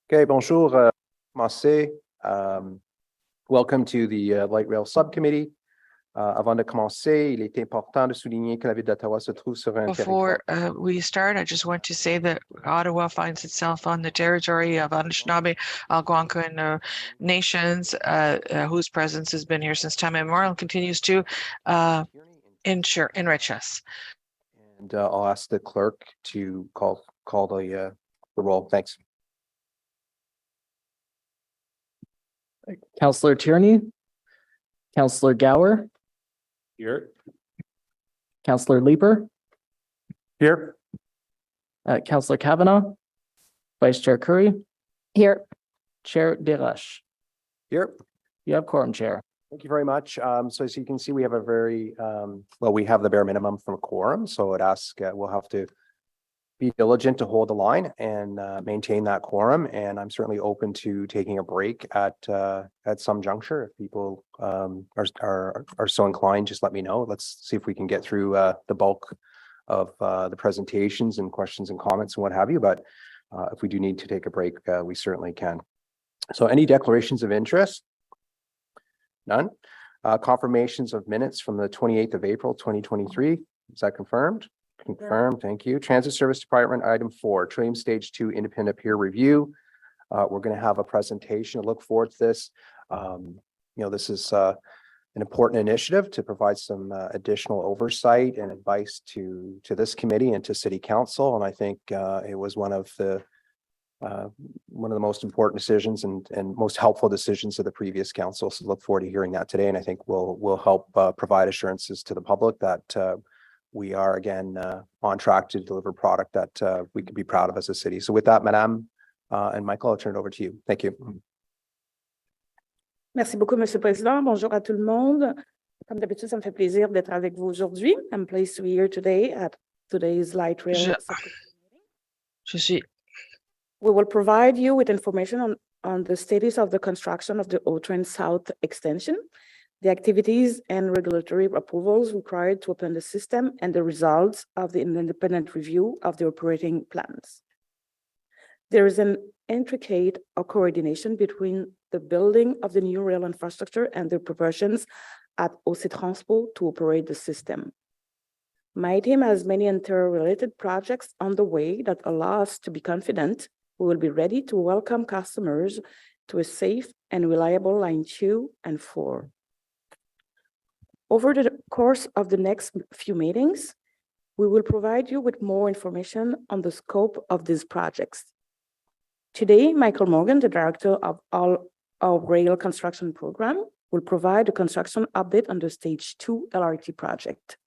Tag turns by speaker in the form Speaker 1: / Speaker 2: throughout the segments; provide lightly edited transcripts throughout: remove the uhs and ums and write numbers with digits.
Speaker 1: Okay, bonjour. Commencer. Welcome to the Light Rail Subcommittee. Avant de commencer, il est important de souligner que la ville d'Ottawa se trouve sur un
Speaker 2: Before
Speaker 1: territoire.
Speaker 2: we start, I just want to say that Ottawa finds itself on the territory of Anishinaabe, Algonquin nations, whose presence has been here since time immemorial and continues to enrich us.
Speaker 1: And I'll ask the clerk to call the roll. Thanks.
Speaker 3: Councillor Tierney, Councillor Gower,
Speaker 1: Here.
Speaker 3: Councillor Leeper,
Speaker 1: Here.
Speaker 3: Councillor Kavanaugh, Vice Chair Curry. Here. Chair Desroches.
Speaker 1: Here.
Speaker 3: You have quorum, Chair.
Speaker 1: Thank you very much. So as you can see, we have a very, we have the bare minimum from a quorum. So it asks, we'll have to be diligent to hold the line and maintain that quorum. And I'm certainly open to taking a break at some juncture. If people are so inclined, just let me know. Let's see if we can get through the bulk of the presentations and questions and comments and what have you. But if we do need to take a break, we certainly can. So any declarations of interest? None. Confirmations of minutes from the 28th of April, 2023. Is that confirmed? Confirmed. Thank you. Transit Service Department, item 4, Trillium Stage 2 independent peer review. We're going to have a presentation. I look forward to this. This is an important initiative to provide some additional oversight and advice to this committee and to City Council. And I think it was one of the most important decisions and most helpful decisions of the previous council. So look forward to hearing that today. And I think we'll help provide assurances to the public that we are again on track to deliver product that we can be proud of as a city. So with that, Madame and Michael, I'll turn it over to you. Thank you.
Speaker 4: Merci beaucoup, Monsieur le Président. Bonjour à tout le monde. Comme d'habitude, ça me fait plaisir d'être avec vous aujourd'hui. I'm pleased to be here today at today's Light Rail. We will provide you with information on the status of the construction of the O-Train South extension, the activities and regulatory approvals required to open the system, and the results of the independent review of the operating plans. There is an intricate coordination between the building of the new rail infrastructure and the preparations at OC Transpo to operate the system. My team has many interrelated projects on the way that allow us to be confident we will be ready to welcome customers to a safe and reliable Line 2 and 4. Over the course of the next few meetings, we will provide you with more information on the scope of these projects. Today, Michael Morgan, the director of our rail construction program, will provide a construction update on the Stage 2 LRT project.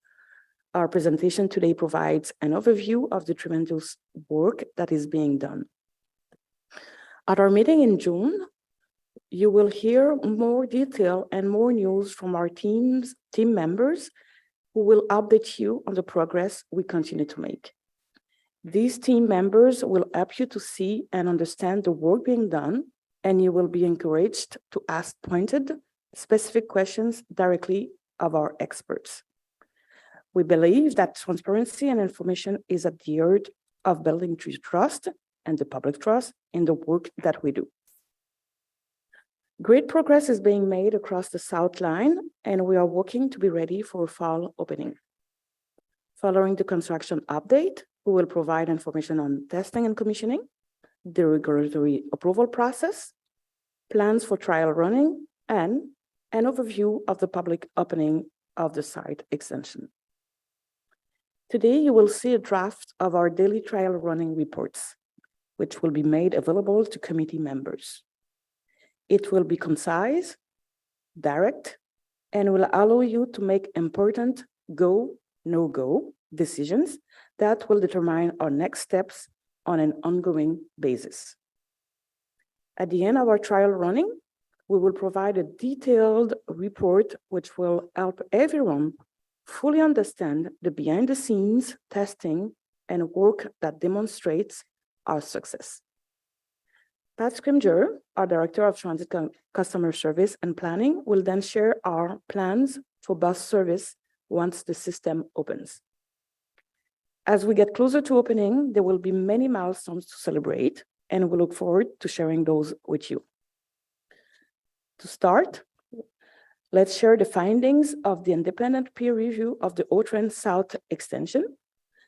Speaker 4: Our presentation today provides an overview of the tremendous work that is being done. At our meeting in June, you will hear more detail and more news from our team members who will update you on the progress we continue to make. These team members will help you to see and understand the work being done, and you will be encouraged to ask pointed, specific questions directly of our experts. We believe that transparency and information is at the heart of building trust and the public trust in the work that we do. Great progress is being made across the South Line, and we are working to be ready for a fall opening. Following the construction update, we will provide information on testing and commissioning, the regulatory approval process, plans for trial running, and an overview of the public opening of the site extension. Today, you will see a draft of our daily trial running reports, which will be made available to committee members. It will be concise, direct, and will allow you to make important go, no-go decisions that will determine our next steps on an ongoing basis. At the end of our trial running, we will provide a detailed report which will help everyone fully understand the behind-the-scenes testing and work that demonstrates our success. Pat Scrimger, our Director of Transit Customer Service and Planning, will then share our plans for bus service once the system opens. As we get closer to opening, there will be many milestones to celebrate, and we look forward to sharing those with you. To start, let's share the findings of the independent peer review of the O-Train South extension.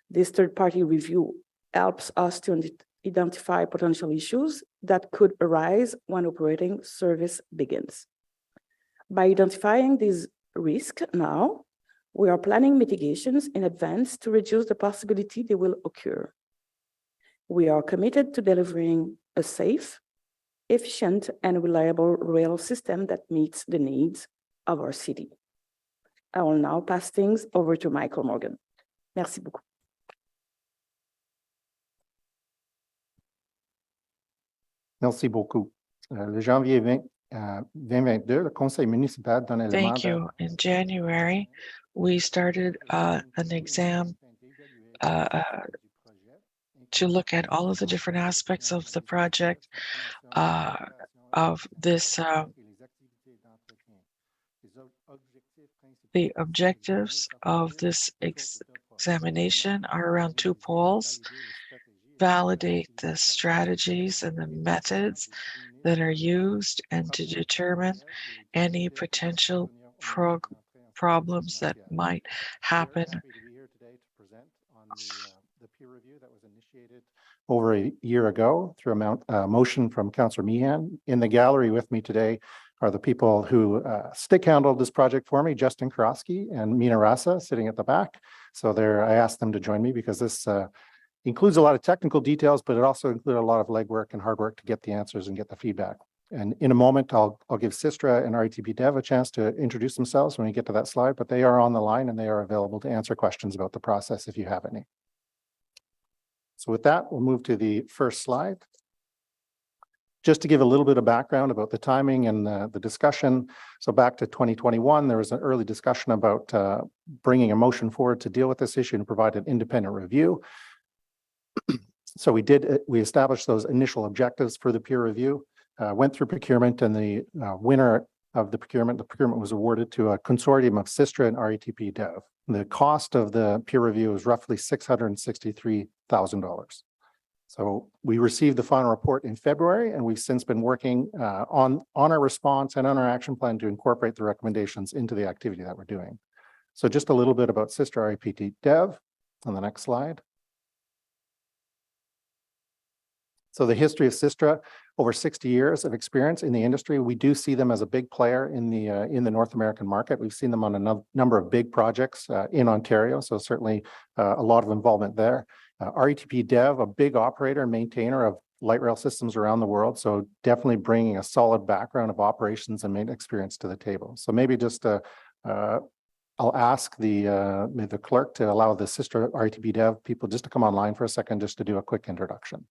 Speaker 4: This third-party review helps us to identify potential issues that could arise when operating service begins. By identifying these risks now, we are planning mitigations in advance to reduce the possibility they will occur. We are committed to delivering a safe, efficient, and reliable rail system that meets the needs of our city. I will now pass things over to Michael Morgan. Merci beaucoup.
Speaker 5: Merci beaucoup. Le janvier 2022, le conseil municipal donne le
Speaker 2: Thank
Speaker 5: mandat.
Speaker 2: you. In January, we started an exam to look at all of the different aspects of the project, of this, the objectives of this examination are around two poles: validate the strategies and the methods that are used, and to determine any potential problems that might happen.
Speaker 5: The peer review that was initiated over a year ago through a motion from Councillor Meehan. In the gallery with me today are the people who stick handled this project for me, Justin Karofsky and Mina Rasa, sitting at the back. So I asked them to join me because this includes a lot of technical details, but it also included a lot of legwork and hard work to get the answers and get the feedback. And in a moment, I'll give Sistra and RETP Dev a chance to introduce themselves when we get to that slide, but they are on the line and they are available to answer questions about the process if you have any. So with that, we'll move to the first slide. Just to give a little bit of background about the timing and the discussion. So back to 2021, there was an early discussion about bringing a motion forward to deal with this issue and provide an independent review. So we established those initial objectives for the peer review, went through procurement, and the winner of the procurement was awarded to a consortium of Sistra and RETP Dev. The cost of the peer review is roughly $663,000. So we received the final report in February, and we've since been working on our response and on our action plan to incorporate the recommendations into the activity that we're doing. So just a little bit about Sistra RETP Dev on the next slide. So the history of Sistra, over 60 years of experience in the industry. We do see them as a big player in the North American market. We've seen them on a number of big projects in Ontario, so certainly a lot of involvement there. RETP Dev, a big operator and maintainer of light rail systems around the world, so definitely bringing a solid background of operations and maintenance experience to the table. So maybe just I'll ask the clerk to allow the Sistra RETP Dev people just to come online for a second, just to do a quick introduction.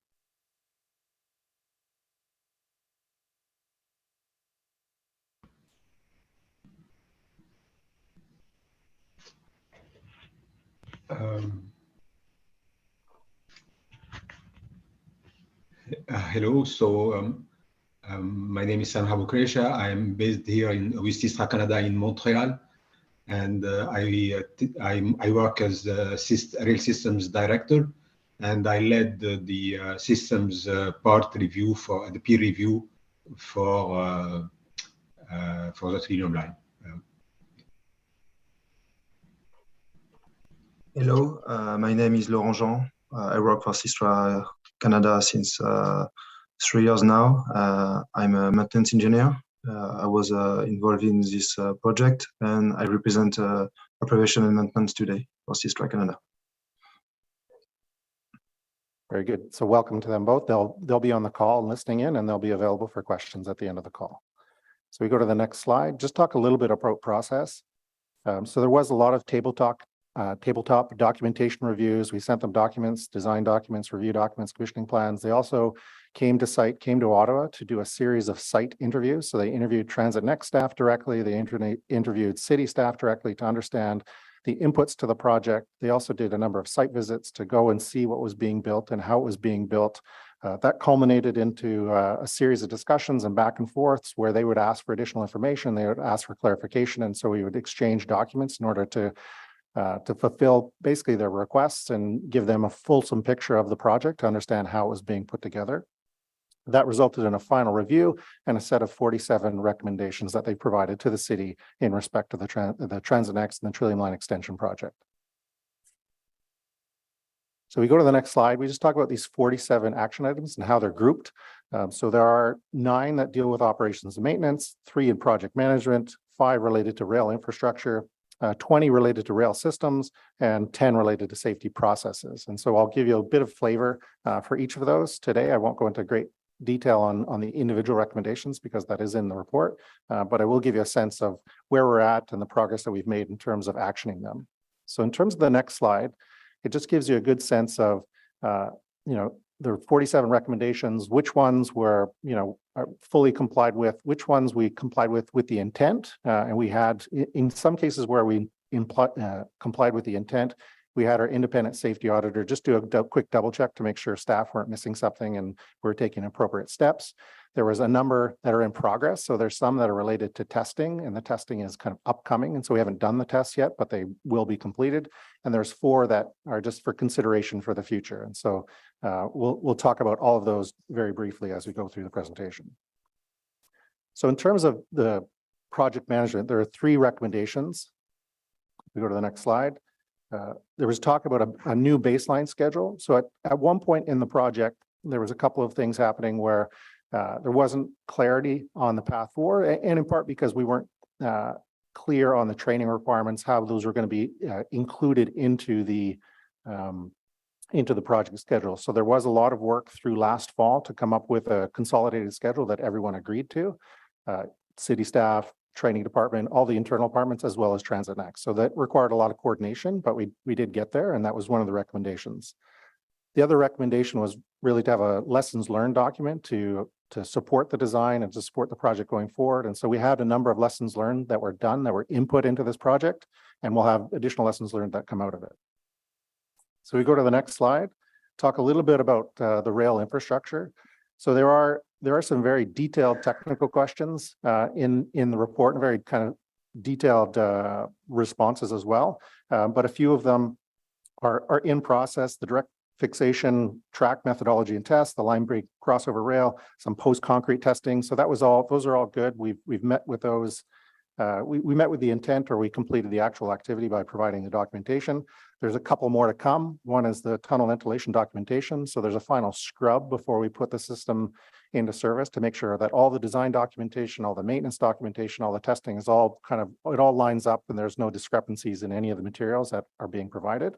Speaker 6: Hello, so my name is Sam Habukresha. I am based here with Sistra Canada in Montreal, and I work as the Rail Systems Director, and I led the systems part review for the peer review for the Trillium line.
Speaker 7: Hello, my name is Laurent Jean. I work for Sistra Canada since 3 years now. I'm a maintenance engineer. I was involved in this project, and I represent operation and maintenance today for Sistra Canada.
Speaker 5: Very good. So welcome to them both. They'll be on the call listening in, and they'll be available for questions at the end of the call. So we go to the next slide. Just talk a little bit about process. So there was a lot of tabletop documentation reviews. We sent them documents, design documents, review documents, commissioning plans. They also came to Ottawa to do a series of site interviews. So they interviewed Transit Next staff directly. They interviewed city staff directly to understand the inputs to the project. They also did a number of site visits to go and see what was being built and how it was being built. That culminated into a series of discussions and back and forths where they would ask for additional information. They would ask for clarification. And so we would exchange documents in order to fulfill basically their requests and give them a fulsome picture of the project to understand how it was being put together. That resulted in a final review and a set of 47 recommendations that they provided to the city in respect to the Transit Next and the Trillium Line Extension project. So we go to the next slide. We just talk about these 47 action items and how they're grouped. So there are 9 that deal with operations and maintenance, 3 in project management, 5 related to rail infrastructure, 20 related to rail systems, and 10 related to safety processes. And so I'll give you a bit of flavor for each of those today. I won't go into great detail on the individual recommendations because that is in the report, but I will give you a sense of where we're at and the progress that we've made in terms of actioning them. So in terms of the next slide, it just gives you a good sense of, there were 47 recommendations, which ones were, are fully complied with, which ones we complied with the intent. And we had, in some cases where we complied with the intent, we had our independent safety auditor just do a quick double check to make sure staff weren't missing something and we're taking appropriate steps. There was a number that are in progress. So there's some that are related to testing, and the testing is kind of upcoming. And so we haven't done the tests yet, but they will be completed. And there's 4 that are just for consideration for the future. And so we'll talk about all of those very briefly as we go through the presentation. So in terms of the project management, there are 3 recommendations. We go to the next slide. There was talk about a new baseline schedule. So at one point in the project, there was a couple of things happening where there wasn't clarity on the path forward, and in part because we weren't clear on the training requirements, how those were going to be included into the project schedule. So there was a lot of work through last fall to come up with a consolidated schedule that everyone agreed to, city staff, training department, all the internal departments, as well as Transit Next. So that required a lot of coordination, but we did get there, and that was one of the recommendations. The other recommendation was really to have a lessons learned document to support the design and to support the project going forward. And so we had a number of lessons learned that were done, that were input into this project, and we'll have additional lessons learned that come out of it. So we go to the next slide, talk a little bit about the rail infrastructure. So there are some very detailed technical questions in the report, and very kind of detailed responses as well. But a few of them are in process. The direct fixation track methodology and test, the line break crossover rail, some post-concrete testing. So those are all good. We've met with those. We met with the intent, or we completed the actual activity by providing the documentation. There's a couple more to come. One is the tunnel ventilation documentation. So there's a final scrub before we put the system into service to make sure that all the design documentation, all the maintenance documentation, all the testing is all it all lines up and there's no discrepancies in any of the materials that are being provided.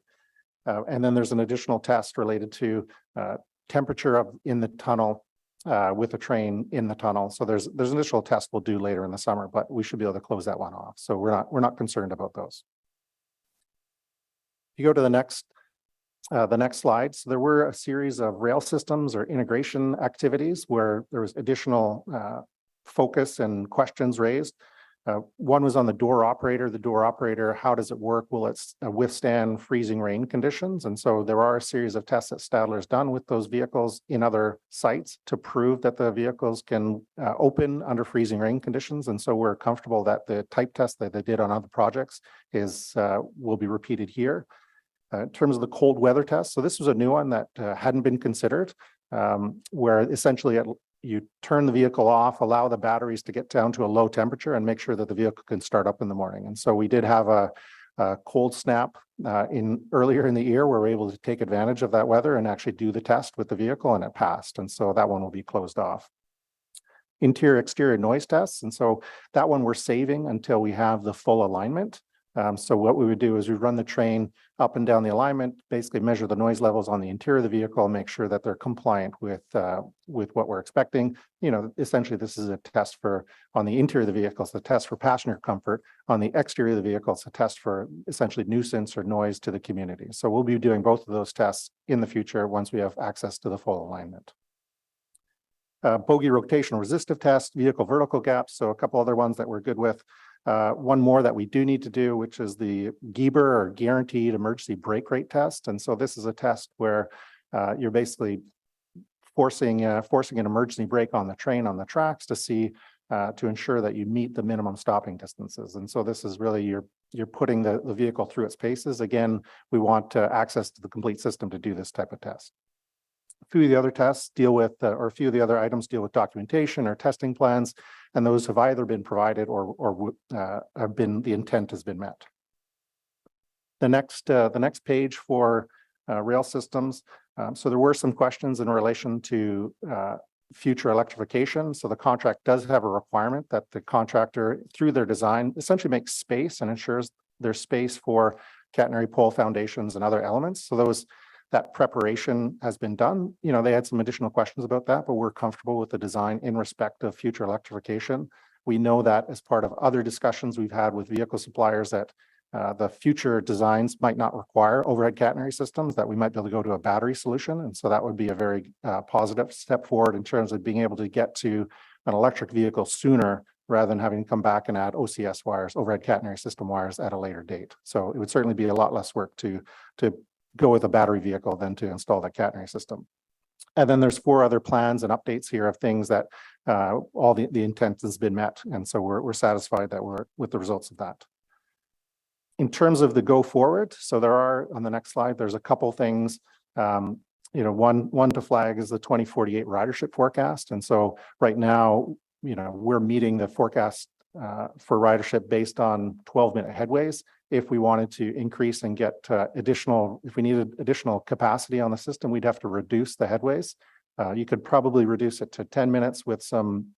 Speaker 5: And then there's an additional test related to temperature in the tunnel with a train in the tunnel. So there's an initial test we'll do later in the summer, but we should be able to close that one off. So we're not concerned about those. If you go to the next slide, so there were a series of rail systems or integration activities where there was additional focus and questions raised. One was on the door operator. The door operator, how does it work? Will it withstand freezing rain conditions? And so there are a series of tests that Stadler has done with those vehicles in other sites to prove that the vehicles can open under freezing rain conditions. And so we're comfortable that the type test that they did on other projects will be repeated here. In terms of the cold weather test, so this was a new one that hadn't been considered, where essentially you turn the vehicle off, allow the batteries to get down to a low temperature and make sure that the vehicle can start up in the morning. And so we did have a cold snap earlier in the year where we're able to take advantage of that weather and actually do the test with the vehicle, and it passed. And so that one will be closed off. Interior exterior noise tests. And so that one we're saving until we have the full alignment. So what we would do is we run the train up and down the alignment, basically measure the noise levels on the interior of the vehicle, and make sure that they're compliant with what we're expecting. Essentially this is a test on the interior of the vehicle, it's a test for passenger comfort. On the exterior of the vehicle, it's a test for essentially nuisance or noise to the community. So we'll be doing both of those tests in the future once we have access to the full alignment. Bogie rotational resistive test, vehicle vertical gaps. So a couple other ones that we're good with. One more that we do need to do, which is the GEBR, or Guaranteed Emergency Brake Rate Test. And so this is a test where you're basically forcing an emergency brake on the train on the tracks to ensure that you meet the minimum stopping distances. And so this is really you're putting the vehicle through its paces. Again, we want access to the complete system to do this type of test. few of the other tests deal with, or a few of the other items deal with documentation or testing plans, and those have either been provided or have been, the intent has been met. The next page for rail systems. So there were some questions in relation to future electrification. So the contract does have a requirement that the contractor, through their design, essentially makes space and ensures there's space for catenary pole foundations and other elements. So that preparation has been done. You know, they had some additional questions about that, but we're comfortable with the design in respect of future electrification. We know that as part of other discussions we've had with vehicle suppliers that the future designs might not require overhead catenary systems, that we might be able to go to a battery solution. And so that would be a very positive step forward in terms of being able to get to an electric vehicle sooner rather than having to come back and add OCS wires, overhead catenary system wires, at a later date. So it would certainly be a lot less work to go with a battery vehicle than to install that catenary system. And then there's 4 other plans and updates here of things that all the intent has been met. And so we're satisfied that we're with the results of that. In terms of the go forward, so there are, on the next slide, there's a couple things. You know, one to flag is the 2048 ridership forecast. And so right now, you know, we're meeting the forecast for ridership based on 12-minute headways. If we wanted to increase and get if we needed additional capacity on the system, we'd have to reduce the headways. You could probably reduce it to 10 minutes with some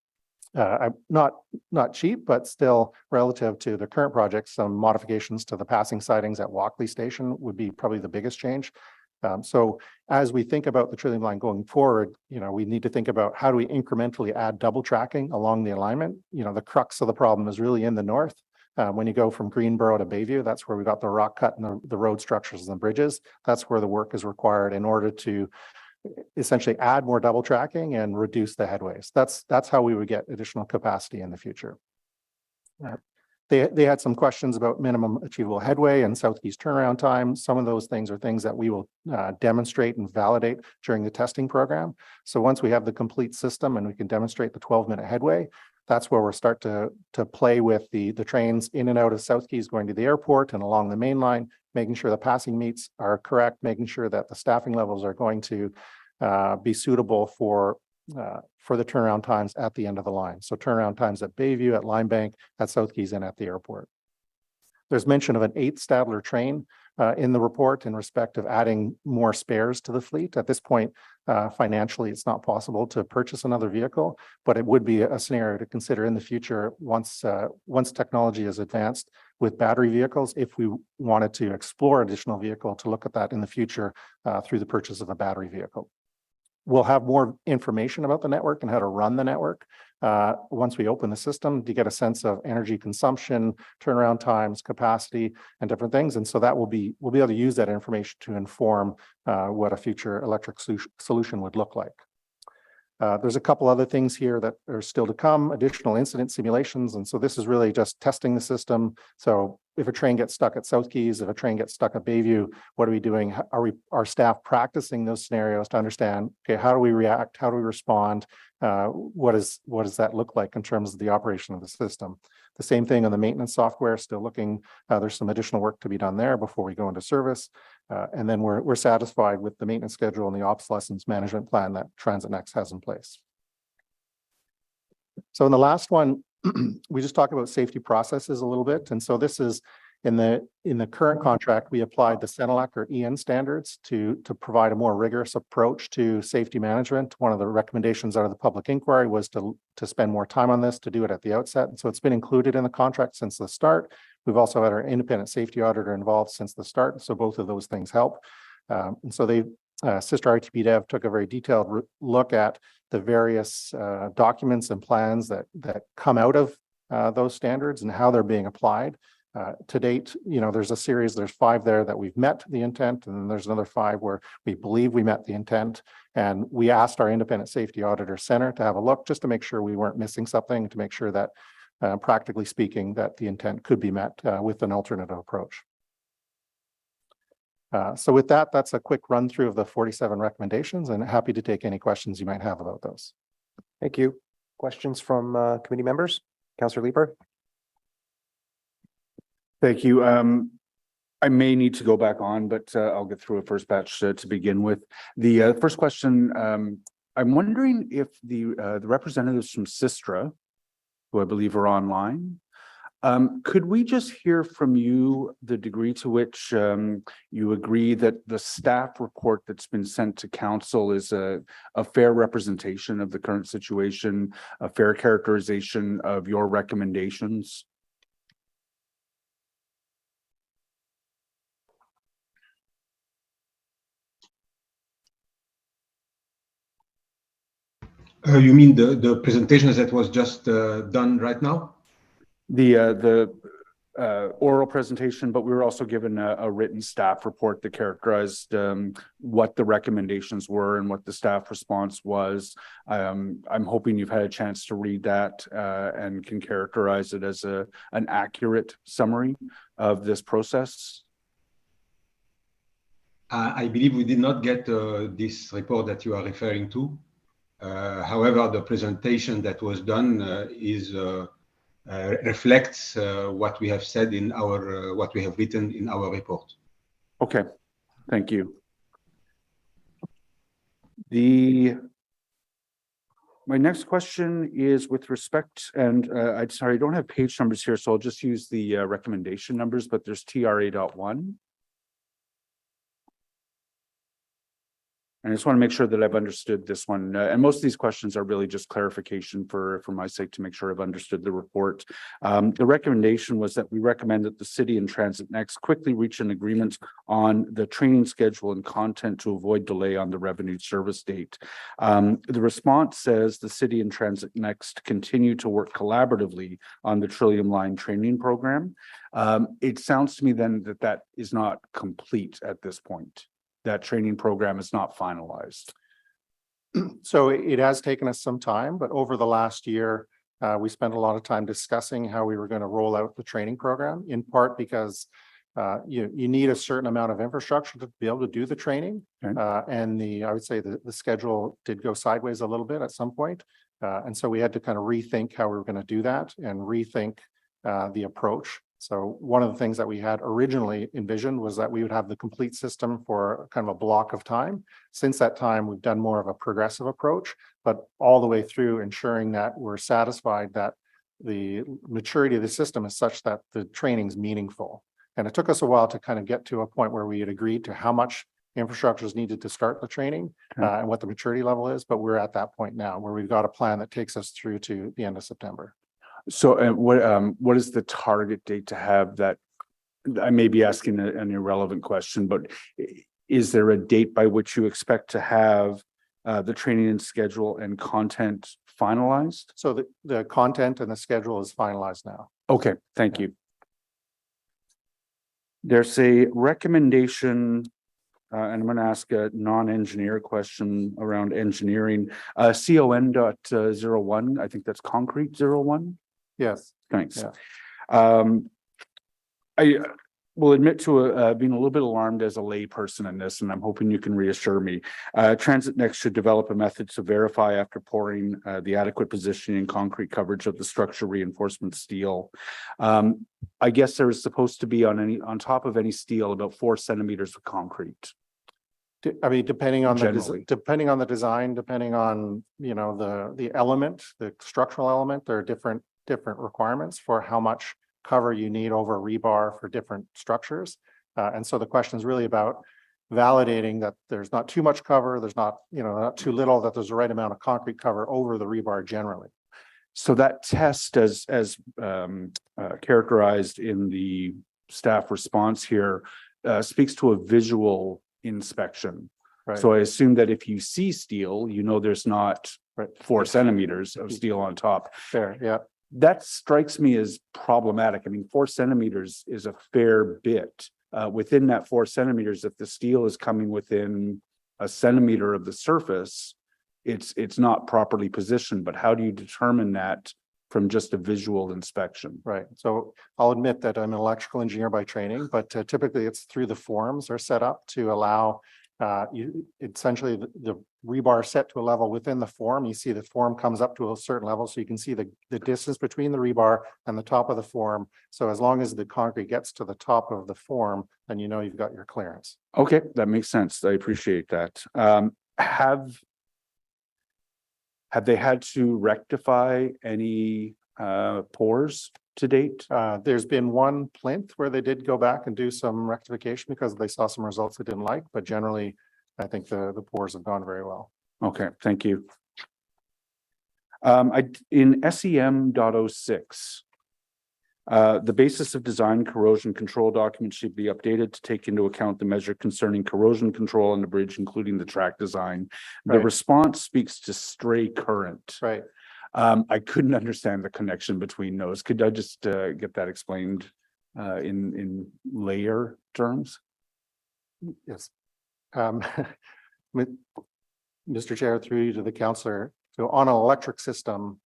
Speaker 5: not cheap, but still relative to the current project, some modifications to the passing sidings at Walkley Station would be probably the biggest change. So as we think about the Trillium line going forward, you know, we need to think about how do we incrementally add double tracking along the alignment. You know, the crux of the problem is really in the north. When you go from Greenboro to Bayview, that's where we got the rock cut and the road structures and the bridges. That's where the work is required in order to essentially add more double tracking and reduce the headways. That's how we would get additional capacity in the future. They had some questions about minimum achievable headway and southeast turnaround time. Some of those things are things that we will demonstrate and validate during the testing program. So once we have the complete system and we can demonstrate the 12-minute headway, that's where we'll start to play with the trains in and out of South Keys going to the airport and along the main line, making sure the passing meets are correct, making sure that the staffing levels are going to be suitable for the turnaround times at the end of the line. So turnaround times at Bayview, at Limebank, at South Keys, and at the airport. There's mention of an 8th Stadler train in the report in respect of adding more spares to the fleet. At this point, financially, it's not possible to purchase another vehicle, but it would be a scenario to consider in the future once technology is advanced with battery vehicles, if we wanted to explore additional vehicle, to look at that in the future through the purchase of a battery vehicle. We'll have more information about the network and how to run the network once we open the system to get a sense of energy consumption, turnaround times, capacity, and different things. And so that we'll be able to use that information to inform what a future electric solution would look like. There's a couple other things here that are still to come, additional incident simulations. And so this is really just testing the system. So if a train gets stuck at South Keys, if a train gets stuck at Bayview, what are we doing? Are our staff practicing those scenarios to understand, okay, how do we react? How do we respond? What does that look like in terms of the operation of the system? The same thing on the maintenance software, still looking, there's some additional work to be done there before we go into service. And then we're satisfied with the maintenance schedule and the obsolescence management plan that TransitNext has in place. So in the last one, we just talked about safety processes a little bit. And so this is in the current contract, we applied the CENELEC or EN standards to provide a more rigorous approach to safety management. One of the recommendations out of the public inquiry was to spend more time on this, to do it at the outset. And so it's been included in the contract since the start. We've also had our independent safety auditor involved since the start. So both of those things help. And so Sister RTP Dev took a very detailed look at the various documents and plans that come out of those standards and how they're being applied. To date, you know, there's 5 there that we've met the intent, and then there's another 5 where we believe we met the intent. And we asked our independent safety auditor center to have a look just to make sure we weren't missing something, to make sure that practically speaking, that the intent could be met with an alternative approach. So with that, that's a quick run through of the 47 recommendations, and happy to take any questions you might have about those.
Speaker 1: Thank you. Questions from committee members? Councillor Leeper.
Speaker 8: Thank you. I may need to go back on, but I'll get through a first batch to begin with. The first question, I'm wondering if the representatives from Sistra, who I believe are online, could we just hear from you the degree to which you agree that the staff report that's been sent to council is a fair representation of the current situation, a fair characterization of your recommendations?
Speaker 6: You mean the presentations that was just done right now?
Speaker 8: The oral presentation, but we were also given a written staff report that characterized what the recommendations were and what the staff response was. I'm hoping you've had a chance to read that and can characterize it as an accurate summary of this process.
Speaker 6: I believe we did not get this report that you are referring to. However, the presentation that was done reflects what we have said in our what we have written in our report.
Speaker 8: Okay, thank you. My next question is with respect, and I'm sorry, I don't have page numbers here, so I'll just use the recommendation numbers, but there's TRA.1. And I just want to make sure that I've understood this one. And most of these questions are really just clarification for my sake to make sure I've understood the report. The recommendation was that we recommend that the city and Transit Next quickly reach an agreement on the training schedule and content to avoid delay on the revenue service date. The response says the city and Transit Next continue to work collaboratively on the Trillium line training program. It sounds to me then that that is not complete at this point. That training program is not finalized.
Speaker 5: So it has taken us some time, but over the last year, we spent a lot of time discussing how we were going to roll out the training program, in part because you need a certain amount of infrastructure to be able to do the training.
Speaker 8: Okay.
Speaker 5: And I would say the schedule did go sideways a little bit at some point. And so we had to kind of rethink how we were going to do that and rethink the approach. So one of the things that we had originally envisioned was that we would have the complete system for kind of a block of time. Since that time, we've done more of a progressive approach, but all the way through ensuring that we're satisfied that the maturity of the system is such that the training's meaningful. And it took us a while to kind of get to a point where we had agreed to how much infrastructure is needed to start the training and what the maturity level is. But we're at that point now where we've got a plan that takes us through to the end of September.
Speaker 8: So what is the target date to have that? I may be asking an irrelevant question, but is there a date by which you expect to have the training and schedule and content finalized?
Speaker 5: So the content and the schedule is finalized now.
Speaker 8: Okay, thank you. There's a recommendation, and I'm going to ask a non-engineer question around engineering. CON.01, I think that's concrete 01.
Speaker 5: Yes.
Speaker 8: Thanks.
Speaker 5: Yeah.
Speaker 8: I will admit to being a little bit alarmed as a layperson in this, and I'm hoping you can reassure me. Transit Next should develop a method to verify after pouring the adequate positioning and concrete coverage of the structure reinforcement steel. I guess there is supposed to be on top of any steel about 4 centimeters of concrete.
Speaker 5: I mean, depending on the design, depending on the element, the structural element, there are different requirements for how much cover you need over rebar for different structures. And so the question is really about validating that there's not too much cover, there's not, not too little, that there's the right amount of concrete cover over the rebar generally.
Speaker 8: So that test as characterized in the staff response here speaks to a visual inspection.
Speaker 5: Right.
Speaker 8: So I assume that if you see steel, there's not 4 centimeters of steel on top.
Speaker 5: Fair, yeah.
Speaker 8: That strikes me as problematic. I mean, 4 centimeters is a fair bit. Within that 4 centimeters, if the steel is coming within a centimeter of the surface, it's not properly positioned. But how do you determine that from just a visual inspection?
Speaker 5: Right. So I'll admit that I'm an electrical engineer by training, but typically it's through the forms are set up to allow You essentially the rebar set to a level within the form. You see the form comes up to a certain level, so you can see the distance between the rebar and the top of the form. So as long as the concrete gets to the top of the form, then you know you've got your clearance.
Speaker 8: Okay, that makes sense. I appreciate that. Have they had to rectify any pores to date?
Speaker 5: There's been one plinth where they did go back and do some rectification because they saw some results they didn't like, but generally, I think the pores have gone very well.
Speaker 8: Okay, thank you. In SEM.06, the basis of design corrosion control document should be updated to take into account the measure concerning corrosion control on the bridge, including the track design. The
Speaker 5: Right.
Speaker 8: response speaks to stray current.
Speaker 5: Right.
Speaker 8: I couldn't understand the connection between those. Could I just get that explained in layer terms?
Speaker 5: Yes. Mr. Chair, through you to the councillor, so on an electric system,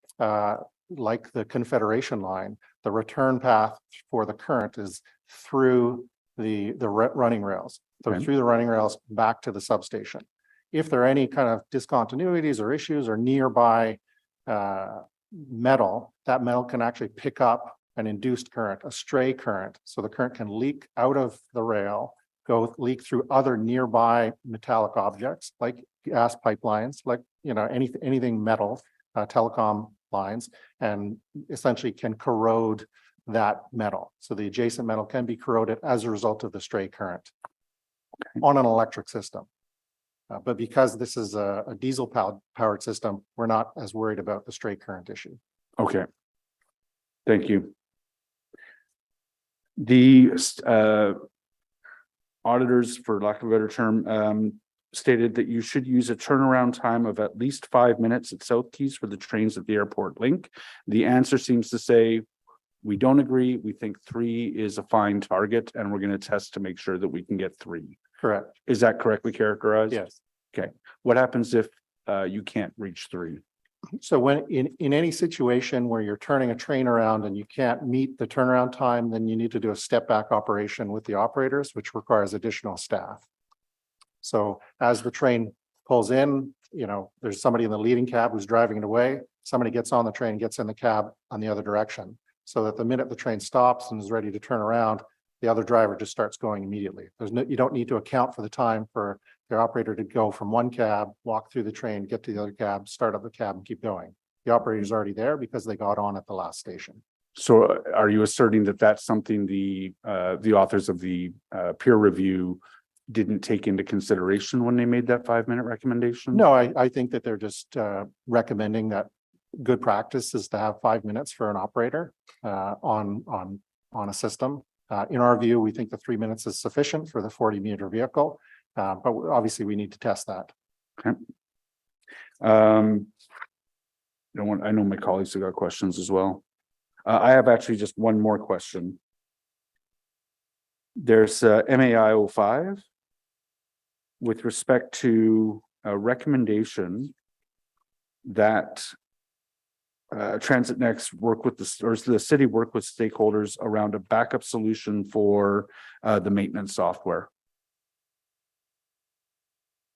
Speaker 5: like the Confederation line, the return path for the current is through the running rails. So
Speaker 8: Okay.
Speaker 5: through the running rails back to the substation. If there are any kind of discontinuities or issues or nearby metal, that metal can actually pick up an induced current, a stray current. So the current can leak out of the rail, go leak through other nearby metallic objects like gas pipelines, like, you know, anything metal, telecom lines, and essentially can corrode that metal. So the adjacent metal can be corroded as a result of the stray current on an electric system. But because this is a diesel powered system, we're not as worried about the stray current issue.
Speaker 8: Okay. Thank you. The auditors, for lack of a better term, stated that you should use a turnaround time of at least 5 minutes at South Keys for the trains at the airport link. The answer seems to say, we don't agree. We think 3 is a fine target, and we're going to test to make sure that we can get 3.
Speaker 5: Correct.
Speaker 8: Is that correctly characterized?
Speaker 5: Yes.
Speaker 8: Okay. What happens if you can't reach 3?
Speaker 5: So when in any situation where you're turning a train around and you can't meet the turnaround time, then you need to do a step back operation with the operators, which requires additional staff. So as the train pulls in, you know, there's somebody in the leading cab who's driving it away. Somebody gets on the train, gets in the cab on the other direction, so that the minute the train stops and is ready to turn around, the other driver just starts going immediately. You don't need to account for the time for the operator to go from one cab, walk through the train, get to the other cab, start up the cab and keep going. The operator's already there because they got on at the last station.
Speaker 8: So are you asserting that that's something the authors of the peer review didn't take into consideration when they made that 5-minute recommendation?
Speaker 5: No, I think that they're just recommending that good practice is to have 5 minutes for an operator on a system. In our view, we think the 3 minutes is sufficient for the 40-meter vehicle, but obviously we need to test that.
Speaker 8: Okay. I know my colleagues have got questions as well. I have actually just one more question. There's MAI 05 with respect to a recommendation that Transit Next work with the city work with stakeholders around a backup solution for the maintenance software.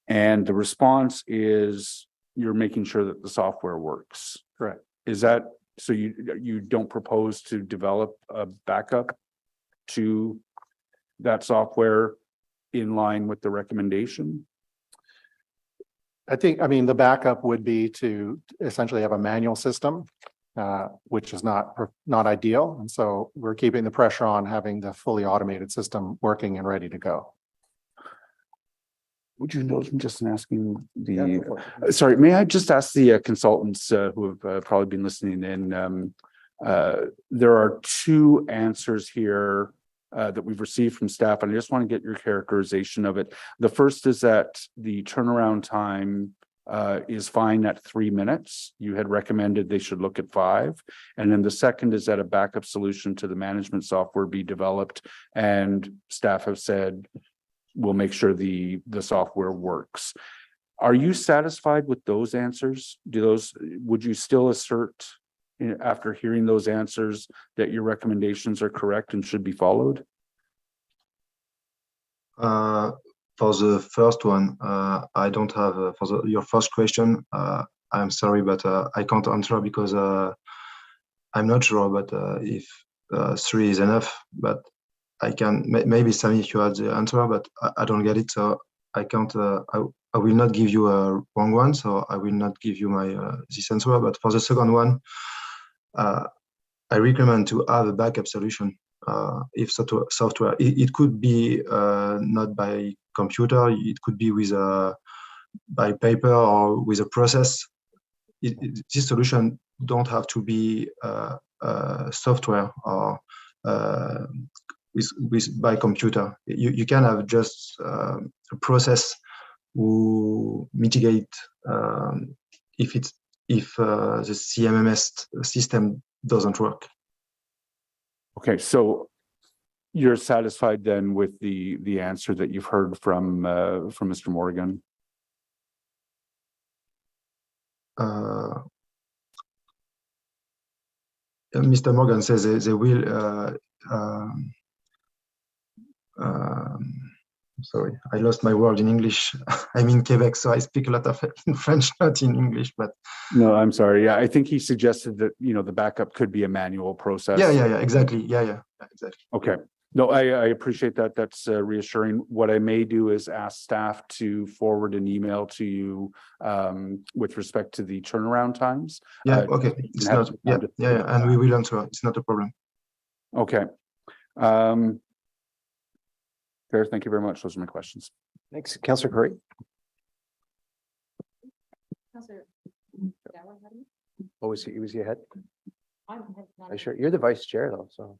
Speaker 8: And the response is you're making sure that the software works.
Speaker 5: Correct.
Speaker 8: Is that so? You don't propose to develop a backup to that software in line with the recommendation?
Speaker 5: I mean, the backup would be to essentially have a manual system, which is not ideal. And so we're keeping the pressure on having the fully automated system working and ready to go.
Speaker 8: Would you indulge me just in asking sorry, may I just ask the consultants who have probably been listening in, there are 2 answers here that we've received from staff, and I just want to get your characterization of it. The first is that the turnaround time is fine at 3 minutes. You had recommended they should look at 5. And then the second is that a backup solution to the management software be developed, and staff have said, we'll make sure the software works. Are you satisfied with those answers? Would you still assert, after hearing those answers, that your recommendations are correct and should be followed?
Speaker 7: For the first one, I don't have, your first question, I'm sorry, but I can't answer because I'm not sure, but if 3 is enough, but I can, maybe Sami, if you had the answer, but I don't get it, so I can't, I will not give you a wrong one, so I will not give you my this answer, but for the second one, I recommend to have a backup solution. If software, it could be not by computer, it could be with by paper or with a process. This solution don't have to be software or by computer. You can have just a process who mitigate if the CMMS system doesn't work.
Speaker 8: Okay, so you're satisfied then with the answer that you've heard from Mr. Morgan?
Speaker 7: Mr. Morgan says they will. Sorry, I lost my word in English. I'm in Quebec, so I speak a lot of in French, not in English. But
Speaker 8: no, I'm sorry. Yeah, I think he suggested that the backup could be a manual process.
Speaker 7: Yeah, exactly. Yeah, exactly.
Speaker 8: Okay. No, I appreciate that. That's reassuring. What I may do is ask staff to forward an email to you with respect to the turnaround times.
Speaker 7: Yeah, okay. It's not. Yeah, and we will answer. It's not a problem.
Speaker 8: Okay. Fair. Thank you very much. Those are my questions.
Speaker 1: Thanks, Councillor Curry. Oh, was he ahead? I'm sure you're the vice chair though, so.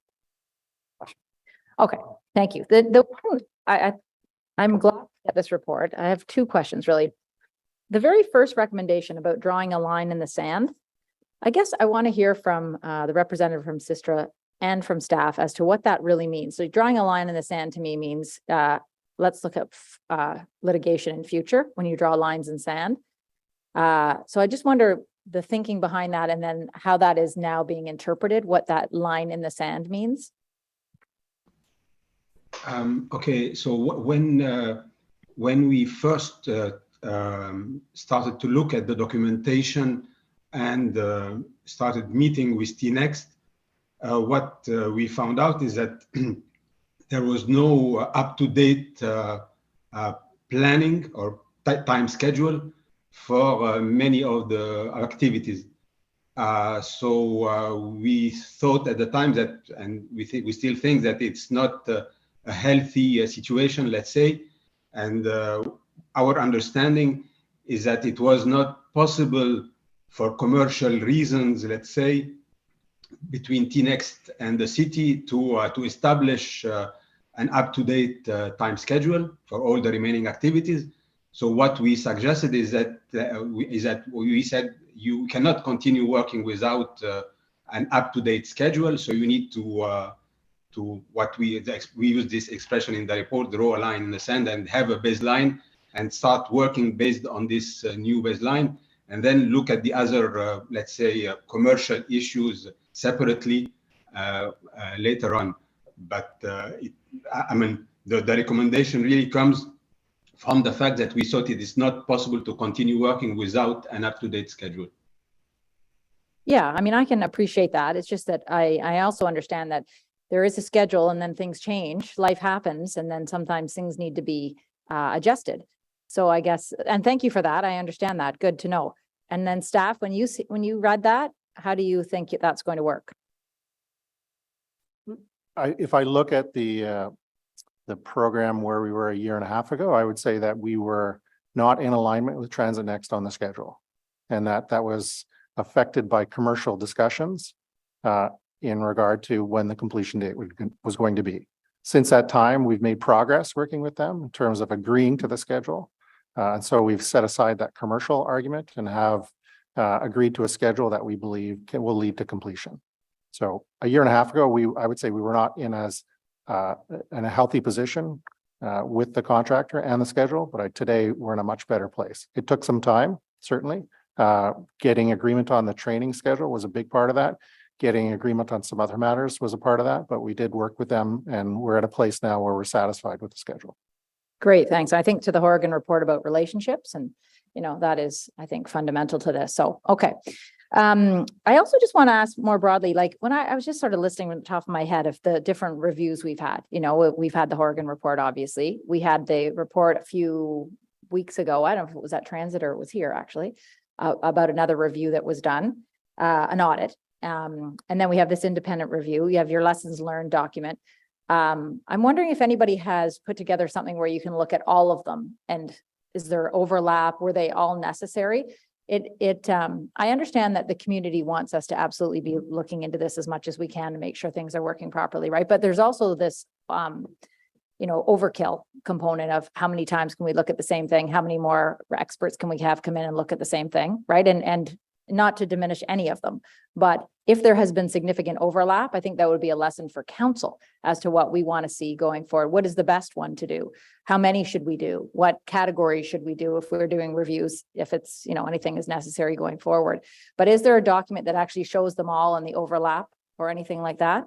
Speaker 9: Okay, thank you. I'm glad to get this report. I have two questions really. The very first recommendation about drawing a line in the sand, I guess I want to hear from the representative from Sistra and from staff as to what that really means. So drawing a line in the sand to me means let's look at litigation in future when you draw lines in sand. So I just wonder the thinking behind that and then how that is now being interpreted, what that line in the sand means.
Speaker 6: Okay, so when we first started to look at the documentation and started meeting with T-Next, what we found out is that there was no up-to-date planning or time schedule for many of the activities. So we thought at the time that, and we still think that it's not a healthy situation, let's say, and our understanding is that it was not possible for commercial reasons, let's say, between T-Next and the city to establish an up-to-date time schedule for all the remaining activities. So what we suggested is that we said you cannot continue working without an up-to-date schedule. So you need to what we use this expression in the report, draw a line in the sand and have a baseline and start working based on this new baseline, and then look at the other, let's say, commercial issues separately later on. But I mean, the recommendation really comes from the fact that we thought it is not possible to continue working without an up-to-date schedule.
Speaker 9: Yeah, I mean, I can appreciate that. It's just that I also understand that there is a schedule and then things change, life happens, and then sometimes things need to be adjusted. So I guess, and thank you for that. I understand that. Good to know. And then staff, when you read that, how do you think that's going to work?
Speaker 5: If I look at the program where we were a year and a half ago, I would say that we were not in alignment with Transit Next on the schedule, and that was affected by commercial discussions in regard to when the completion date was going to be. Since that time, we've made progress working with them in terms of agreeing to the schedule. And so we've set aside that commercial argument and have agreed to a schedule that we believe will lead to completion. So a year and a half ago, I would say we were not in a healthy position with the contractor and the schedule, but today we're in a much better place. It took some time, certainly. Getting agreement on the training schedule was a big part of that. Getting agreement on some other matters was a part of that, but we did work with them and we're at a place now where we're satisfied with the schedule.
Speaker 9: Great, thanks. I think to the Horgan report about relationships and, that is, I think, fundamental to this. So, okay. I also just want to ask more broadly, like when I was just sort of listening on the top of my head of the different reviews we've had, we've had the Horgan report, obviously. We had the report a few weeks ago. I don't know if it was at Transit or it was here actually, about another review that was done, an audit. And then we have this independent review. You have your lessons learned document. I'm wondering if anybody has put together something where you can look at all of them and is there overlap? Were they all necessary? I understand that the community wants us to absolutely be looking into this as much as we can to make sure things are working properly, right? But there's also this, overkill component of how many times can we look at the same thing? How many more experts can we have come in and look at the same thing, right? And not to diminish any of them, but if there has been significant overlap, I think that would be a lesson for council as to what we want to see going forward. What is the best one to do? How many should we do? What categories should we do if we're doing reviews, if it's, anything is necessary going forward? But is there a document that actually shows them all and the overlap or anything like that?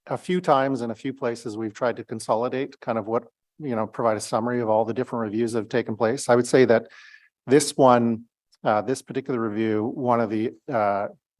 Speaker 5: A few times in a few places, we've tried to consolidate kind of what, provide a summary of all the different reviews that have taken place. I would say that this one, this particular review, one of the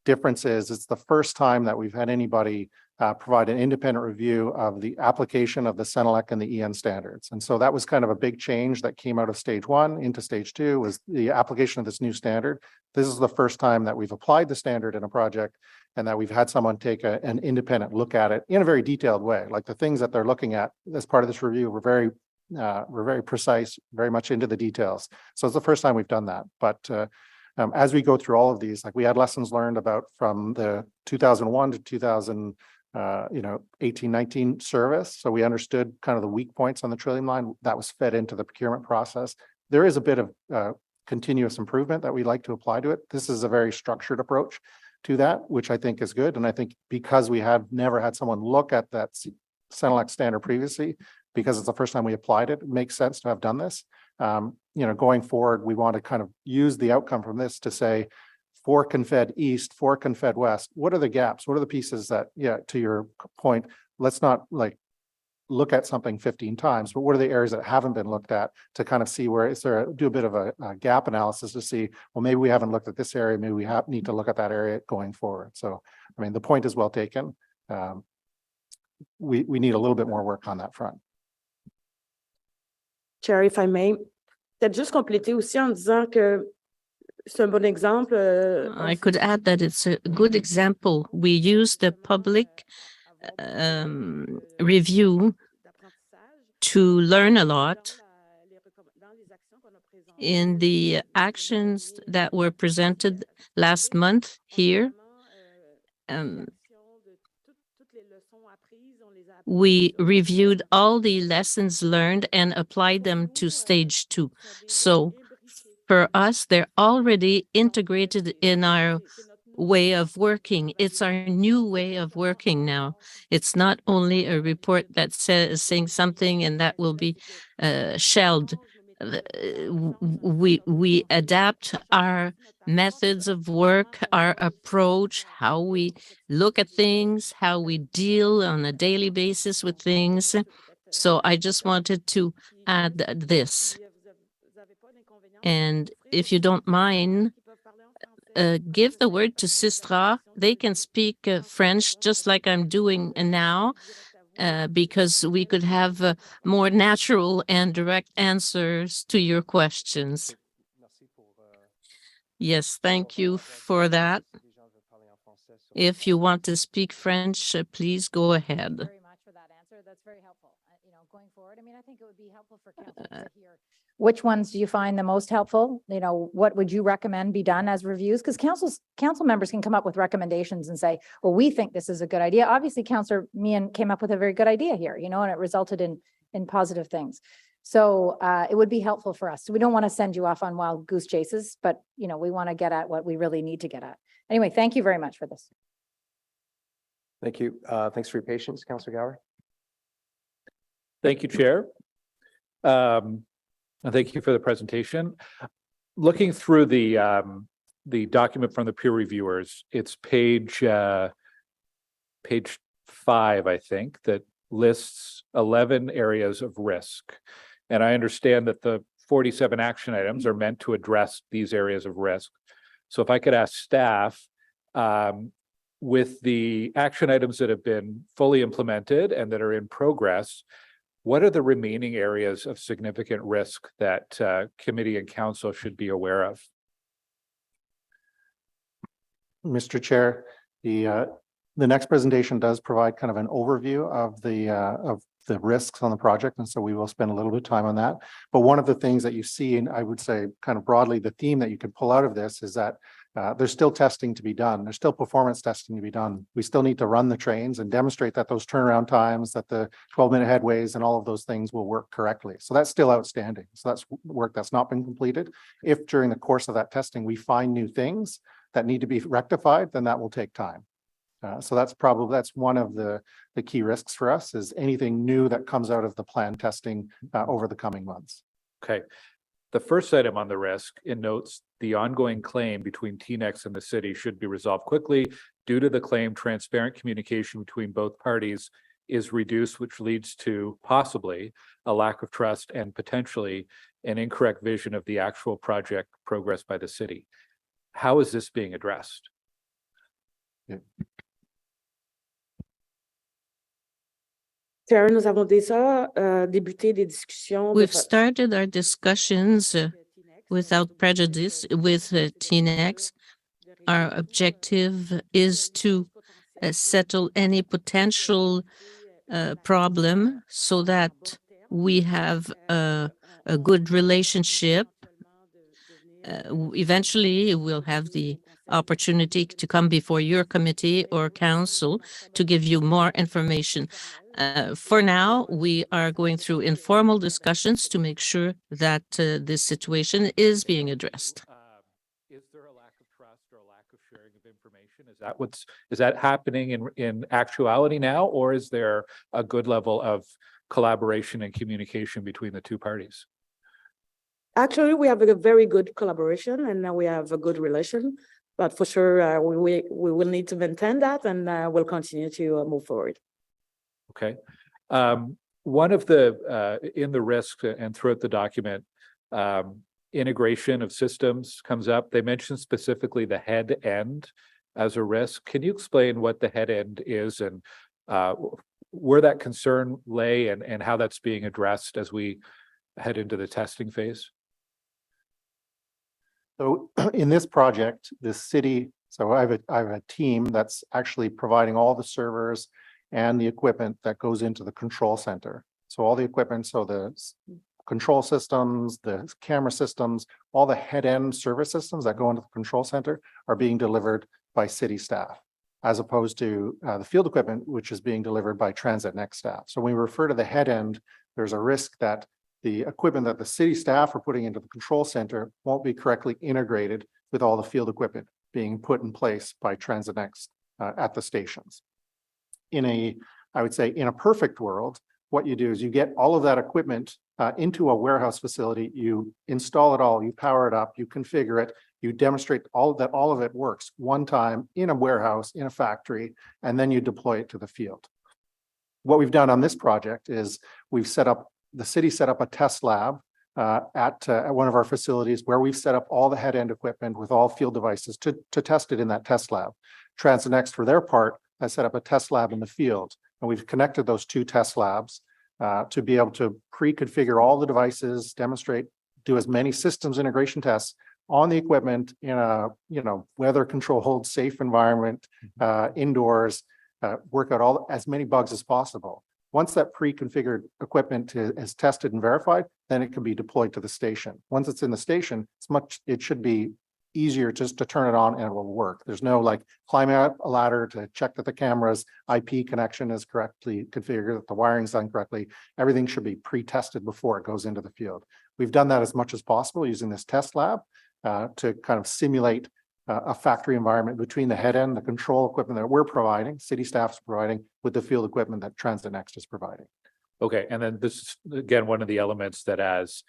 Speaker 5: differences, it's the first time that we've had anybody provide an independent review of the application of the CENELEC and the EN standards. And so that was kind of a big change that came out of stage 1 into stage 2 was the application of this new standard. This is the first time that we've applied the standard in a project and that we've had someone take an independent look at it in a very detailed way. Like the things that they're looking at as part of this review were very precise, very much into the details. So it's the first time we've done that. But as we go through all of these, like we had lessons learned about from the 2001 to 2018, 19 service. So we understood kind of the weak points on the Trillium line that was fed into the procurement process. There is a bit of continuous improvement that we like to apply to it. This is a very structured approach to that, which I think is good. And I think because we have never had someone look at that CENELEC standard previously, because it's the first time we applied it, it makes sense to have done this. Going forward, we want to kind of use the outcome from this to say, for Confed East, for Confed West, what are the gaps? What are the pieces that, to your point, let's not like look at something 15 times, but what are the areas that haven't been looked at to kind of see where is there, do a bit of a gap analysis to see, well, maybe we haven't looked at this area, maybe we need to look at that area going forward. So, I mean, the point is well taken. We need a little bit more work on that front.
Speaker 4: Chair, if I may, peut-être juste compléter aussi en disant que c'est un bon exemple.
Speaker 10: I could add that it's a good example. We use the public review to learn a lot in the actions that were presented last month here. We reviewed all the lessons learned and applied them to stage 2. So for us, they're already integrated in our way of working. It's our new way of working now. It's not only a report that saying something and that will be shelved. We adapt our methods of work, our approach, how we look at things, how we deal on a daily basis with things. So I just wanted to add this. And if you don't mind, give the word to Sistra. They can speak French just like I'm doing now, because we could have more natural and direct answers to your questions. Yes, thank you for that. If you want to speak French, please go ahead.
Speaker 9: Thank you very much for that answer. That's very helpful. Going forward, I mean, I think it would be helpful for council to hear. Which ones do you find the most helpful? What would you recommend be done as reviews? Because council members can come up with recommendations and say, well, we think this is a good idea. Obviously, Councillor Meehan came up with a very good idea here, and it resulted in positive things. So it would be helpful for us. So we don't want to send you off on wild goose chases, but we want to get at what we really need to get at. Anyway, thank you very much for this.
Speaker 1: Thank you. Thanks for your patience, Councillor Gower.
Speaker 11: Thank you, Chair. And thank you for the presentation. Looking through the document from the peer reviewers, it's page 5, I think, that lists 11 areas of risk. And I understand that the 47 action items are meant to address these areas of risk. So if I could ask staff, with the action items that have been fully implemented and that are in progress, what are the remaining areas of significant risk that committee and council should be aware of?
Speaker 5: Mr. Chair, the next presentation does provide kind of an overview of the risks on the project, and so we will spend a little bit of time on that. But one of the things that you see, and I would say kind of broadly, the theme that you could pull out of this is that there's still testing to be done. There's still performance testing to be done. We still need to run the trains and demonstrate that those turnaround times, that the 12-minute headways and all of those things will work correctly. So that's still outstanding. So that's work that's not been completed. If during the course of that testing, we find new things that need to be rectified, then that will take time. So that's one of the key risks for us, is anything new that comes out of the planned testing over the coming months.
Speaker 11: Okay. The first item on the risk, it notes the ongoing claim between TNEX and the city should be resolved quickly. Due to the claim, transparent communication between both parties is reduced, which leads to possibly a lack of trust and potentially an incorrect vision of the actual project progress by the city. How is this being addressed?
Speaker 5: Yeah.
Speaker 4: Chair, nous avons déjà débuté des discussions.
Speaker 10: We've started our discussions without prejudice with TNEX. Our objective is to settle any potential problem so that we have a good relationship. Eventually, we'll have the opportunity to come before your committee or council to give you more information. For now, we are going through informal discussions to make sure that this situation is being addressed.
Speaker 11: Is there a lack of trust or a lack of sharing of information? Is that happening in actuality now, or is there a good level of collaboration and communication between the two parties?
Speaker 4: Actually, we have a very good collaboration, and now we have a good relation. But for sure, we will need to maintain that, and we'll continue to move forward.
Speaker 11: Okay. One of the in the risk and throughout the document, integration of systems comes up. They mention specifically the head end as a risk. Can you explain what the head end is and where that concern lay and how that's being addressed as we head into the testing phase?
Speaker 5: So in this project, the city, so I have a team that's actually providing all the servers and the equipment that goes into the control center. So all the equipment, so the control systems, the camera systems, all the head-end service systems that go into the control center are being delivered by city staff, as opposed to the field equipment, which is being delivered by Transit Next staff. So when we refer to the head end, there's a risk that the equipment that the city staff are putting into the control center won't be correctly integrated with all the field equipment being put in place by Transit Next at the stations. I would say in a perfect world, what you do is you get all of that equipment into a warehouse facility, you install it all, you power it up, you configure it, you demonstrate all of it works one time in a warehouse, in a factory, and then you deploy it to the field. What we've done on this project is the city set up a test lab at one of our facilities where we've set up all the head-end equipment with all field devices to test it in that test lab. Transit Next, for their part, has set up a test lab in the field, and we've connected those two test labs to be able to pre-configure all the devices, demonstrate, do as many systems integration tests on the equipment in a weather-controlled, safe environment, indoors, work out as many bugs as possible. Once that pre-configured equipment is tested and verified, then it can be deployed to the station. Once it's in the station, it should be easier just to turn it on and it will work. There's no like climbing up a ladder to check that the camera's IP connection is correctly configured, that the wiring's done correctly. Everything should be pre-tested before it goes into the field. We've done that as much as possible using this test lab to kind of simulate a factory environment between the head end, the control equipment that we're providing, city staff's providing, with the field equipment that Transit Next is providing.
Speaker 11: Okay, and then this is again one of the elements that as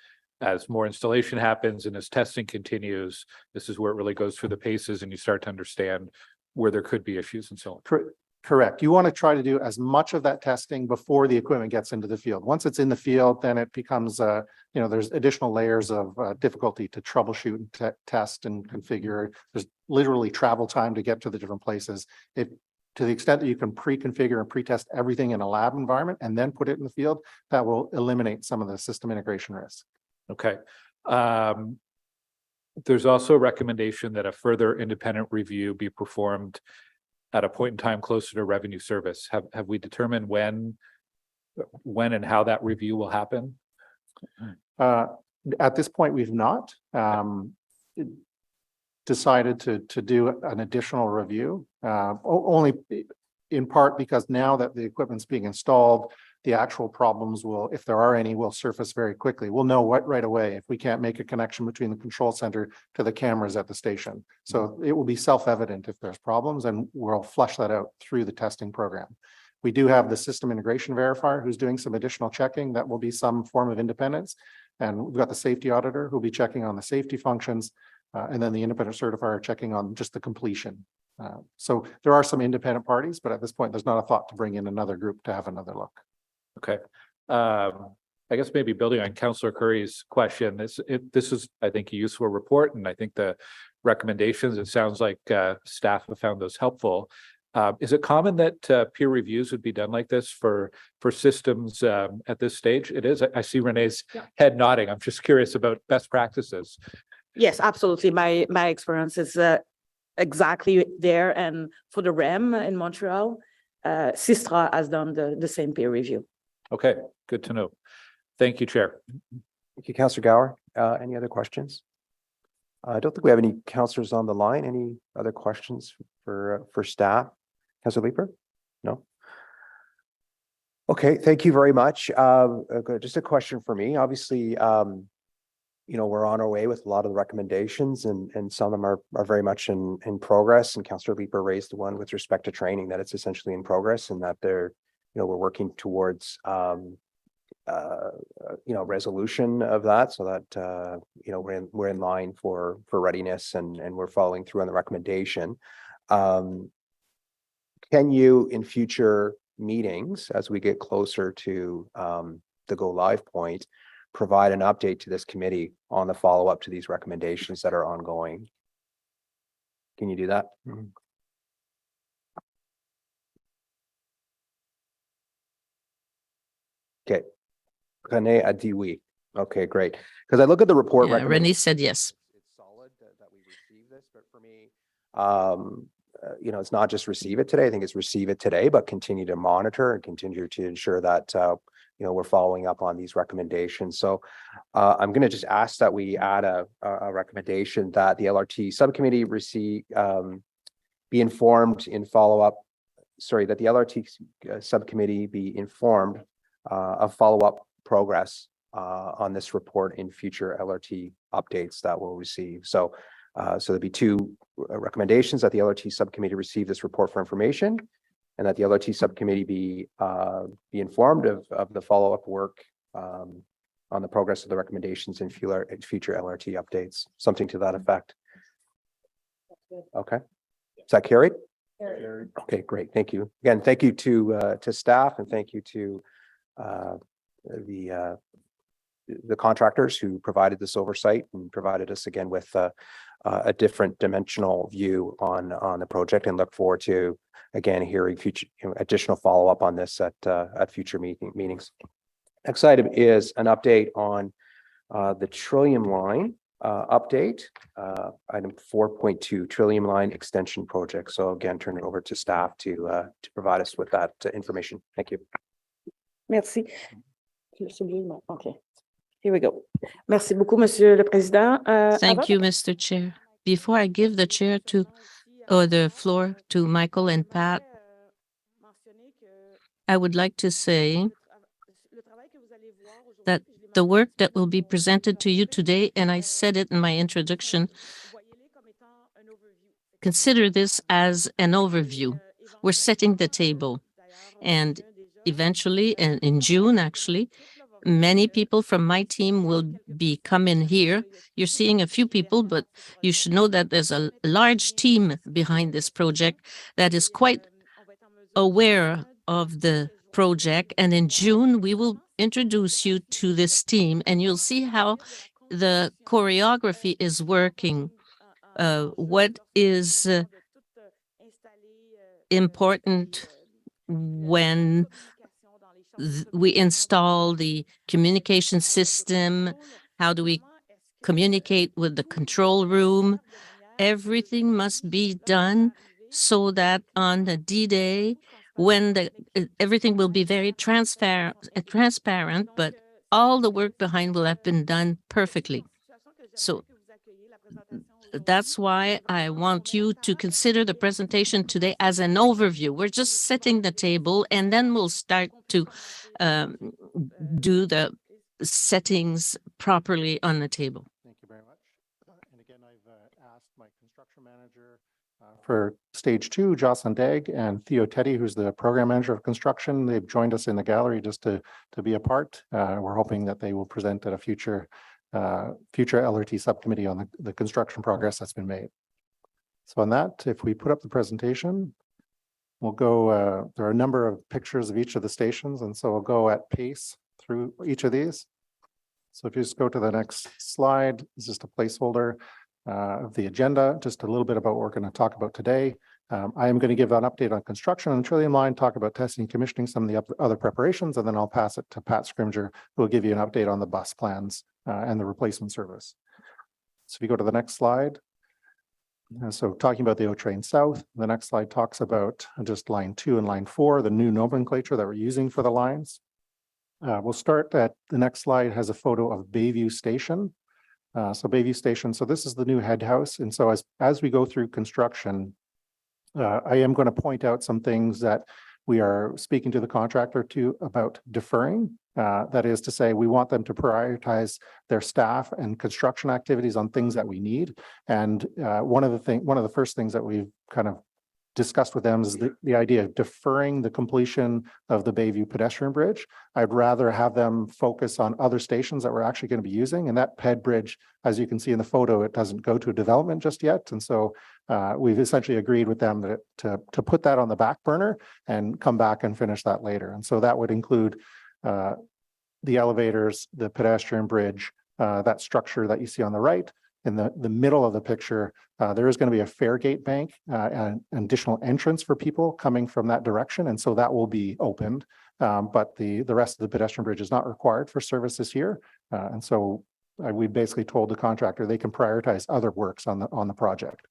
Speaker 11: more installation happens and as testing continues, this is where it really goes through the paces and you start to understand where there could be issues and so on.
Speaker 5: Correct. You want to try to do as much of that testing before the equipment gets into the field. Once it's in the field, then it becomes, there's additional layers of difficulty to troubleshoot and test and configure. There's literally travel time to get to the different places. If to the extent that you can pre-configure and pre-test everything in a lab environment and then put it in the field, that will eliminate some of the system integration risk.
Speaker 11: Okay. There's also a recommendation that a further independent review be performed at a point in time closer to revenue service. Have we determined when and how that review will happen?
Speaker 5: At this point, we've not decided to do an additional review, only in part because now that the equipment's being installed, the actual problems will, if there are any, will surface very quickly. We'll know what right away if we can't make a connection between the control center to the cameras at the station. So it will be self-evident if there's problems, and we'll flush that out through the testing program. We do have the system integration verifier who's doing some additional checking. That will be some form of independence. And we've got the safety auditor who'll be checking on the safety functions, and then the independent certifier checking on just the completion. So there are some independent parties, but at this point, there's not a thought to bring in another group to have another look.
Speaker 11: Okay. I guess maybe building on Councillor Curry's question, this is, I think, a useful report, and I think the recommendations, it sounds like staff have found those helpful. Is it common that peer reviews would be done like this for systems at this stage? It is. I see Renee's head nodding. I'm just curious about best practices.
Speaker 4: Yes, absolutely. My experience is exactly there, and for the REM in Montreal, Sistra has done the same peer review.
Speaker 11: Okay, good to know. Thank you, Chair.
Speaker 1: Thank you, Councillor Gower. Any other questions? I don't think we have any councillors on the line. Any other questions for staff? Councillor Leeper? No? Okay, thank you very much. Just a question for me. Obviously, we're on our way with a lot of the recommendations, and some of them are very much in progress. And Councillor Leeper raised the one with respect to training, that it's essentially in progress, and that we're working towards resolution of that, so that we're in line for readiness, and we're following through on the recommendation. Can you, in future meetings, as we get closer to the go live point, provide an update to this committee on the follow-up to these recommendations that are ongoing? Can you do that? Okay. René a dit oui. Okay, great. Because I look at the report.
Speaker 10: Yeah, René said yes.
Speaker 1: It's solid that we receive this, but for me, it's not just receive it today. I think it's receive it today, but continue to monitor and continue to ensure that we're following up on these recommendations. So I'm going to just ask that we add a recommendation that the LRT subcommittee be informed in follow-up. Sorry, that the LRT subcommittee be informed of follow-up progress on this report in future LRT updates that we'll receive. So there'll be two recommendations: that the LRT subcommittee receive this report for information, and that the LRT subcommittee be informed of the follow-up work on the progress of the recommendations in future LRT updates. Something to that effect. Okay, is that carried? Carried. Okay, great. Thank you again. Thank you to staff, and thank you to the contractors who provided this oversight and provided us again with a different dimensional view on the project, and look forward to again hearing future additional follow-up on this at future meetings. Next item is an update on the Trillium line update, item 4.2, Trillium line extension project. So again, turn it over to staff to provide us with that information. Thank you.
Speaker 4: Merci. Okay. Here we go. Merci beaucoup, Monsieur le Président.
Speaker 10: Thank you, Mr. Chair. Before I give the chair the floor to Michael and Pat, I would like to say that the work that will be presented to you today, and I said it in my introduction, consider this as an overview. We're setting the table, and eventually, and in June actually, many people from my team will be coming here. You're seeing a few people, but you should know that there's a large team behind this project that is quite aware of the project, and in June, we will introduce you to this team, and you'll see how the choreography is working. What is important when we install the communication system? How do we communicate with the control room? Everything must be done so that on the D-Day, when everything will be very transparent, but all the work behind will have been done perfectly. So that's why I want you to consider the presentation today as an overview. We're just setting the table, and then we'll start to do the settings properly on the table.
Speaker 5: Thank you very much. And again, I've asked my construction manager for stage 2, Jocelyn Dagg, and Theo Teddy, who's the program manager of construction. They've joined us in the gallery just to be a part. We're hoping that they will present at a future LRT subcommittee on the construction progress that's been made. So on that, if we put up the presentation, we'll go, there are a number of pictures of each of the stations, and so we'll go at pace through each of these. So if you just go to the next slide, it's just a placeholder of the agenda, just a little bit about what we're going to talk about today. I am going to give an update on construction on the Trillium line, talk about testing and commissioning some of the other preparations, and then I'll pass it to Pat Scrimger, who will give you an update on the bus plans and the replacement service. So if you go to the next slide. So talking about the O Train South, the next slide talks about just line 2 and line 4, the new nomenclature that we're using for the lines. We'll start at the next slide has a photo of Bayview Station. So Bayview Station, so this is the new head house. And so as we go through construction, I am going to point out some things that we are speaking to the contractor about deferring. That is to say, we want them to prioritize their staff and construction activities on things that we need. And one of the first things that we've kind of discussed with them is the idea of deferring the completion of the Bayview pedestrian bridge. I'd rather have them focus on other stations that we're actually going to be using. And that PED bridge, as you can see in the photo, it doesn't go to development just yet. And so we've essentially agreed with them that to put that on the back burner and come back and finish that later. And so that would include the elevators, the pedestrian bridge, that structure that you see on the right. In the middle of the picture, there is going to be a fare gate bank, an additional entrance for people coming from that direction. And so that will be opened. But the rest of the pedestrian bridge is not required for service this year. And so we basically told the contractor they can prioritize other works on the project.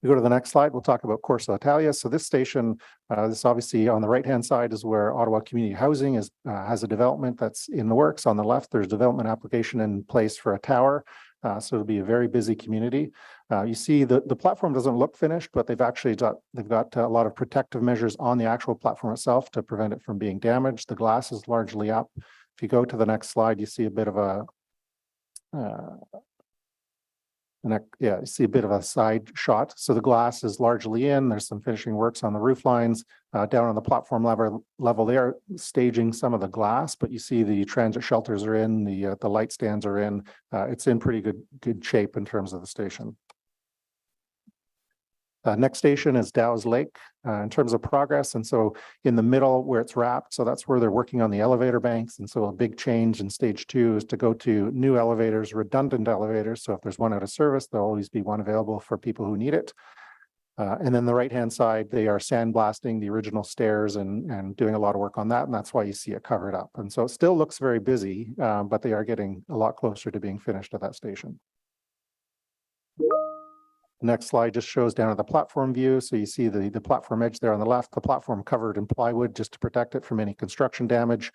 Speaker 5: We go to the next slide, we'll talk about Corso Italia. So this station, this obviously on the right-hand side is where Ottawa Community Housing has a development that's in the works. On the left, there's development application in place for a tower. So it'll be a very busy community. You see the platform doesn't look finished, but they've got a lot of protective measures on the actual platform itself to prevent it from being damaged. The glass is largely up. If you go to the next slide, you see a bit of a you see a bit of a side shot. So the glass is largely in. There's some finishing works on the roof lines. Down on the platform level, they are staging some of the glass, but you see the transit shelters are in, the light stands are in. It's in pretty good shape in terms of the station. Next station is Dow's Lake in terms of progress. And so in the middle where it's wrapped, so that's where they're working on the elevator banks. And so a big change in stage 2 is to go to new elevators, redundant elevators. So if there's one out of service, there'll always be one available for people who need it. And then the right-hand side, they are sandblasting the original stairs and doing a lot of work on that. And that's why you see it covered up. And so it still looks very busy, but they are getting a lot closer to being finished at that station. Next slide just shows down at the platform view. So you see the platform edge there on the left, the platform covered in plywood just to protect it from any construction damage.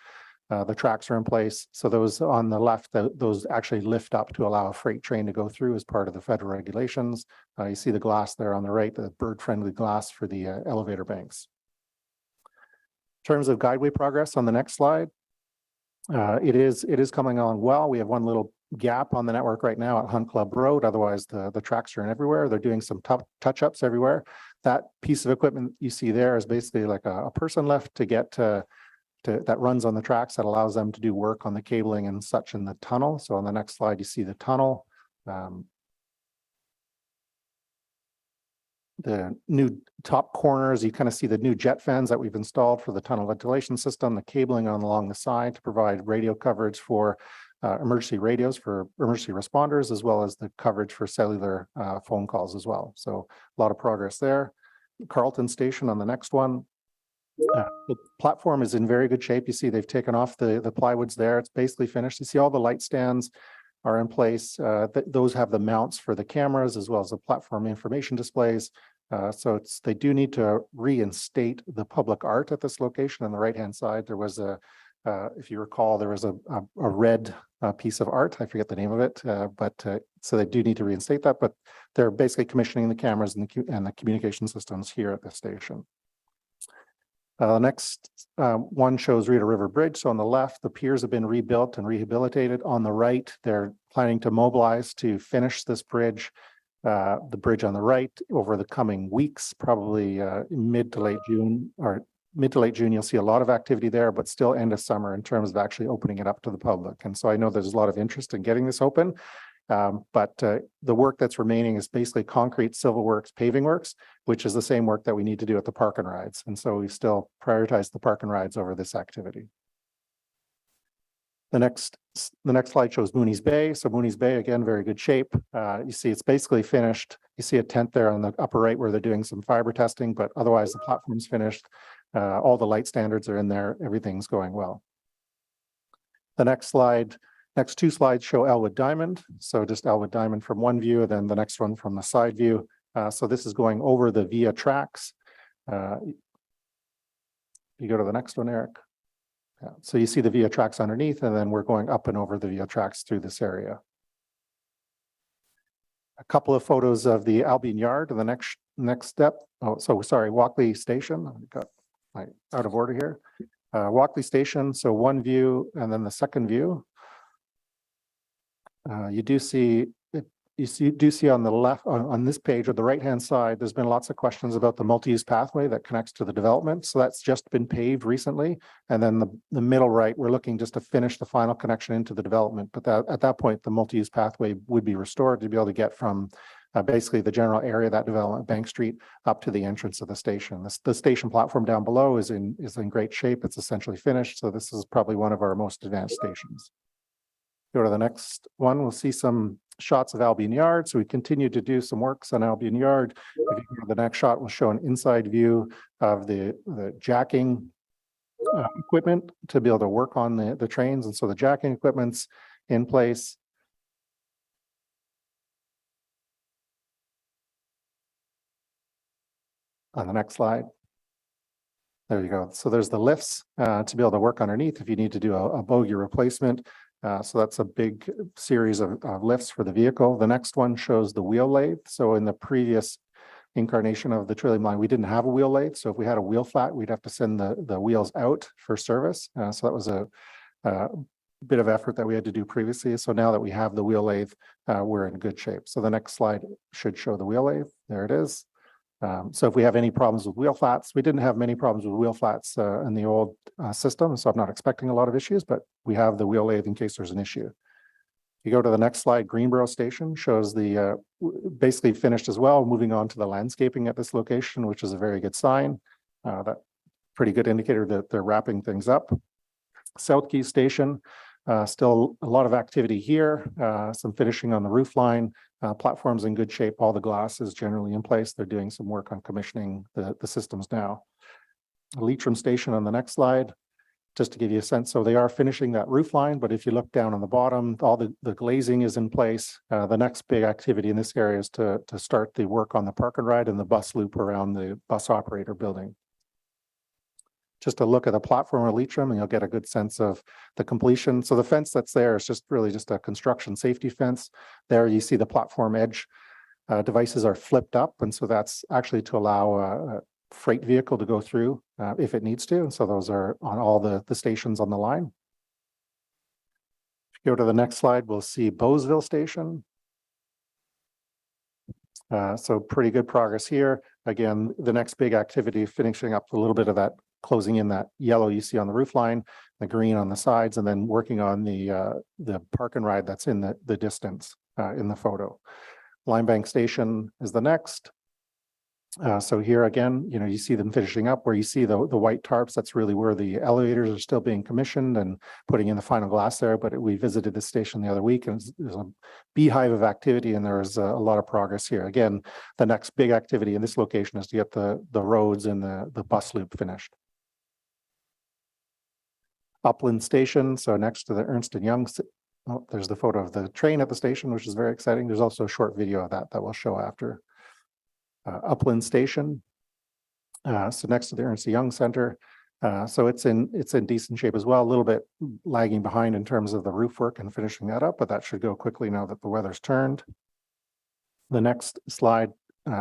Speaker 5: The tracks are in place. So those on the left, those actually lift up to allow a freight train to go through as part of the federal regulations. You see the glass there on the right, the bird-friendly glass for the elevator banks. In terms of guideway progress on the next slide, it is coming along well. We have one little gap on the network right now at Hunt Club Road. Otherwise, the tracks are in everywhere. They're doing some touch-ups everywhere. That piece of equipment you see there is basically like a person lift to get that runs on the tracks that allows them to do work on the cabling and such in the tunnel. So on the next slide, you see the tunnel. the new top corners, you kind of see the new jet fans that we've installed for the tunnel ventilation system, the cabling along the side to provide radio coverage for emergency radios for emergency responders, as well as the coverage for cellular phone calls as well. So a lot of progress there. Carlton Station on the next one. The platform is in very good shape. You see they've taken off the plywoods there. It's basically finished. You see all the light stands are in place. Those have the mounts for the cameras as well as the platform information displays. So they do need to reinstate the public art at this location. On the right-hand side, there was if you recall, there was a red piece of art. I forget the name of it, so they do need to reinstate that. But they're basically commissioning the cameras and the communication systems here at the station. Next one shows Rita River Bridge. So on the left, the piers have been rebuilt and rehabilitated. On the right, they're planning to mobilize to finish this bridge, the bridge on the right, over the coming weeks, probably mid to late June, you'll see a lot of activity there, but still end of summer in terms of actually opening it up to the public. And so I know there's a lot of interest in getting this open. But the work that's remaining is basically concrete, civil works, paving works, which is the same work that we need to do at the park and rides. And so we've still prioritized the park and rides over this activity. The next slide shows Mooney's Bay. So Mooney's Bay, again, very good shape. You see it's basically finished. You see a tent there on the upper right where they're doing some fiber testing, but otherwise the platform's finished. All the light standards are in there. Everything's going well. The next two slides show Elwood Diamond. So just Elwood Diamond from one view, then the next one from the side view. So this is going over the via tracks. You go to the next one, Eric. Yeah. So you see the via tracks underneath, and then we're going up and over the via tracks through this area. A couple of photos of the Albion Yard and the next step. Oh, so sorry, Walkley Station. I got out of order here. Walkley Station. So one view, and then the second view. You do see on the left, on this page, or the right-hand side, there's been lots of questions about the multi-use pathway that connects to the development. So that's just been paved recently. And then the middle right, we're looking just to finish the final connection into the development. But at that point, the multi-use pathway would be restored to be able to get from basically the general area of that development, Bank Street, up to the entrance of the station. The station platform down below is in great shape. It's essentially finished. So this is probably one of our most advanced stations. Go to the next one, we'll see some shots of Albion Yard. So we continue to do some works on Albion Yard. If you go to the next shot, we'll show an inside view of the jacking equipment to be able to work on the trains. And so the jacking equipment's in place. On the next slide. There you go. So there's the lifts to be able to work underneath if you need to do a bogie replacement. So that's a big series of lifts for the vehicle. The next one shows the wheel lathe. So in the previous incarnation of the Trillium line, we didn't have a wheel lathe. So if we had a wheel flat, we'd have to send the wheels out for service. So that was a bit of effort that we had to do previously. So now that we have the wheel lathe, we're in good shape. So the next slide should show the wheel lathe. There it is. So if we have any problems with wheel flats, we didn't have many problems with wheel flats in the old system. So I'm not expecting a lot of issues, but we have the wheel lathe in case there's an issue. You go to the next slide, Greenboro Station shows the basically finished as well, moving on to the landscaping at this location, which is a very good sign. That pretty good indicator that they're wrapping things up. South Key Station, still a lot of activity here, some finishing on the roof line. Platform's in good shape. All the glass is generally in place. They're doing some work on commissioning the systems now. Leitrim Station on the next slide, just to give you a sense. So they are finishing that roof line, but if you look down on the bottom, all the glazing is in place. The next big activity in this area is to start the work on the park and ride and the bus loop around the bus operator building. Just a look at the platform of Leitrim and you'll get a good sense of the completion. So the fence that's there is just really just a construction safety fence. There you see the platform edge devices are flipped up. And so that's actually to allow a freight vehicle to go through if it needs to. And so those are on all the stations on the line. If you go to the next slide, we'll see Bowesville Station. So pretty good progress here. Again, the next big activity, finishing up a little bit of that, closing in that yellow you see on the roof line, the green on the sides, and then working on the park and ride that's in the distance in the photo. Linebank Station is the next. So here again, you see them finishing up where you see the white tarps. That's really where the elevators are still being commissioned and putting in the final glass there. But we visited the station the other week and there's a beehive of activity and there is a lot of progress here. Again, the next big activity in this location is to get the roads and the bus loop finished. Upland Station, so next to the Ernst & Young. Oh, there's the photo of the train at the station, which is very exciting. There's also a short video of that we'll show after. Upland Station. So next to the Ernst & Young Center. So it's in decent shape as well, a little bit lagging behind in terms of the roof work and finishing that up, but that should go quickly now that the weather's turned. The next slide,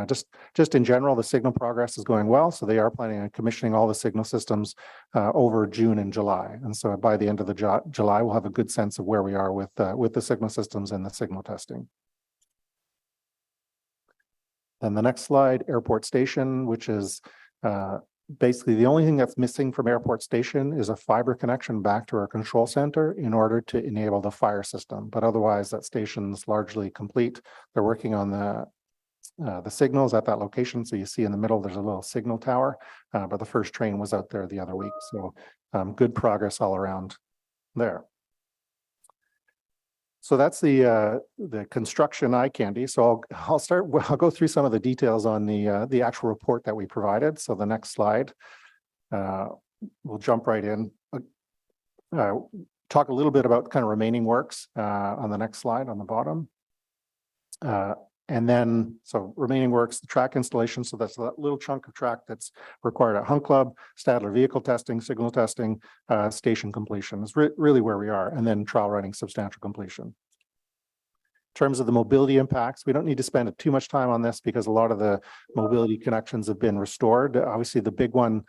Speaker 5: just in general, the signal progress is going well. So they are planning on commissioning all the signal systems over June and July. And so by the end of the July, we'll have a good sense of where we are with the signal systems and the signal testing. Then the next slide, Airport Station, which is basically the only thing that's missing from Airport Station is a fiber connection back to our control center in order to enable the fire system. But otherwise, that station's largely complete. They're working on the signals at that location. So you see in the middle, there's a little signal tower, but the first train was out there the other week. So good progress all around there. So that's the construction eye candy. So I'll go through some of the details on the actual report that we provided. So the next slide, we'll jump right in. Talk a little bit about kind of remaining works on the next slide on the bottom. And then, so remaining works, the track installation. So that's that little chunk of track that's required at Hunt Club, Stadler vehicle testing, signal testing, station completion is really where we are. And then trial running substantial completion. In terms of the mobility impacts, we don't need to spend too much time on this because a lot of the mobility connections have been restored. Obviously the big one,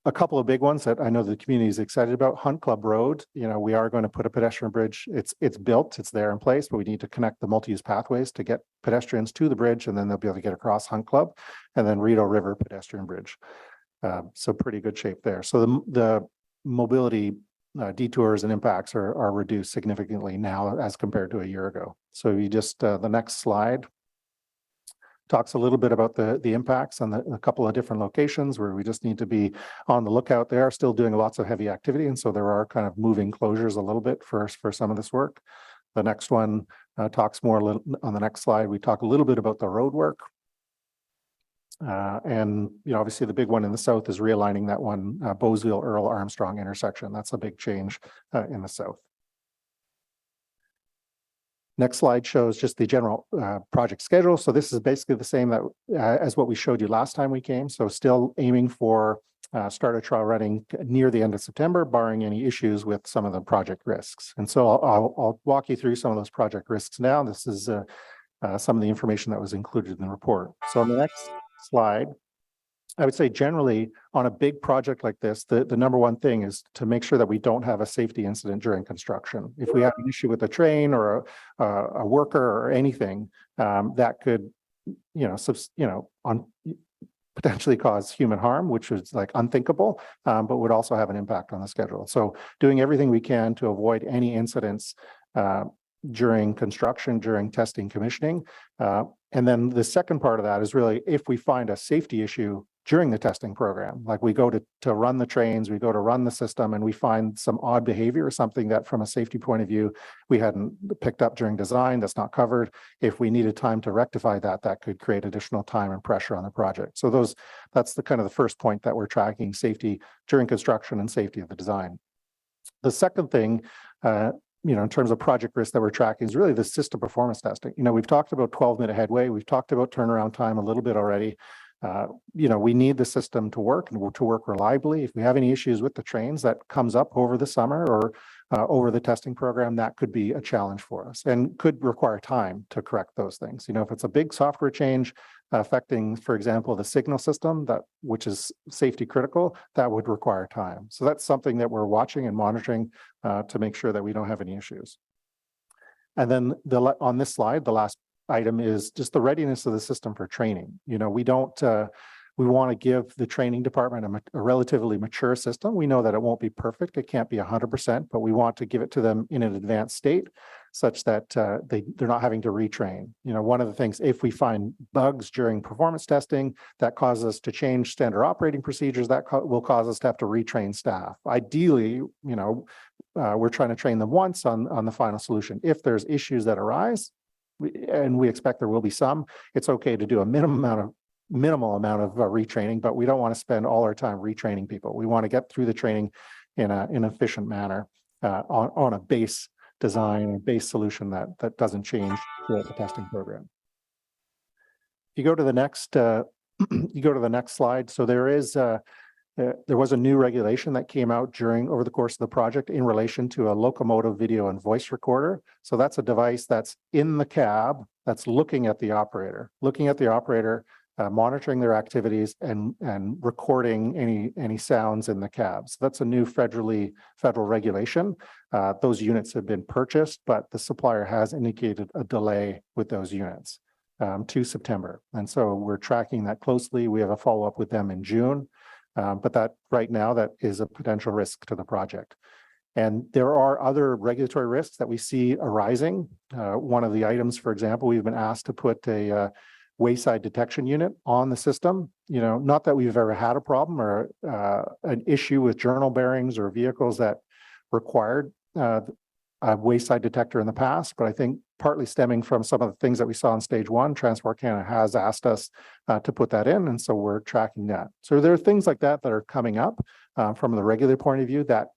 Speaker 5: a couple of big ones that I know the community is excited about. Hunt Club Road, we are going to put a pedestrian bridge. It's built, it's there in place, but we need to connect the multi-use pathways to get pedestrians to the bridge, and then they'll be able to get across Hunt Club, and then Rideau River pedestrian bridge. So pretty good shape there. So the mobility detours and impacts are reduced significantly now as compared to a year ago. So you just the next slide talks a little bit about the impacts on a couple of different locations where we just need to be on the lookout. They are still doing lots of heavy activity, and so there are kind of moving closures a little bit for some of this work. The next one talks more on the next slide. We talk a little bit about the road work. And obviously the big one in the south is realigning that one Bowesville Earl Armstrong intersection. That's a big change in the south. Next slide shows just the general project schedule. So this is basically the same as what we showed you last time we came. So still aiming for start of trial running near the end of September, barring any issues with some of the project risks. And so I'll walk you through some of those project risks now. This is some of the information that was included in the report. So on the next slide, I would say generally on a big project like this, the number one thing is to make sure that we don't have a safety incident during construction. If we have an issue with a train or a worker or anything, that could, potentially cause human harm, which is like unthinkable, but would also have an impact on the schedule. So doing everything we can to avoid any incidents during construction, during testing, commissioning. And then the second part of that is really if we find a safety issue during the testing program, like we go to run the trains, we go to run the system, and we find some odd behavior or something that from a safety point of view, we hadn't picked up during design, that's not covered. If we needed time to rectify that, that could create additional time and pressure on the project. So that's the kind of the first point that we're tracking: safety during construction and safety of the design. The second thing, in terms of project risk that we're tracking is really the system performance testing. We've talked about 12-minute headway. We've talked about turnaround time a little bit already. We need the system to work and to work reliably. If we have any issues with the trains that comes up over the summer or over the testing program, that could be a challenge for us and could require time to correct those things. If it's a big software change affecting, for example, the signal system, which is safety critical, that would require time. So that's something that we're watching and monitoring to make sure that we don't have any issues. And then on this slide, the last item is just the readiness of the system for training. We don't We want to give the training department a relatively mature system. We know that it won't be perfect. It can't be 100%, but we want to give it to them in an advanced state such that they're not having to retrain. You know, one of the things, if we find bugs during performance testing that causes us to change standard operating procedures, that will cause us to have to retrain staff. Ideally, you know, we're trying to train them once on the final solution. If there's issues that arise, and we expect there will be some, it's okay to do a minimal amount of retraining, but we don't want to spend all our time retraining people. We want to get through the training in an efficient manner on a base design, a base solution that doesn't change throughout the testing program. If you go to the next, slide. So there was a new regulation that came out over the course of the project in relation to a locomotive video and voice recorder. So that's a device that's in the cab that's looking at the operator, monitoring their activities and recording any sounds in the cab. So that's a new federal regulation. Those units have been purchased, but the supplier has indicated a delay with those units to September. And so we're tracking that closely. We have a follow-up with them in June, but that right now that is a potential risk to the project. And there are other regulatory risks that we see arising. One of the items, for example, we've been asked to put a wayside detection unit on the system. You know, not that we've ever had a problem or an issue with journal bearings or vehicles that required a wayside detector in the past, but I think partly stemming from some of the things that we saw in stage one, Transport Canada has asked us to put that in, and so we're tracking that. So there are things like that that are coming up from the regular point of view that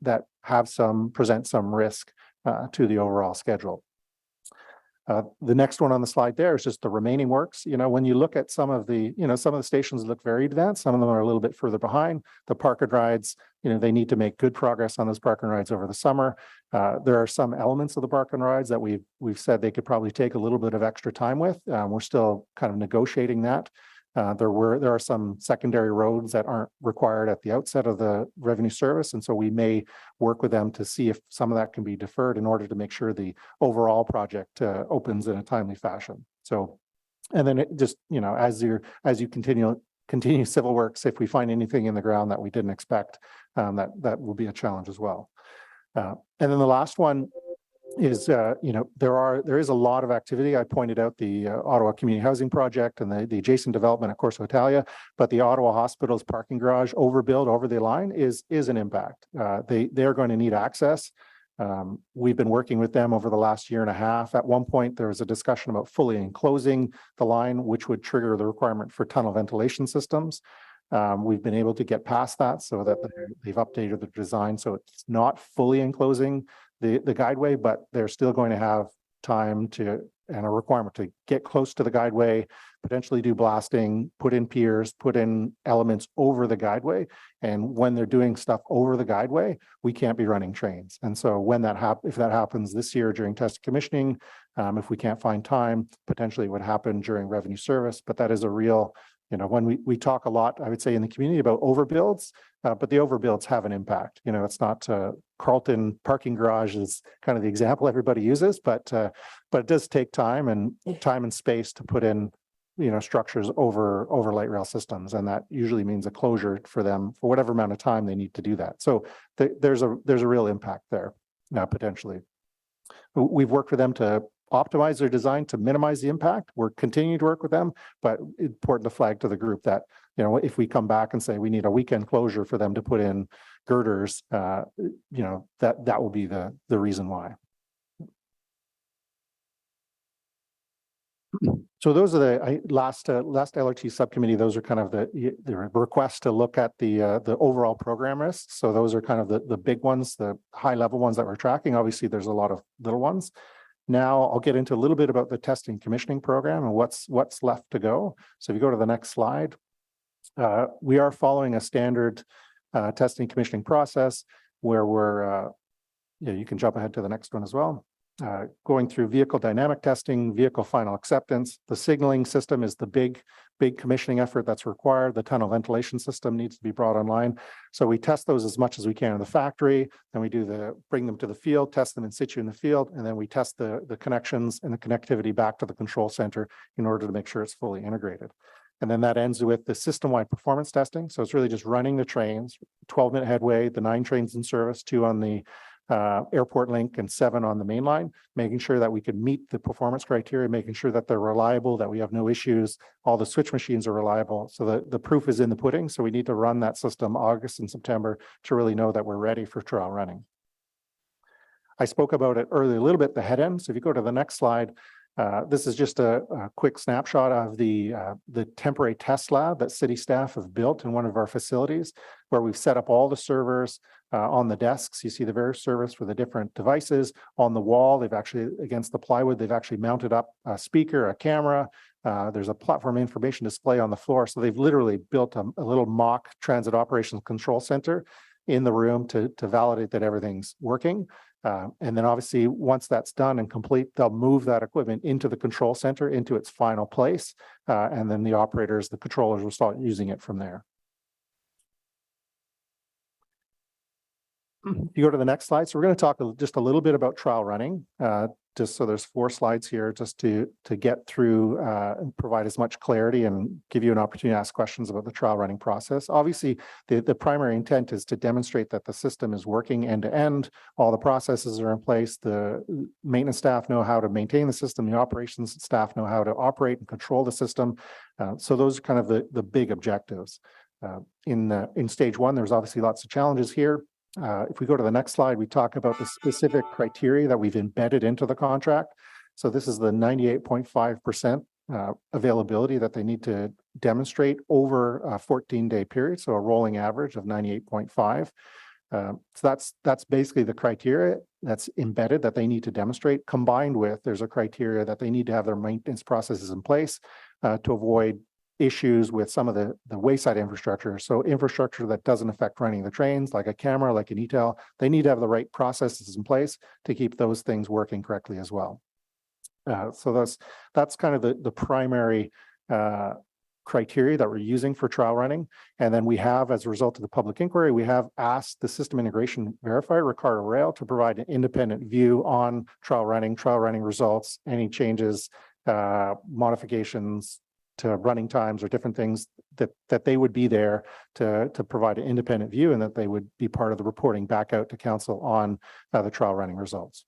Speaker 5: present some risk to the overall schedule. The next one on the slide there is just the remaining works. You know, when you look at some of the stations look very advanced. Some of them are a little bit further behind. The park and rides, you know, they need to make good progress on those park and rides over the summer. There are some elements of the park and rides that we've said they could probably take a little bit of extra time with. We're still kind of negotiating that. There are some secondary roads that aren't required at the outset of the revenue service. And so we may work with them to see if some of that can be deferred in order to make sure the overall project opens in a timely fashion. So, and then it just, you know, as you continue civil works, if we find anything in the ground that we didn't expect, that will be a challenge as well. And then the last one is, you know, there is a lot of activity. I pointed out the Ottawa Community Housing Project and the adjacent development at Corso Italia, but the Ottawa Hospital's parking garage overbuild over the line is an impact. They're going to need access. We've been working with them over the last year and a half. At one point, there was a discussion about fully enclosing the line, which would trigger the requirement for tunnel ventilation systems. We've been able to get past that so that they've updated the design so it's not fully enclosing the guideway, but they're still going to have time and a requirement to get close to the guideway, potentially do blasting, put in piers, put in elements over the guideway. And when they're doing stuff over the guideway, we can't be running trains. And so when if that happens this year during test commissioning, if we can't find time, potentially it would happen during revenue service. But that is a real, you know, when we talk a lot, I would say in the community about overbuilds, but the overbuilds have an impact. You know, it's not Carlton parking garage is kind of the example everybody uses, but it does take time and space to put in, you know, structures over light rail systems, and that usually means a closure for them for whatever amount of time they need to do that. So there's a real impact there potentially. We've worked with them to optimize their design to minimize the impact. We're continuing to work with them, but it's important to flag to the group that, you know, if we come back and say we need a weekend closure for them to put in girders, you know, that will be the reason why. So those are the last LRT subcommittee. Those are kind of the requests to look at the overall program risks. So those are kind of the big ones, the high level ones that we're tracking. Obviously, there's a lot of little ones. Now I'll get into a little bit about the testing commissioning program and what's left to go. So if you go to the next slide, we are following a standard testing commissioning process where we're, you can jump ahead to the next one as well. Going through vehicle dynamic testing, vehicle final acceptance. The signaling system is the big commissioning effort that's required. The tunnel ventilation system needs to be brought online. So we test those as much as we can in the factory. Then we bring them to the field, test them in situ in the field, and then we test the connections and the connectivity back to the control center in order to make sure it's fully integrated. And then that ends with the system-wide performance testing. So it's really just running the trains, 12-minute headway, the 9 trains in service, 2 on the airport link and 7 on the main line, making sure that we can meet the performance criteria, making sure that they're reliable, that we have no issues, all the switch machines are reliable. So the proof is in the pudding. So we need to run that system August and September to really know that we're ready for trial running. I spoke about it earlier a little bit, the head end. So if you go to the next slide, this is just a quick snapshot of the temporary test lab that city staff have built in one of our facilities, where we've set up all the servers on the desks. You see the various servers for the different devices on the wall. They've actually, against the plywood, they've actually mounted up a speaker, a camera. There's a platform information display on the floor. So they've literally built a little mock transit operations control center in the room to validate that everything's working. And then obviously, once that's done and complete, they'll move that equipment into the control center, into its final place. And then the operators, the controllers will start using it from there. If you go to the next slide, so we're going to talk just a little bit about trial running. Just so there's 4 slides here just to get through and provide as much clarity and give you an opportunity to ask questions about the trial running process. Obviously, the primary intent is to demonstrate that the system is working end to end. All the processes are in place. The maintenance staff know how to maintain the system. The operations staff know how to operate and control the system. So those are kind of the big objectives. In stage 1, there's obviously lots of challenges here. If we go to the next slide, we talk about the specific criteria that we've embedded into the contract. So this is the 98.5% availability that they need to demonstrate over a 14-day period. So a rolling average of 98.5. So that's basically the criteria that's embedded that they need to demonstrate, combined with there's a criteria that they need to have their maintenance processes in place to avoid issues with some of the wayside infrastructure. So infrastructure that doesn't affect running the trains, like a camera, like an ETEL, they need to have the right processes in place to keep those things working correctly as well. So that's kind of the primary criteria that we're using for trial running. And then we have, as a result of the public inquiry, we have asked the system integration verifier, Ricardo Rail, to provide an independent view on trial running results, any changes, modifications to running times or different things that they would be there to provide an independent view, and that they would be part of the reporting back out to council on the trial running results.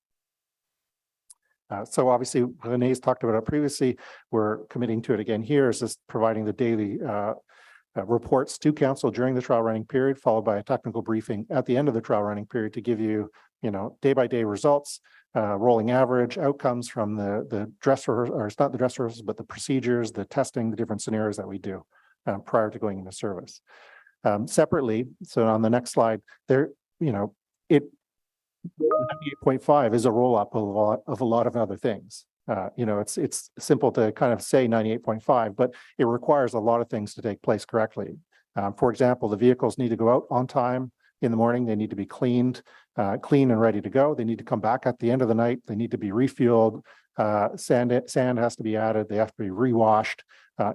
Speaker 5: So obviously, Renee's talked about it previously. We're committing to it again here, is just providing the daily reports to council during the trial running period, followed by a technical briefing at the end of the trial running period to give you, day-by-day results, rolling average outcomes from the dress rehearsal, or it's not the dress rehearsals, but the procedures, the testing, the different scenarios that we do prior to going into service. Separately, so on the next slide, there, 98.5 is a roll-up of a lot of other things. It's simple to kind of say 98.5, but it requires a lot of things to take place correctly. For example, the vehicles need to go out on time in the morning. They need to be cleaned, clean and ready to go. They need to come back at the end of the night. They need to be refueled. Sand has to be added. They have to be rewashed,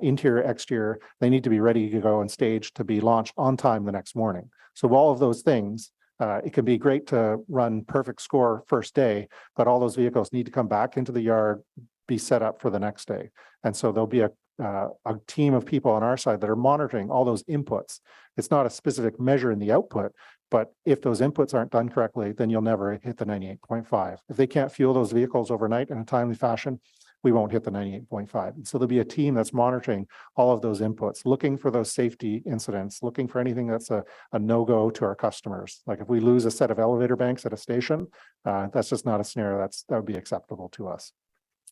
Speaker 5: interior, exterior. They need to be ready to go and staged to be launched on time the next morning. So all of those things, it can be great to run perfect score first day, but all those vehicles need to come back into the yard, be set up for the next day. And so there'll be a team of people on our side that are monitoring all those inputs. It's not a specific measure in the output, but if those inputs aren't done correctly, then you'll never hit the 98.5. If they can't fuel those vehicles overnight in a timely fashion, we won't hit the 98.5. And so there'll be a team that's monitoring all of those inputs, looking for those safety incidents, looking for anything that's a no-go to our customers. Like if we lose a set of elevator banks at a station, that's just not a scenario that would be acceptable to us.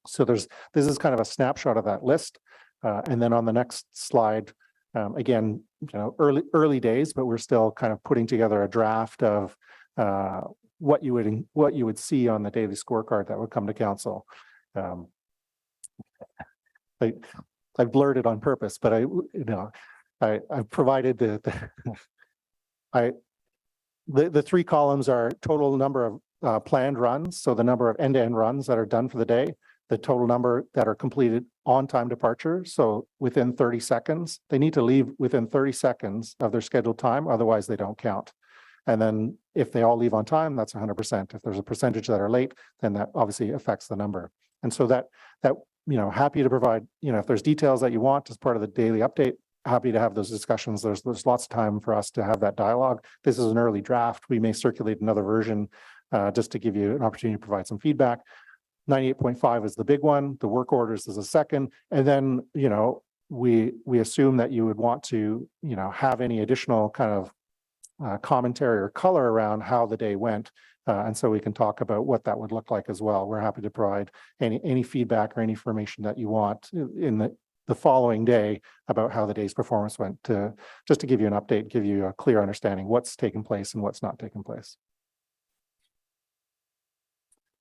Speaker 5: So this is kind of a snapshot of that list. And then on the next slide, again, early days, but we're still kind of putting together a draft of what you would see on the daily scorecard that would come to council. I blurred it on purpose, but I provided the 3 columns are total number of planned runs, so the number of end-to-end runs that are done for the day, the total number that are completed on-time departure, so within 30 seconds. They need to leave within 30 seconds of their scheduled time, otherwise they don't count. And then if they all leave on time, that's 100%. If there's a percentage that are late, then that obviously affects the number. And so that happy to provide, if there's details that you want as part of the daily update, happy to have those discussions. There's lots of time for us to have that dialogue. This is an early draft. We may circulate another version just to give you an opportunity to provide some feedback. 98.5 is the big one. The work orders is a second. And then, we assume that you would want to, have any additional kind of commentary or color around how the day went. And so we can talk about what that would look like as well. We're happy to provide any feedback or any information that you want in the following day about how the day's performance went, just to give you an update, give you a clear understanding what's taken place and what's not taken place.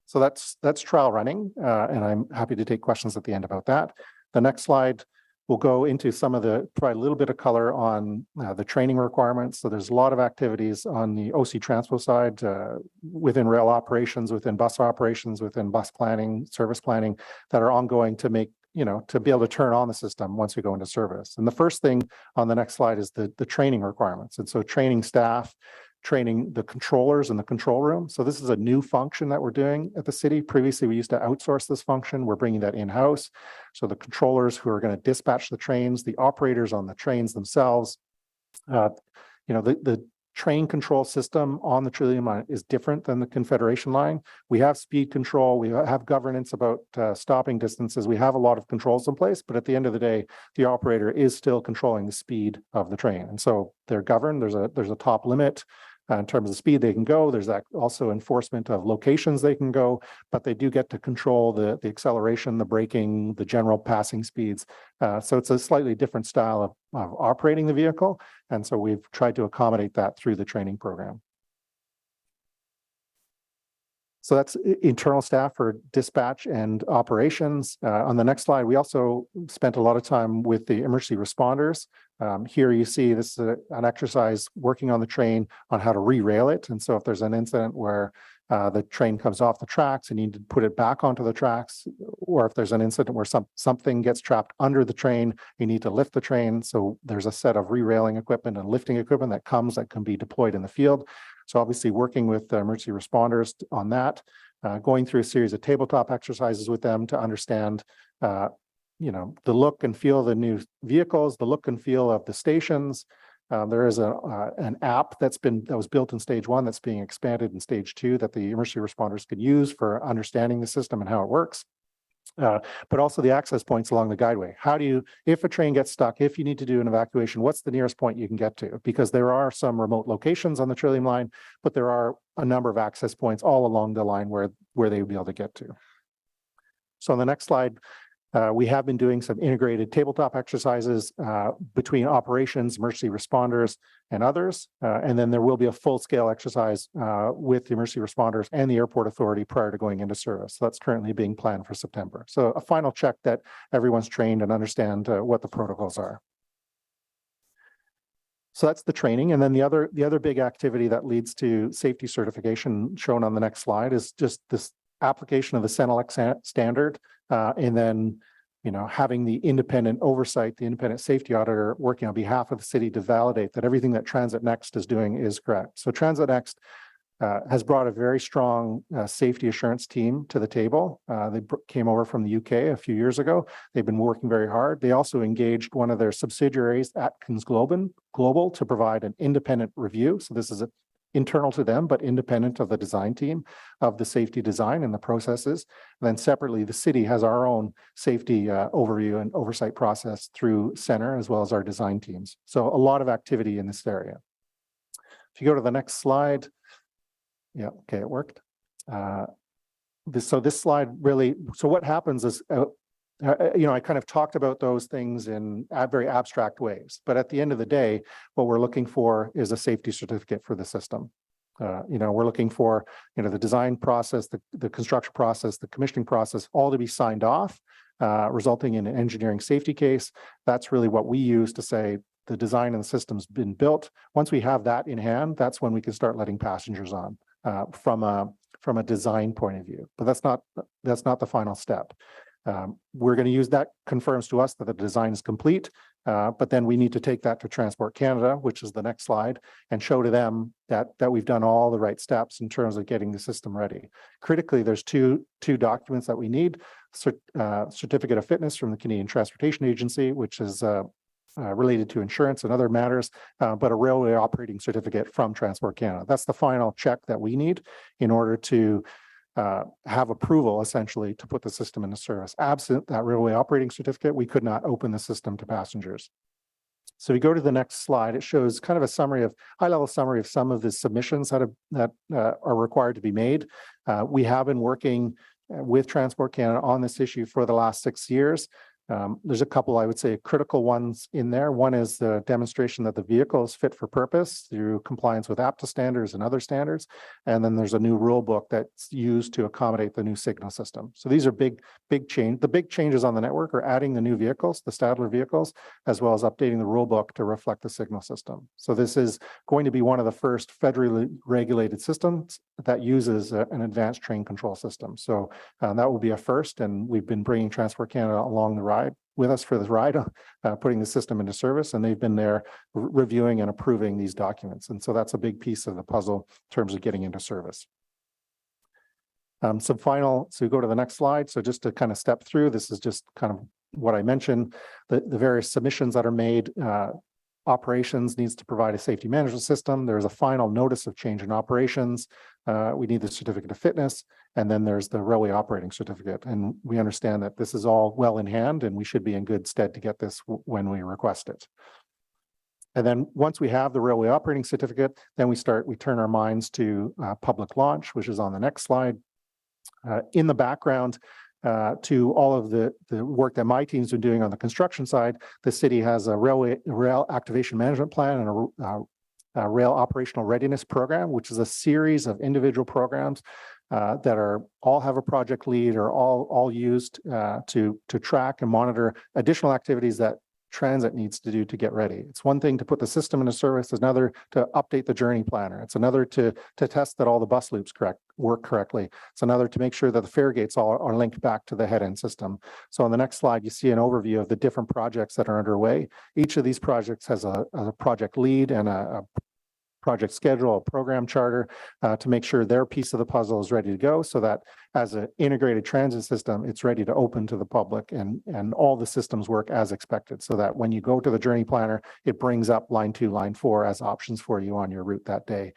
Speaker 5: So that's trial running, and I'm happy to take questions at the end about that. The next slide will go into provide a little bit of color on the training requirements. So there's a lot of activities on the OC Transpo side, within rail operations, within bus operations, within bus planning, service planning, that are ongoing to make, to be able to turn on the system once we go into service. And the first thing on the next slide is the training requirements. And so training staff, training the controllers in the control room. So this is a new function that we're doing at the city. Previously, we used to outsource this function. We're bringing that in-house. So the controllers who are going to dispatch the trains, the operators on the trains themselves, the train control system on the Trillium line is different than the Confederation line. We have speed control. We have governance about stopping distances. We have a lot of controls in place, but at the end of the day, the operator is still controlling the speed of the train. And so they're governed. There's a top limit in terms of the speed they can go. There's also enforcement of locations they can go, but they do get to control the acceleration, the braking, the general passing speeds. So it's a slightly different style of operating the vehicle. And so we've tried to accommodate that through the training program. So that's internal staff for dispatch and operations. On the next slide, we also spent a lot of time with the emergency responders. Here you see this is an exercise working on the train on how to re-rail it. And so if there's an incident where the train comes off the tracks and you need to put it back onto the tracks, or if there's an incident where something gets trapped under the train, you need to lift the train. So there's a set of re-railing equipment and lifting equipment that can be deployed in the field. So obviously working with emergency responders on that, going through a series of tabletop exercises with them to understand, the look and feel of the new vehicles, the look and feel of the stations. There is an app that was built in stage 1 that's being expanded in stage 2 that the emergency responders could use for understanding the system and how it works. But also the access points along the guideway. If a train gets stuck, if you need to do an evacuation, what's the nearest point you can get to? Because there are some remote locations on the Trillium line, but there are a number of access points all along the line where they would be able to get to. So on the next slide, we have been doing some integrated tabletop exercises between operations, emergency responders, and others. And then there will be a full-scale exercise with the emergency responders and the airport authority prior to going into service. So that's currently being planned for September. So a final check that everyone's trained and understand what the protocols are. So that's the training. And then the other big activity that leads to safety certification shown on the next slide is just this application of the CENELEC standard, and then having the independent oversight, the independent safety auditor working on behalf of the city to validate that everything that Transit Next is doing is correct. So Transit Next has brought a very strong safety assurance team to the table. They came over from the UK a few years ago. They've been working very hard. They also engaged one of their subsidiaries, Atkins Global, to provide an independent review. So this is internal to them, but independent of the design team of the safety design and the processes. And then separately, the city has our own safety overview and oversight process through Center, as well as our design teams. So a lot of activity in this area. If you go to the next slide, yeah, okay, it worked. So this slide really, so what happens is, I kind of talked about those things in very abstract ways, but at the end of the day, what we're looking for is a safety certificate for the system. We're looking for, the design process, the construction process, the commissioning process, all to be signed off, resulting in an engineering safety case. That's really what we use to say the design and the system's been built. Once we have that in hand, that's when we can start letting passengers on from a design point of view. But that's not the final step. We're going to use that confirms to us that the design is complete. But then we need to take that to Transport Canada, which is the next slide, and show to them that we've done all the right steps in terms of getting the system ready. Critically, there's two documents that we need: certificate of fitness from the Canadian Transportation Agency, which is related to insurance and other matters, but a railway operating certificate from Transport Canada. That's the final check that we need in order to have approval, essentially, to put the system into service. Absent that railway operating certificate, we could not open the system to passengers. So we go to the next slide. It shows kind of a summary of high-level summary of some of the submissions that are required to be made. We have been working with Transport Canada on this issue for the last 6 years. There's a couple, I would say, critical ones in there. One is the demonstration that the vehicle is fit for purpose through compliance with APTA standards and other standards. And then there's a new rule book that's used to accommodate the new signal system. So these are big change. The big changes on the network are adding the new vehicles, the Stadler vehicles, as well as updating the rule book to reflect the signal system. So this is going to be one of the first federally regulated systems that uses an advanced train control system. So that will be a first, and we've been bringing Transport Canada along the ride with us for this ride, putting the system into service, and they've been there reviewing and approving these documents. And so that's a big piece of the puzzle in terms of getting into service. So we go to the next slide. So just to kind of step through, this is just kind of what I mentioned, the various submissions that are made. Operations needs to provide a safety management system. There's a final notice of change in operations. We need the certificate of fitness, and then there's the railway operating certificate. And we understand that this is all well in hand, and we should be in good stead to get this when we request it. And then once we have the railway operating certificate, then we turn our minds to public launch, which is on the next slide. In the background, to all of the work that my team's been doing on the construction side, the city has a rail activation management plan and a rail operational readiness program, which is a series of individual programs that all have a project lead or all used to track and monitor additional activities that transit needs to do to get ready. It's one thing to put the system into service, it's another to update the journey planner. It's another to test that all the bus loops work correctly. It's another to make sure that the fare gates are linked back to the head-end system. So on the next slide, you see an overview of the different projects that are underway. Each of these projects has a project lead and a project schedule, a program charter to make sure their piece of the puzzle is ready to go, so that as an integrated transit system, it's ready to open to the public and all the systems work as expected, so that when you go to the journey planner, it brings up line 2, line 4 as options for you on your route that day.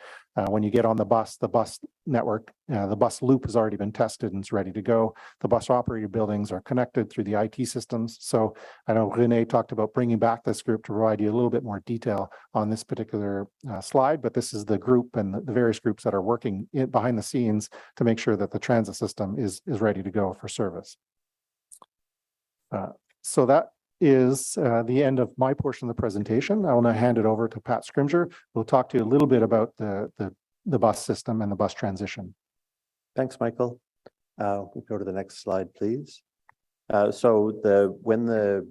Speaker 5: When you get on the bus network, the bus loop has already been tested and is ready to go. The bus operator buildings are connected through the IT systems. So I know Renee talked about bringing back this group to provide you a little bit more detail on this particular slide, but this is the group and the various groups that are working behind the scenes to make sure that the transit system is ready to go for service. So that is the end of my portion of the presentation. I will now hand it over to Pat Scrimger, who will talk to you a little bit about the bus system and the bus transition.
Speaker 12: Thanks, Michael. We'll go to the next slide, please. When the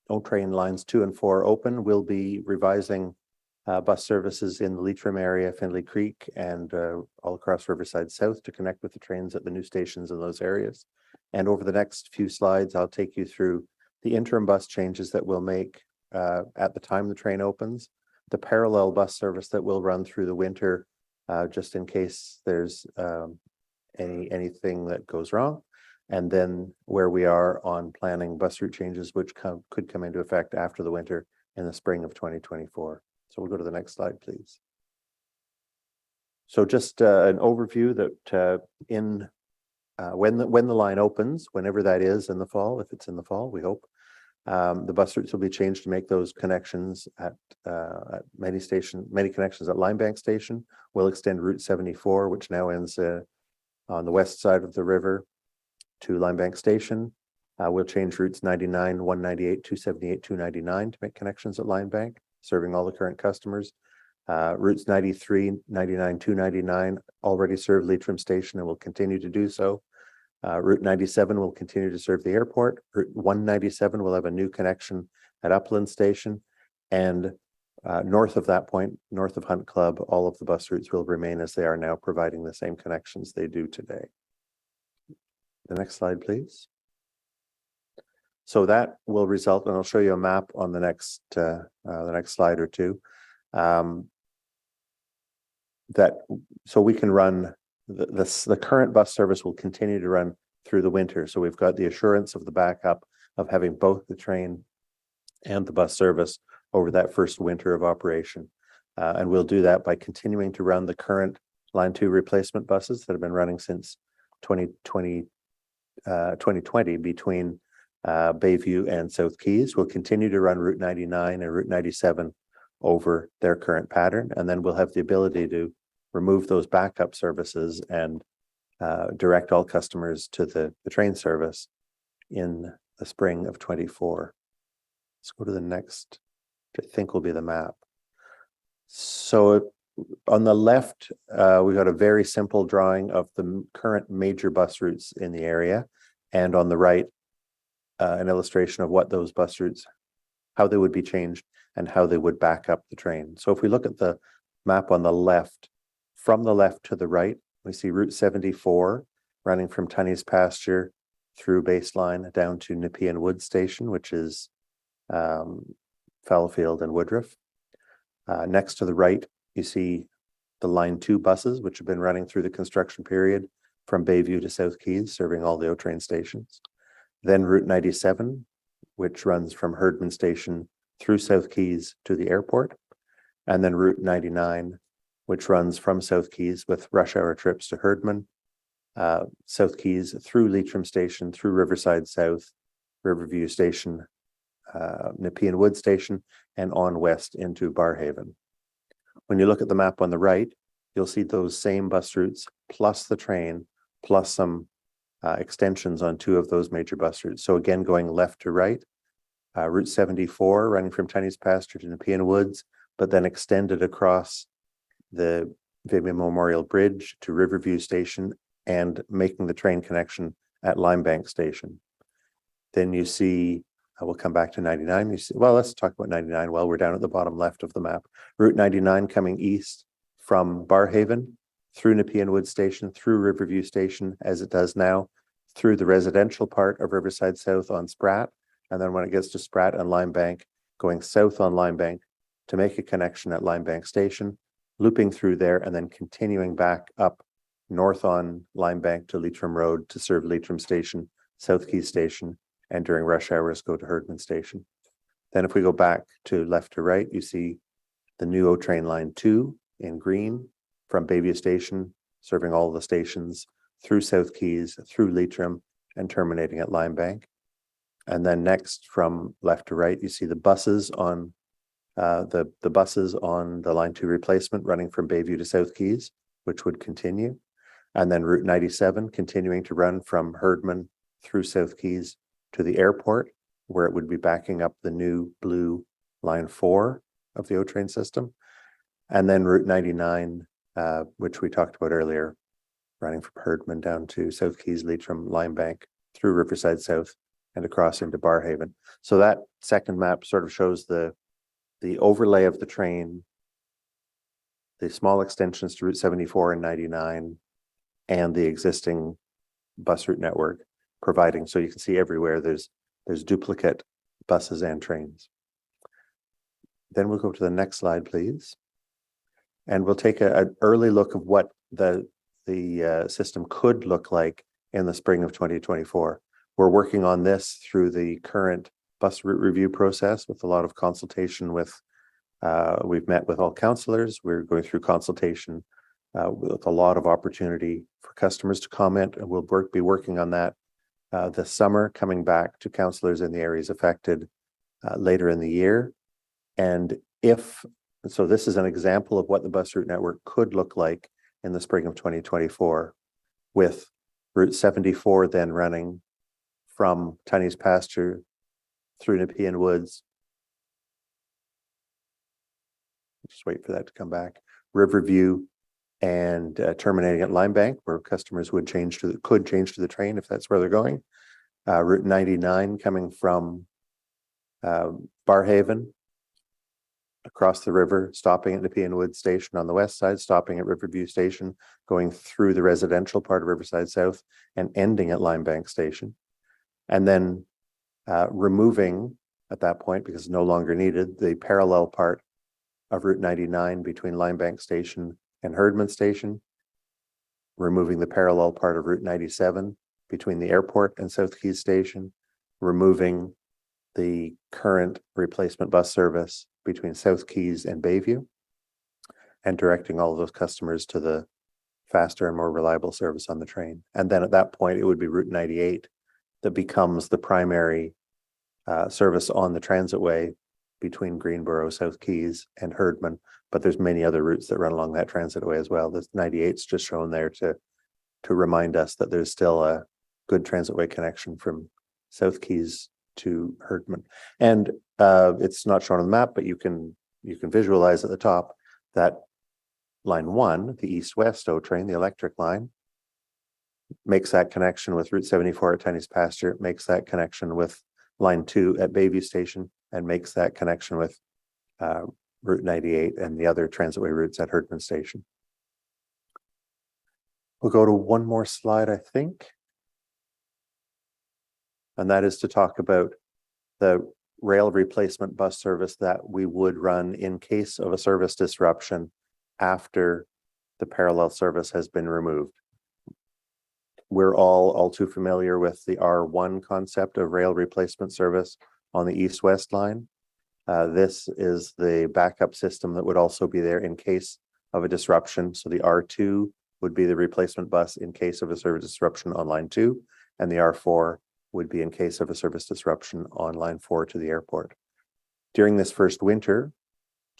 Speaker 12: O-Train lines 2 and 4 open, we'll be revising bus services in the Leitrim area, Findlay Creek, and all across Riverside South to connect with the trains at the new stations in those areas. And over the next few slides, I'll take you through the interim bus changes that we'll make at the time the train opens, the parallel bus service that will run through the winter just in case there's anything that goes wrong, and then where we are on planning bus route changes which could come into effect after the winter in the spring of 2024. So we'll go to the next slide, please. So just an overview that when the line opens, whenever that is in the fall, if it's in the fall, we hope, the bus routes will be changed to make those connections at many connections at Linebank Station. We'll extend Route 74, which now ends on the west side of the river, to Linebank Station. We'll change routes 99, 198, 278, 299 to make connections at Linebank, serving all the current customers. Routes 93, 99, 299 already serve Leitrim Station and will continue to do so. Route 97 will continue to serve the airport. Route 197 will have a new connection at Upland Station. And north of that point, north of Hunt Club, all of the bus routes will remain as they are now, providing the same connections they do today. The next slide, please. So that will result, and I'll show you a map on the next slide or two. So we can run the current bus service will continue to run through the winter. So we've got the assurance of the backup of having both the train and the bus service over that first winter of operation. And we'll do that by continuing to run the current Line 2 replacement buses that have been running since 2020 between Bayview and South Keys. We'll continue to run Route 99 and Route 97 over their current pattern, and then we'll have the ability to remove those backup services and direct all customers to the train service in the spring of 24. Let's go to the next, which I think will be the map. So on the left, we've got a very simple drawing of the current major bus routes in the area. And on the right, an illustration of what those bus routes, how they would be changed and how they would back up the train. So if we look at the map on the left, from the left to the right, we see Route 74 running from Tunney's Pasture through Baseline down to Nepean Wood Station, which is Fallowfield and Woodruff. Next to the right, you see the Line 2 buses, which have been running through the construction period from Bayview to South Keys, serving all the O-Train stations. Then Route 97, which runs from Herdman Station through South Keys to the airport. And then Route 99, which runs from South Keys with rush hour trips to Herdman, South Keys through Leitrim Station, through Riverside South, Riverview Station, Nepean Wood Station, and on west into Barrhaven. When you look at the map on the right, you'll see those same bus routes, plus the train, plus some extensions on 2 of those major bus routes. So again, going left to right, Route 74 running from Tunney's Pasture to Nepean Woods, but then extended across the Vimy Memorial Bridge to Riverview Station and making the train connection at Limebank Station. Then you see, we'll come back to 99. You see, well, let's talk about 99 while we're down at the bottom left of the map. Route 99 coming east from Barrhaven through Nepean Wood Station, through Riverview Station, as it does now, through the residential part of Riverside South on Spratt. And then when it gets to Spratt and Limebank, going south on Limebank to make a connection at Limebank Station, looping through there and then continuing back up north on Limebank to Leitrim Road to serve Leitrim Station, South Keys Station, and during rush hours go to Herdman Station. Then if we go back to left to right, you see the new O-Train Line 2 in green from Bayview Station, serving all the stations through South Keys, through Leitrim, and terminating at Limebank. And then next from left to right, you see the buses on the buses on the Line 2 replacement running from Bayview to South Keys, which would continue. And then Route 97 continuing to run from Herdman through South Keys to the airport, where it would be backing up the new blue Line 4 of the O-Train system. And then Route 99, which we talked about earlier, running from Herdman down to South Keys, Leitrim, Limebank, through Riverside South, and across into Barrhaven. So that second map sort of shows the overlay of the train, the small extensions to Route 74 and 99, and the existing bus route network providing. So you can see everywhere there's duplicate buses and trains. Then we'll go to the next slide, please. And we'll take an early look of what the system could look like in the spring of 2024. We're working on this through the current bus route review process with a lot of consultation with, we've met with all councillors. We're going through consultation with a lot of opportunity for customers to comment, and we'll be working on that this summer, coming back to councillors in the areas affected later in the year. And so this is an example of what the bus route network could look like in the spring of 2024, with Route 74 then running from Tunney's Pasture through Nepean Woods. Just wait for that to come back. Riverview and terminating at Limebank, where customers could change to the train if that's where they're going. Route 99 coming from Barrhaven across the river, stopping at Nepean Wood Station on the west side, stopping at Riverview Station, going through the residential part of Riverside South, and ending at Limebank Station. And then removing at that point, because it's no longer needed, the parallel part of Route 99 between Limebank Station and Herdman Station, removing the parallel part of Route 97 between the airport and South Keys Station, removing the current replacement bus service between South Keys and Bayview, and directing all of those customers to the faster and more reliable service on the train. And then at that point, it would be Route 98 that becomes the primary service on the transitway between Greenboro, South Keys, and Herdman. But there's many other routes that run along that transitway as well. This 98's just shown there to remind us that there's still a good transitway connection from South Keys to Herdman. And it's not shown on the map, but you can visualize at the top that line 1, the east-west O train, the electric line, makes that connection with Route 74 at Tiny's Pasture, makes that connection with line 2 at Bayview Station, and makes that connection with Route 98 and the other transitway routes at Herdman Station. We'll go to one more slide, I think. And that is to talk about the rail replacement bus service that we would run in case of a service disruption after the parallel service has been removed. We're all too familiar with the R1 concept of rail replacement service on the east-west line. This is the backup system that would also be there in case of a disruption. So the R2 would be the replacement bus in case of a service disruption on line 2, and the R4 would be in case of a service disruption on line 4 to the airport. During this first winter,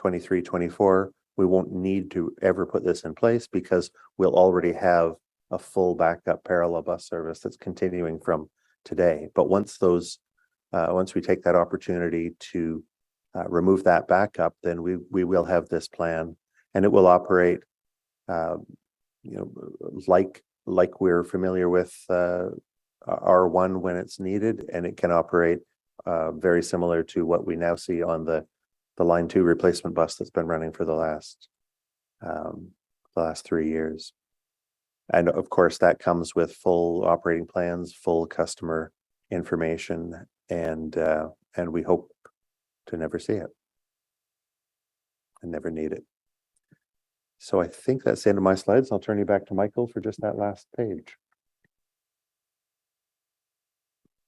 Speaker 12: 23-24, we won't need to ever put this in place because we'll already have a full backup parallel bus service that's continuing from today. But once we take that opportunity to remove that backup, then we will have this plan, and it will operate, like we're familiar with R1 when it's needed, and it can operate very similar to what we now see on the line 2 replacement bus that's been running for the last 3 years. And of course, that comes with full operating plans, full customer information, and we hope to never see it and never need it. So I think that's the end of my slides. I'll turn you back to Michael for just that last page.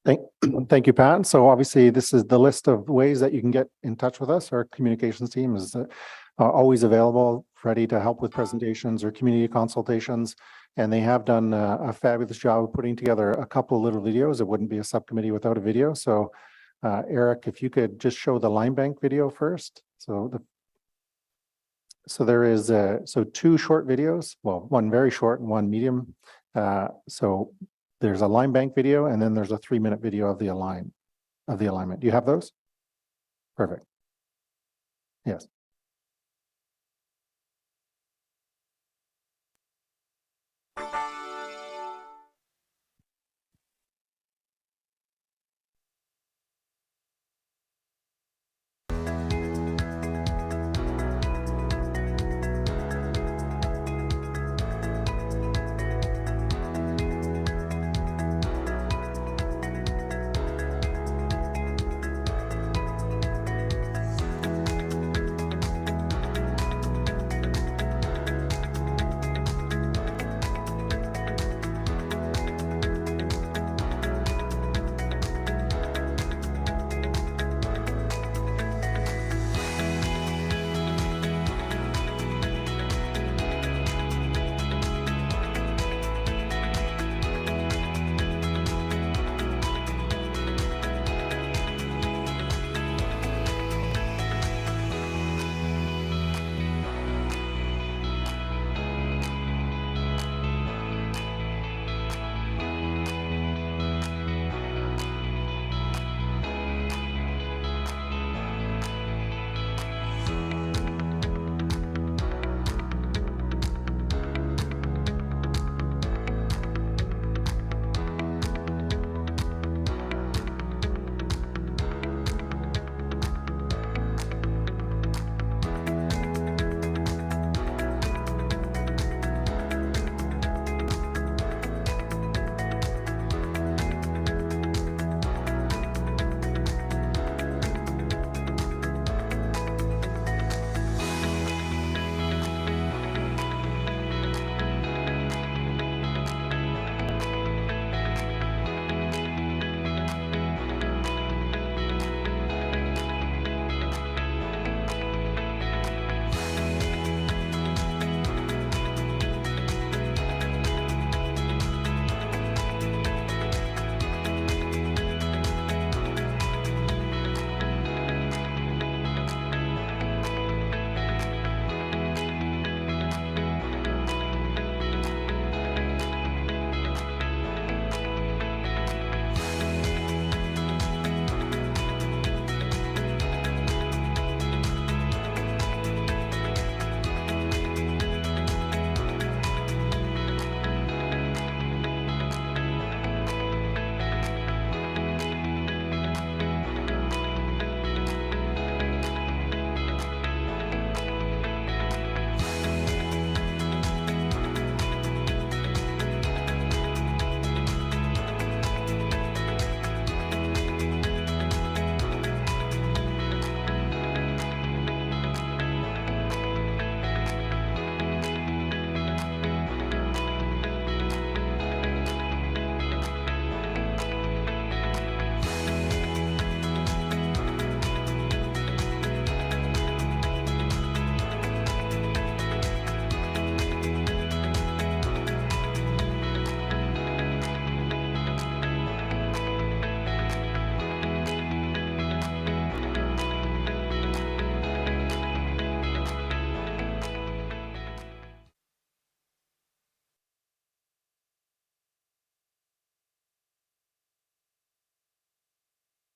Speaker 5: Thank you, Pat. So obviously, this is the list of ways that you can get in touch with us. Our communications team is always available, ready to help with presentations or community consultations. And they have done a fabulous job of putting together a couple of little videos. It wouldn't be a subcommittee without a video. So Eric, if you could just show the Limebank video first. So there is 2 short videos, well, one very short and one medium. So there's a Limebank video, and then there's a 3-minute video of the alignment. Do you have those? Perfect. Yes.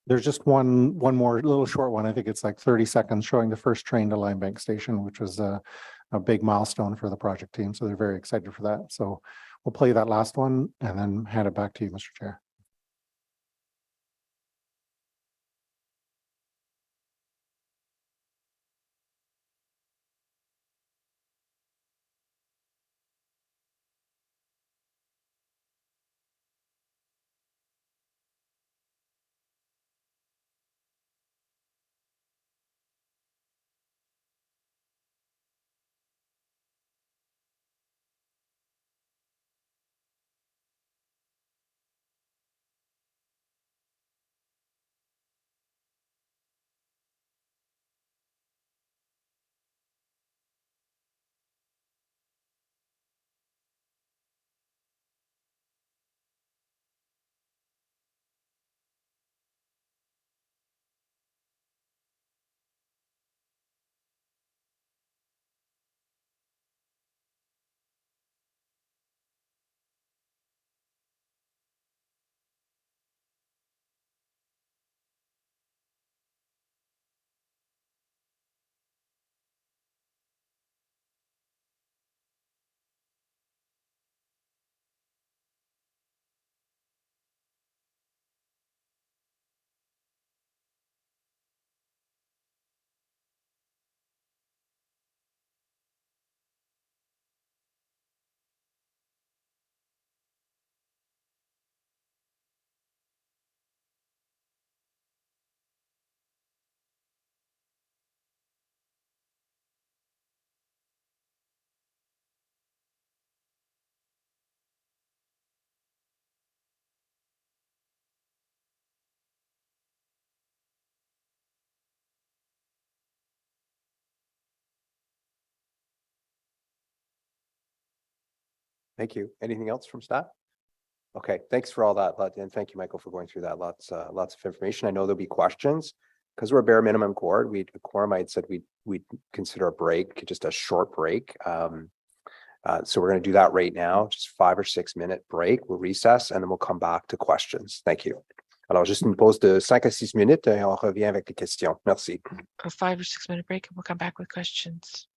Speaker 5: There's just one more little short one. I think it's like 30 seconds showing the first train to Line Bank Station, which was a big milestone for the project team. So they're very excited for that. So we'll play that last one and then hand it back to you, Mr. Chair.
Speaker 1: Thank you. Anything else from staff? Okay, thanks for all that, and thank you, Michael, for going through that. Lots of information. I know there'll be questions. Because we're a bare minimum quorum, I had said we'd consider a break, just a short break. So we're going to do that right now, just 5 or 6 minute break. We'll recess and then we'll come back to questions. Thank you. Alors, juste une pause de 5 à 6 minutes et on revient avec les questions. Merci.
Speaker 2: A 5 or 6 minute break and we'll come back with questions.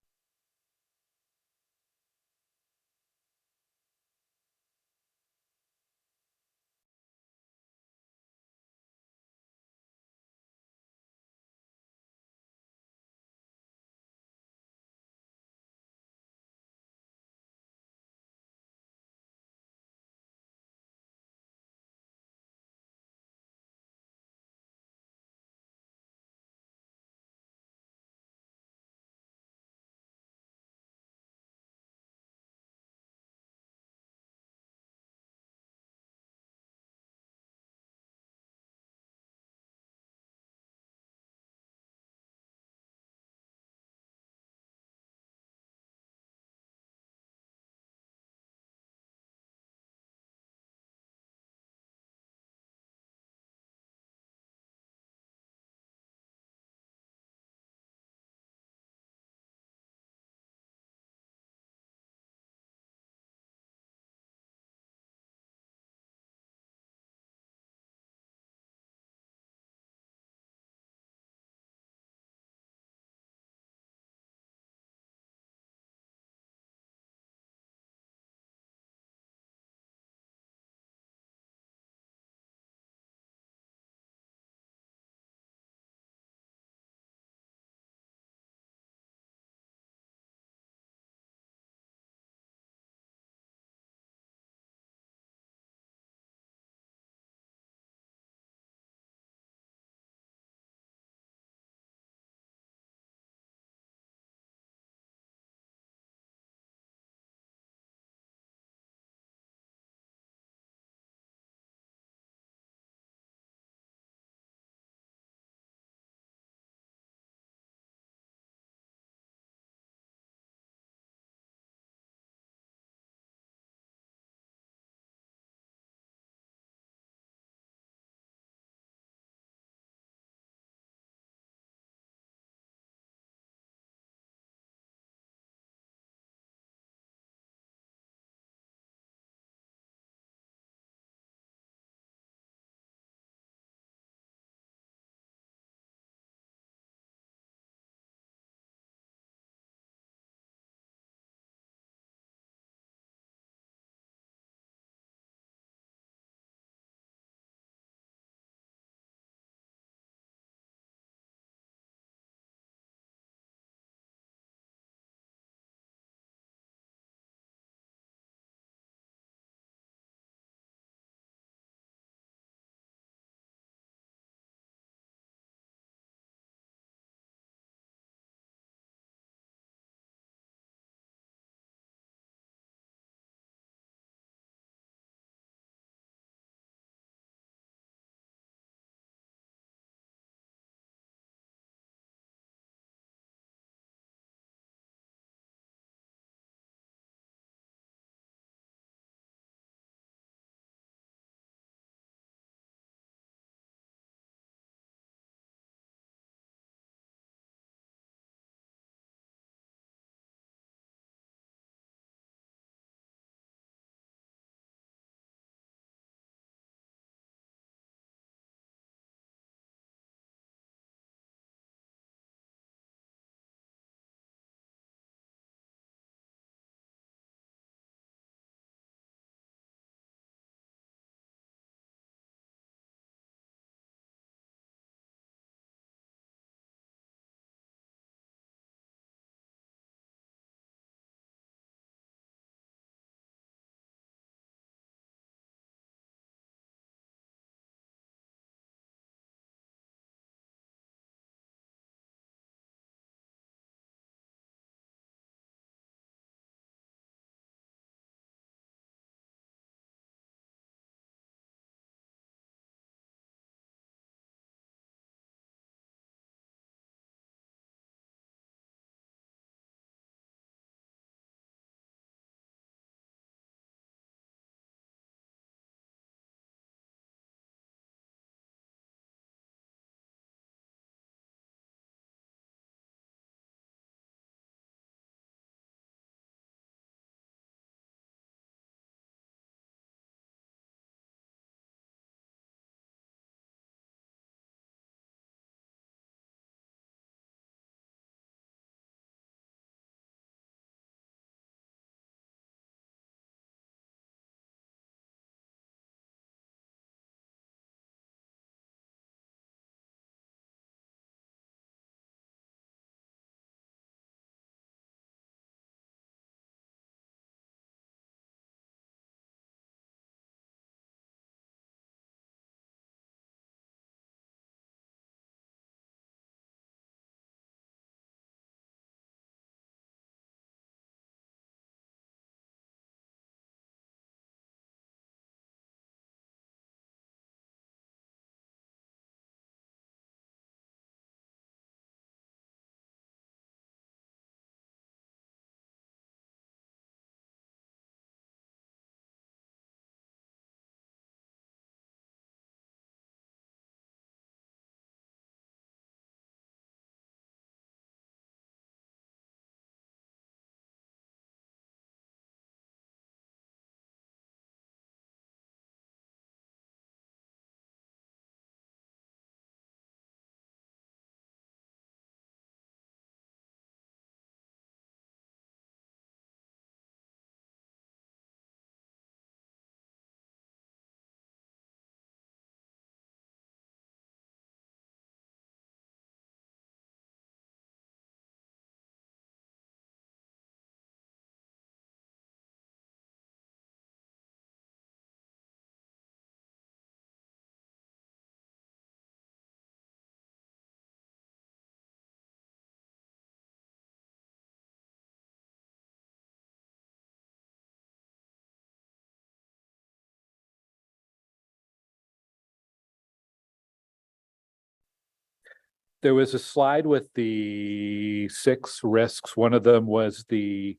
Speaker 11: there was a slide with the 6 risks. One of them was the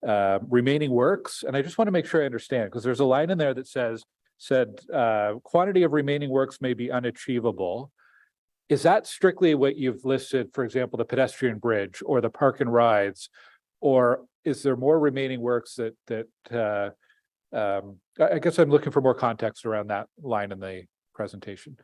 Speaker 11: remaining works. And I just want to make sure I understand, because there's a line in there that said quantity of remaining works may be unachievable. Is that strictly what you've listed, for example, the pedestrian bridge or the park and rides, or is there more remaining works that I guess I'm looking for more context around that line in the presentation.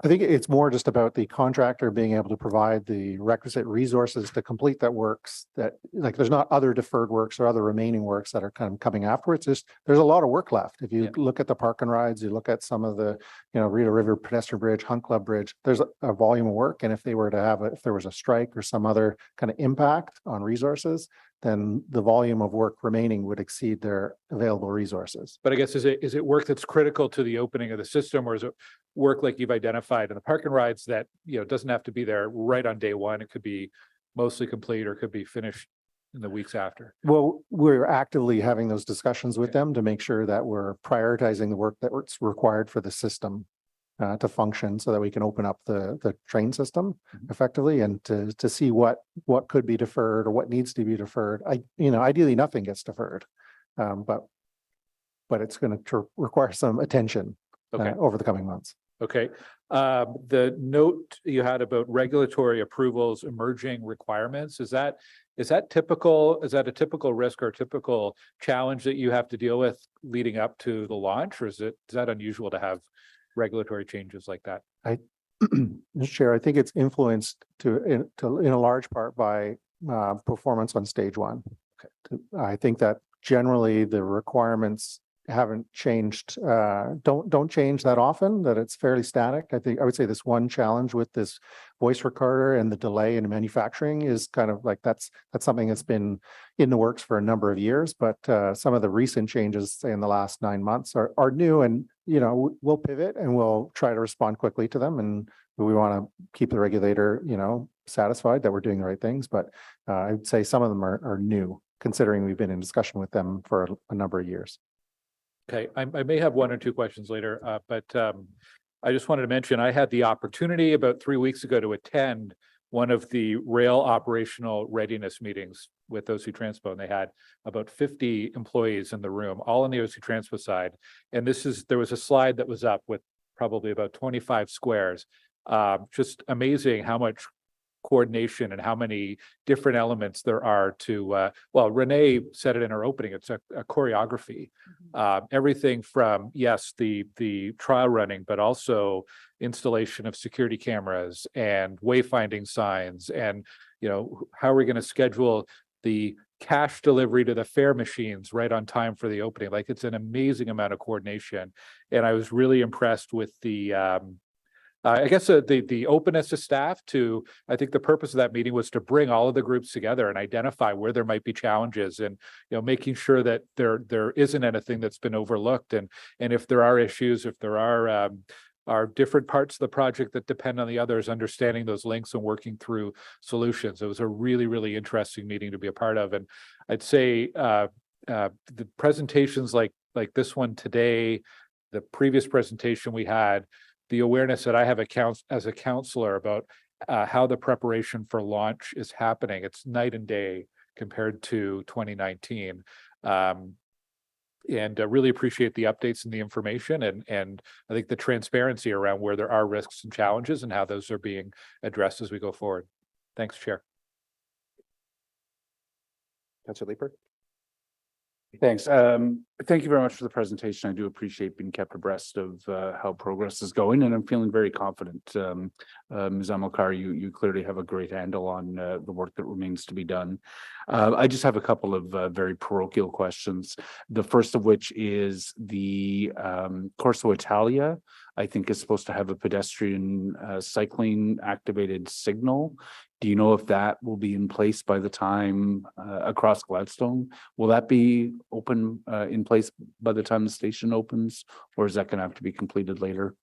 Speaker 5: I think it's more just about the contractor being able to provide the requisite resources to complete that works, that like there's not other deferred works or other remaining works that are kind of coming afterwards. There's a lot of work left. If you look at the park and rides, you look at some of the, Rita River Pedestrian Bridge, Hunt Club Bridge, there's a volume of work. And if they were to have, if there was a strike or some other kind of impact on resources, then the volume of work remaining would exceed their available resources.
Speaker 11: But I guess, is it work that's critical to the opening of the system, or is it work like you've identified in the park and rides that, doesn't have to be there right on day one? It could be mostly complete or could be finished in the weeks after.
Speaker 5: Well, we're actively having those discussions with them to make sure that we're prioritizing the work that's required for the system to function, so that we can open up the train system effectively, and to see what could be deferred or what needs to be deferred. Ideally nothing gets deferred, but it's going to require some attention over the coming months.
Speaker 11: Okay. The note you had about regulatory approvals, emerging requirements, is that typical? Is that a typical risk or a typical challenge that you have to deal with leading up to the launch, or is that unusual to have regulatory changes like that?
Speaker 5: Mr. Chair, I think it's influenced in a large part by performance on stage one. Okay. I think that generally the requirements haven't changed, don't change that often, that it's fairly static. I would say this one challenge with this voice recorder and the delay in manufacturing is kind of like that's something that's been in the works for a number of years, but some of the recent changes, say in the last 9 months, are new, and we'll pivot and we'll try to respond quickly to them, and we want to keep the regulator satisfied that we're doing the right things. But I would say some of them are new, considering we've been in discussion with them for a number of years.
Speaker 11: Okay, I may have 1 or 2 questions later, but I just wanted to mention I had the opportunity about 3 weeks ago to attend one of the rail operational readiness meetings with OC Transpo, and they had about 50 employees in the room, all on the OC Transpo side. And there was a slide that was up with probably about 25 squares. Just amazing how much coordination and how many different elements there are to, Renee said it in her opening, it's a choreography. Everything from, yes, the trial running, but also installation of security cameras and wayfinding signs, and how are we going to schedule the cash delivery to the fare machines right on time for the opening. Like, it's an amazing amount of coordination. And I was really impressed with the I guess the openness of staff to, I think the purpose of that meeting was to bring all of the groups together and identify where there might be challenges, and making sure that there isn't anything that's been overlooked, and if there are issues, if there are different parts of the project that depend on the others, understanding those links and working through solutions. It was a really, really interesting meeting to be a part of. And I'd say the presentations like this one today, the previous presentation we had, the awareness that I have as a counselor about how the preparation for launch is happening. It's night and day compared to 2019. And really appreciate the updates and the information, and I think the transparency around where there are risks and challenges and how those are being addressed as we go forward. Thanks, Chair.
Speaker 1: Councilor Leeper.
Speaker 8: Thanks. Thank you very much for the presentation. I do appreciate being kept abreast of how progress is going, and I'm feeling very confident. Ms. Amilcar, you clearly have a great handle on the work that remains to be done. I just have a couple of very parochial questions. The first of which is the Corso Italia, I think, is supposed to have a pedestrian cycling activated signal. Do you know if that will be in place by the time across Gladstone? Will that be open in place by the time the station opens, or is that going to have to be completed later?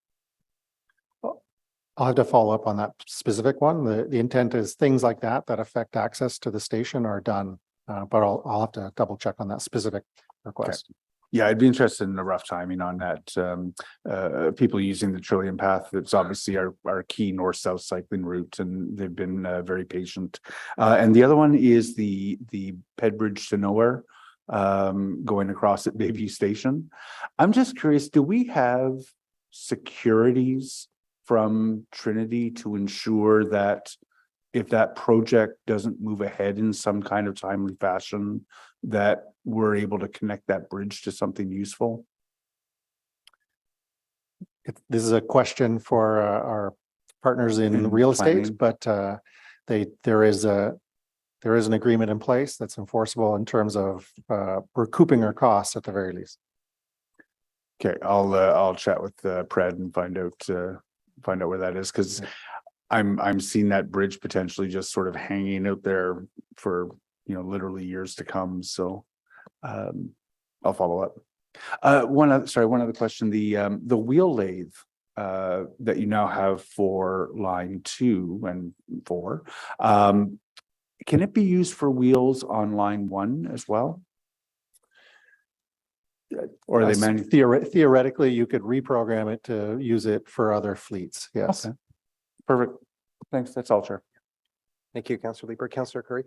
Speaker 5: I'll have to follow up on that specific one. The intent is things like that affect access to the station are done, but I'll have to double check on that specific request.
Speaker 8: Yeah, I'd be interested in the rough timing on that. People using the Trillium path, it's obviously our key north-south cycling route, and they've been very patient. And the other one is the Ped Bridge to Nowhere, going across at Bayview Station. I'm just curious, do we have securities from Trinity to ensure that if that project doesn't move ahead in some kind of timely fashion, that we're able to connect that bridge to something useful?
Speaker 5: This is a question for our partners in real estate, but there is an agreement in place that's enforceable in terms of recouping our costs at the very least.
Speaker 8: Okay, I'll chat with Pred and find out where that is, because I'm seeing that bridge potentially just sort of hanging out there for literally years to come. So I'll follow up. One other question. The wheel lathe that you now have for line 2 and 4, can it be used for wheels on line 1 as well? Or are they
Speaker 5: theoretically, you could reprogram it to use it for other fleets. Yes.
Speaker 8: Okay. Perfect. Thanks. That's all, Chair.
Speaker 1: Thank you, Councillor Leeper. Councillor Curry.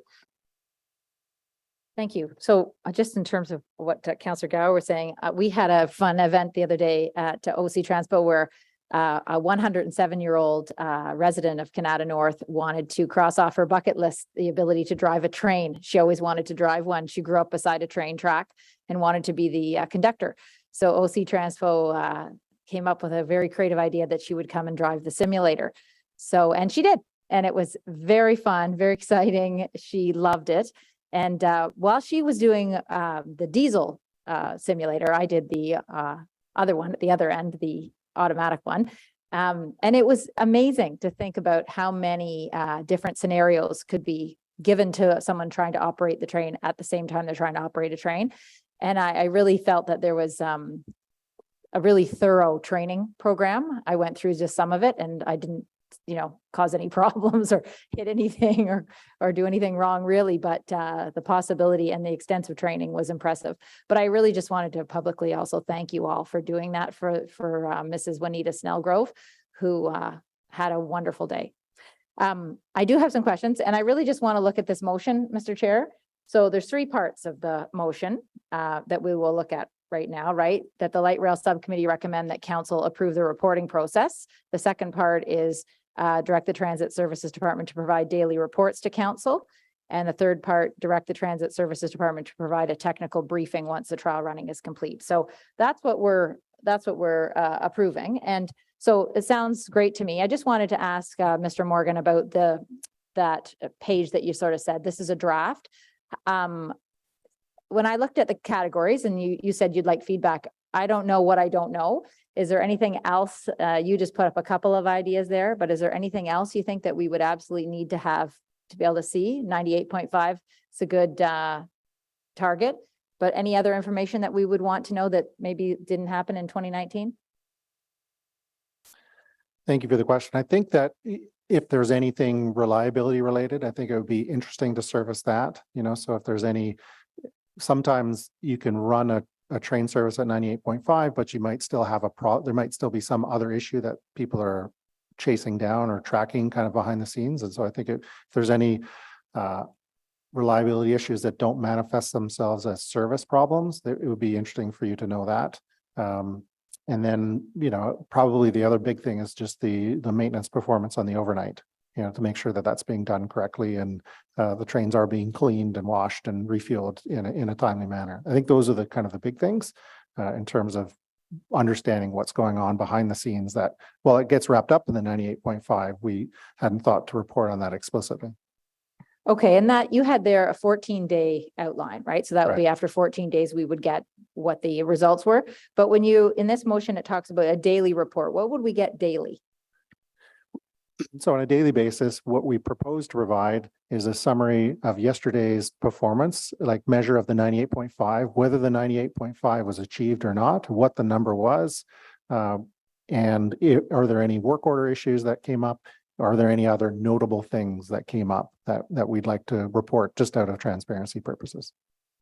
Speaker 9: Thank you. So just in terms of what Councillor Gower was saying, we had a fun event the other day at OC Transpo where a 107-year-old resident of Canada North wanted to cross off her bucket list the ability to drive a train. She always wanted to drive one. She grew up beside a train track and wanted to be the conductor. So OC Transpo came up with a very creative idea that she would come and drive the simulator. So, and she did. And it was very fun, very exciting. She loved it. And while she was doing the diesel simulator, I did the other one at the other end, the automatic one. And it was amazing to think about how many different scenarios could be given to someone trying to operate the train at the same time they're trying to operate a train. And I really felt that there was a really thorough training program. I went through just some of it and I didn't cause any problems or hit anything or do anything wrong really, but the possibility and the extensive training was impressive. But I really just wanted to publicly also thank you all for doing that for Mrs. Juanita Snellgrove, who had a wonderful day. I do have some questions and I really just want to look at this motion, Mr. Chair. So there's 3 parts of the motion that we will look at right now, right? That the Light Rail Subcommittee recommend that Council approve the reporting process. The second part is direct the Transit Services Department to provide daily reports to Council. And the third part, direct the Transit Services Department to provide a technical briefing once the trial running is complete. So that's what we're approving. And so it sounds great to me. I just wanted to ask Mr. Morgan about that page that you sort of said, this is a draft. When I looked at the categories and you said you'd like feedback, I don't know what I don't know. Is there anything else? You just put up a couple of ideas there, but is there anything else you think that we would absolutely need to have to be able to see? 98.5 is a good target, but any other information that we would want to know that maybe didn't happen in 2019?
Speaker 5: Thank you for the question. I think that if there's anything reliability related, I think it would be interesting to service that, so if there's any, sometimes you can run a train service at 98.5, but you might still have there might still be some other issue that people are chasing down or tracking kind of behind the scenes. And so I think if there's any reliability issues that don't manifest themselves as service problems, it would be interesting for you to know that. And then, probably the other big thing is just the maintenance performance on the overnight, to make sure that that's being done correctly and the trains are being cleaned and washed and refueled in a timely manner. I think those are the kind of the big things in terms of understanding what's going on behind the scenes that, while it gets wrapped up in the 98.5, we hadn't thought to report on that explicitly.
Speaker 9: Okay, and that you had there a 14-day outline, right? So that would be after 14 days, we would get what the results were. But when in this motion, it talks about a daily report. What would we get daily?
Speaker 5: So on a daily basis, what we propose to provide is a summary of yesterday's performance, like measure of the 98.5, whether the 98.5 was achieved or not, what the number was, and are there any work order issues that came up? Are there any other notable things that came up that we'd like to report just out of transparency purposes?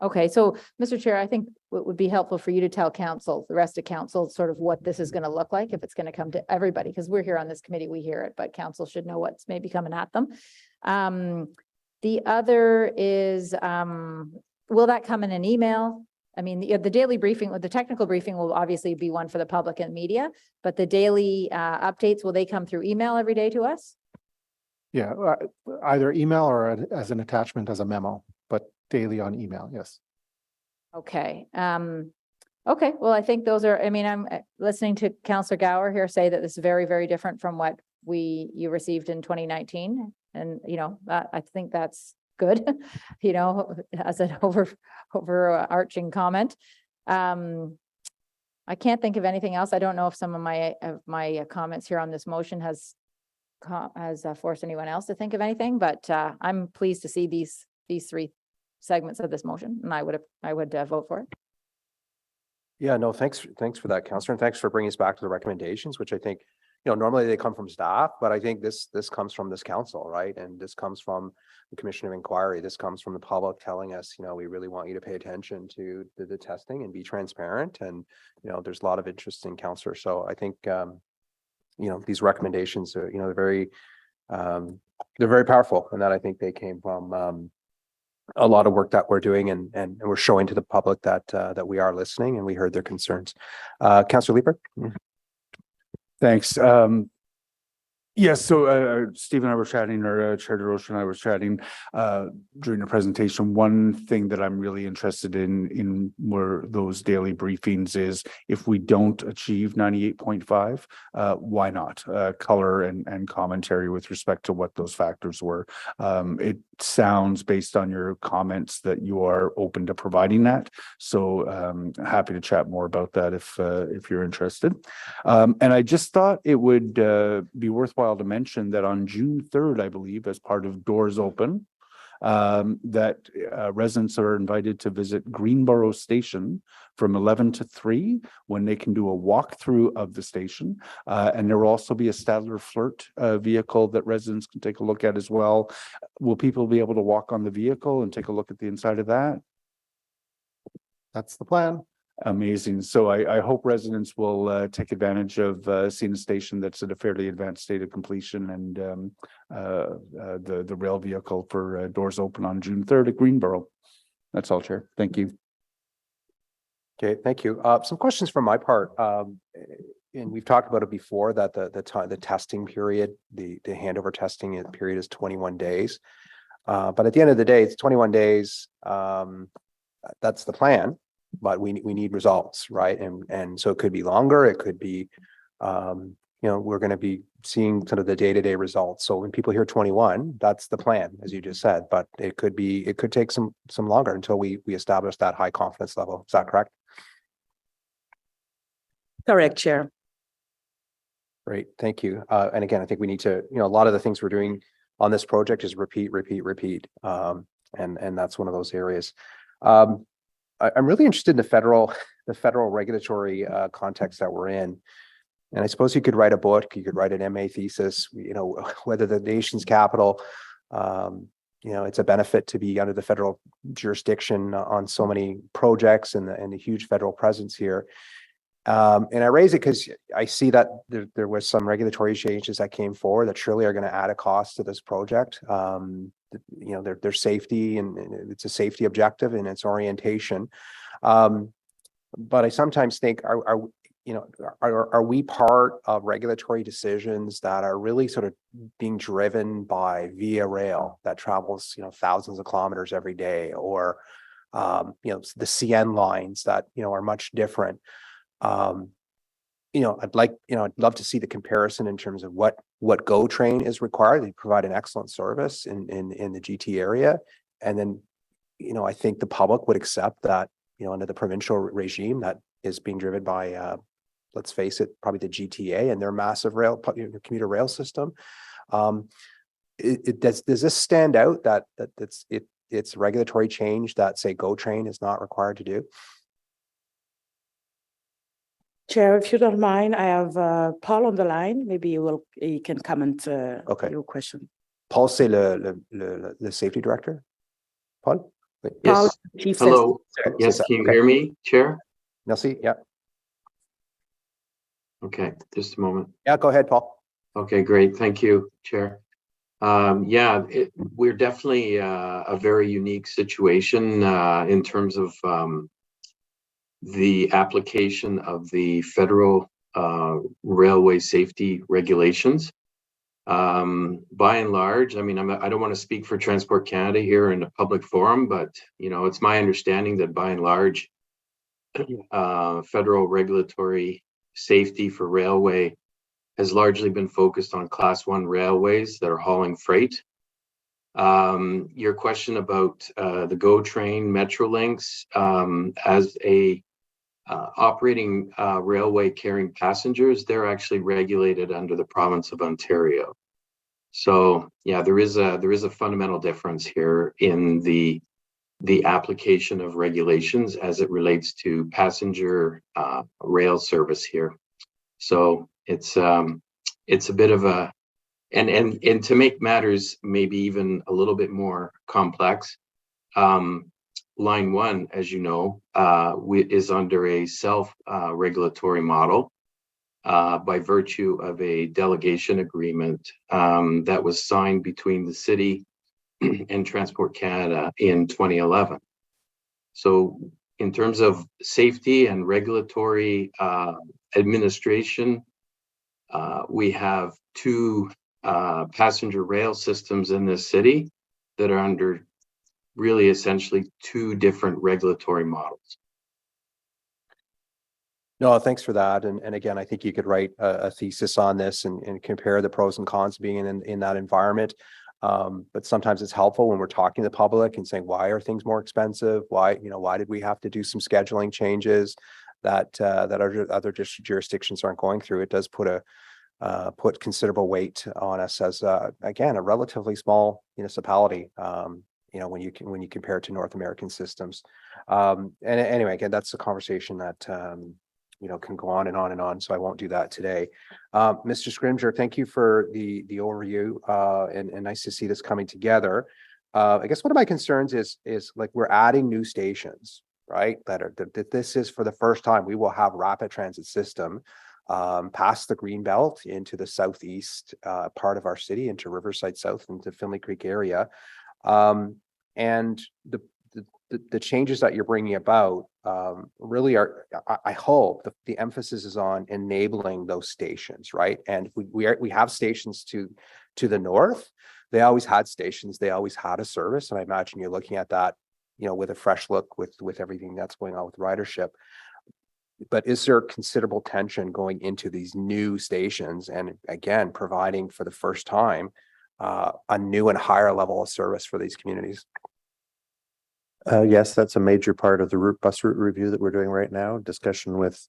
Speaker 9: Okay, so Mr. Chair, I think it would be helpful for you to tell council, the rest of council, sort of what this is going to look like, if it's going to come to everybody, because we're here on this committee, we hear it, but council should know what's maybe coming at them. The other is, will that come in an email? I mean, the daily briefing, the technical briefing will obviously be one for the public and media, but the daily updates, will they come through email every day to us?
Speaker 5: Yeah, either email or as an attachment as a memo, but daily on email, yes.
Speaker 9: Okay. Okay, well, I think those are, I mean, I'm listening to Councillor Gower here say that this is very, very different from what you received in 2019. And, you know, I think that's good, you know, as an overarching comment. I can't think of anything else. I don't know if some of my comments here on this motion has forced anyone else to think of anything, but I'm pleased to see these three segments of this motion, and I would vote for it.
Speaker 1: Yeah, no, thanks for that, Councillor, and thanks for bringing us back to the recommendations, which I think, you know, normally they come from staff, but I think this comes from this council, right? And this comes from the Commission of Inquiry. This comes from the public telling us, you know, we really want you to pay attention to the testing and be transparent. And, you know, there's a lot of interest in Councillor. So I think, you know, these recommendations are, you know, they're very powerful, and that I think they came from a lot of work that we're doing, and we're showing to the public that we are listening and we heard their concerns. Councillor Leeper.
Speaker 8: Thanks. Yes, so Steve and I were chatting, or Chair DeRoche and I were chatting during the presentation. One thing that I'm really interested in where those daily briefings is, if we don't achieve 98.5, why not? Color and commentary with respect to what those factors were. It sounds, based on your comments, that you are open to providing that. So happy to chat more about that if you're interested. And I just thought it would be worthwhile to mention that on June 3rd, I believe, as part of Doors Open, that residents are invited to visit Greenboro Station from 11 to 3, when they can do a walkthrough of the station. And there will also be a Stadler Flirt vehicle that residents can take a look at as well. Will people be able to walk on the vehicle and take a look at the inside of that?
Speaker 5: That's the plan.
Speaker 8: Amazing. So I hope residents will take advantage of seeing a station that's at a fairly advanced state of completion, and the rail vehicle for Doors Open on June 3rd at Greenboro. That's all, Chair. Thank you.
Speaker 1: Okay, thank you. Some questions from my part. And we've talked about it before, that the testing period, the handover testing period is 21 days. But at the end of the day, it's 21 days. That's the plan. But we need results, right? And so it could be longer. It could be, you know, we're going to be seeing sort of the day-to-day results. So when people hear 21, that's the plan, as you just said. But it could take some longer until we establish that high confidence level. Is that correct?
Speaker 4: Correct, Chair.
Speaker 1: Great, thank you. And again, I think we need to, you know, a lot of the things we're doing on this project is repeat. And that's one of those areas. I'm really interested in the federal regulatory context that we're in. And I suppose you could write a book, you could write an MA thesis, you know, whether the nation's capital, you know, it's a benefit to be under the federal jurisdiction on so many projects and the huge federal presence here. And I raise it because I see that there was some regulatory changes that came forward that surely are going to add a cost to this project. You know, their safety, and it's a safety objective in its orientation. But I sometimes think, are we part of regulatory decisions that are really sort of being driven by via rail that travels, you know, thousands of kilometers every day, or you know, the CN lines that, you know, are much different. You know, I'd love to see the comparison in terms of what GO train is required. They provide an excellent service in the GT area. And then, you know, I think the public would accept that, you know, under the provincial regime that is being driven by, let's face it, probably the GTA and their massive rail, commuter rail system. Does this stand out that it's regulatory change that, say, GO train is not required to do?
Speaker 4: Chair, if you don't mind, I have Paul on the line. Maybe he can comment your question.
Speaker 1: Paul, c'est le safety director? Paul?
Speaker 4: Paul,
Speaker 13: Yes,
Speaker 4: Chief says-
Speaker 13: hello.
Speaker 1: Sorry,
Speaker 13: Yes,
Speaker 1: say
Speaker 13: can you
Speaker 1: okay.
Speaker 13: hear me, Chair?
Speaker 1: Nelsie, yeah.
Speaker 13: Okay, just a moment.
Speaker 1: Yeah, go ahead, Paul.
Speaker 13: Okay, great. Thank you, Chair. Yeah, we're definitely a very unique situation in terms of the application of the federal railway safety regulations. By and large, I mean, I don't want to speak for Transport Canada here in a public forum, but you know, it's my understanding that by and large, federal regulatory safety for railway has largely been focused on Class 1 railways that are hauling freight. Your question about the GO train Metrolinx as a operating railway carrying passengers, they're actually regulated under the province of Ontario. So yeah, there is a fundamental difference here in the application of regulations as it relates to passenger rail service here. So it's a bit of a and to make matters maybe even a little bit more complex, Line 1, as you know, is under a self-regulatory model by virtue of a delegation agreement that was signed between the city and Transport Canada in 2011. So in terms of safety and regulatory administration, we have two passenger rail systems in this city that are under really essentially two different regulatory models.
Speaker 1: No, thanks for that. And again, I think you could write a thesis on this and compare the pros and cons being in that environment. But sometimes it's helpful when we're talking to the public and saying, why are things more expensive? Why did we have to do some scheduling changes that other jurisdictions aren't going through? It does put considerable weight on us as again, a relatively small municipality. When you compare it to North American systems. And anyway, again, that's a conversation that can go on and on and on. So I won't do that today. Mr. Scrimgeour, thank you for the overview and nice to see this coming together. I guess one of my concerns is like we're adding new stations, right? That this is for the first time we will have rapid transit system past the Greenbelt into the southeast part of our city, into Riverside South, into Finley Creek area. And the changes that you're bringing about really are, I hope the emphasis is on enabling those stations, right? And we have stations to the north. They always had stations. They always had a service. And I imagine you're looking at that, with a fresh look with everything that's going on with ridership. But is there considerable tension going into these new stations and again, providing for the first time a new and higher level of service for these communities?
Speaker 12: Yes, that's a major part of the bus route review that we're doing right now. Discussion with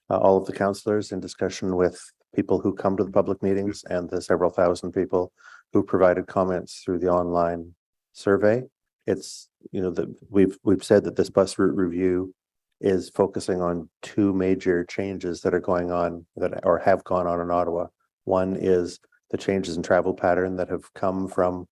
Speaker 12: all of the councillors, in discussion with people who come to the public meetings and the several thousand people who provided comments through the online survey. It's, that we've said that this bus route review is focusing on two major changes that are going on or have gone on in Ottawa. One is the changes in travel pattern that have come from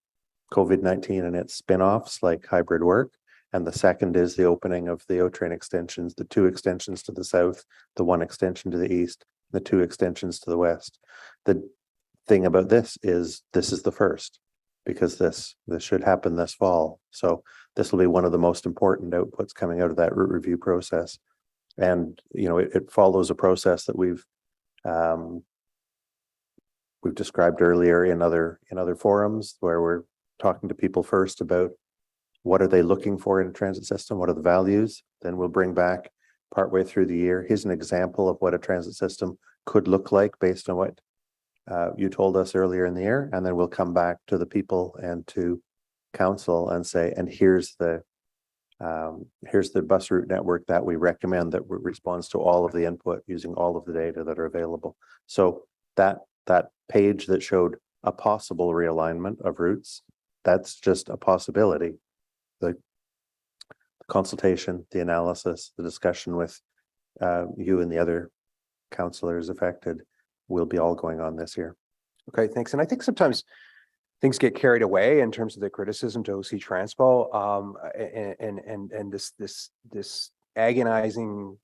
Speaker 12: COVID-19 and its spin-offs like hybrid work. And the second is the opening of the O-train extensions, the two extensions to the south, the one extension to the east, the two extensions to the west. The thing about this is the first, because this should happen this fall. So this will be one of the most important outputs coming out of that route review process. And, it follows a process that we've described earlier in other forums, where we're talking to people first about what are they looking for in a transit system? What are the values? Then we'll bring back partway through the year. Here's an example of what a transit system could look like based on what you told us earlier in the year. And then we'll come back to the people and to council and say, and here's the bus route network that we recommend that responds to all of the input using all of the data that are available. So that page that showed a possible realignment of routes, that's just a possibility. The consultation, the analysis, the discussion with you and the other councillors affected will be all going on this year.
Speaker 1: Okay, thanks. And I think sometimes things get carried away in terms of the criticism to OC Transpo, and this agonizing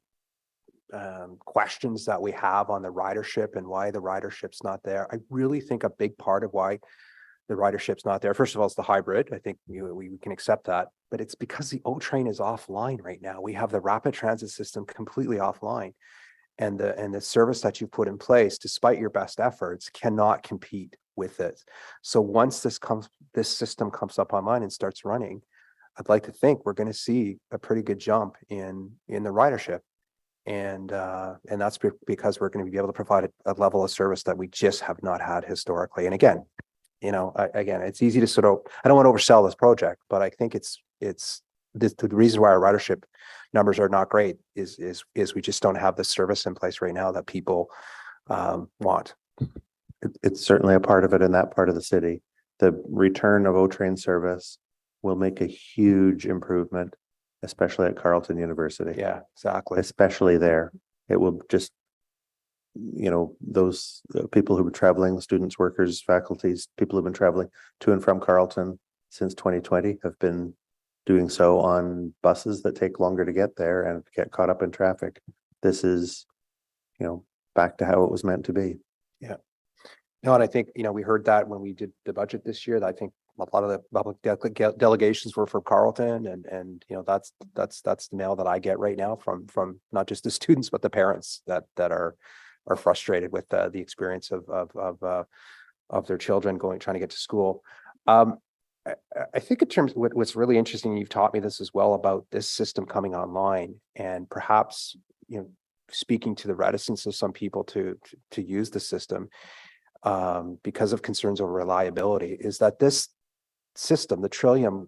Speaker 1: questions that we have on the ridership and why the ridership's not there. I really think a big part of why the ridership's not there, first of all, it's the hybrid. I think we can accept that, but it's because the O train is offline right now. We have the rapid transit system completely offline, and the service that you put in place, despite your best efforts, cannot compete with it. So once this system comes up online and starts running, I'd like to think we're going to see a pretty good jump in the ridership. And that's because we're going to be able to provide a level of service that we just have not had historically. And again, it's easy to sort of, I don't want to oversell this project, but I think it's the reason why our ridership numbers are not great is we just don't have the service in place right now that people want.
Speaker 12: It's certainly a part of it in that part of the city. The return of O-train service will make a huge improvement, especially at Carleton University.
Speaker 1: Yeah, exactly.
Speaker 12: Especially there. It will just, those people who are traveling, students, workers, faculties, people who've been traveling to and from Carleton since 2020 have been doing so on buses that take longer to get there and get caught up in traffic. This is, back to how it was meant to be.
Speaker 1: Yeah. No, and I think, we heard that when we did the budget this year, that I think a lot of the public delegations were from Carleton, and that's the mail that I get right now from not just the students, but the parents that are frustrated with the experience of their children trying to get to school. I think in terms of what's really interesting, you've taught me this as well about this system coming online, and perhaps, speaking to the reticence of some people to use the system because of concerns over reliability, is that this system, the Trillium,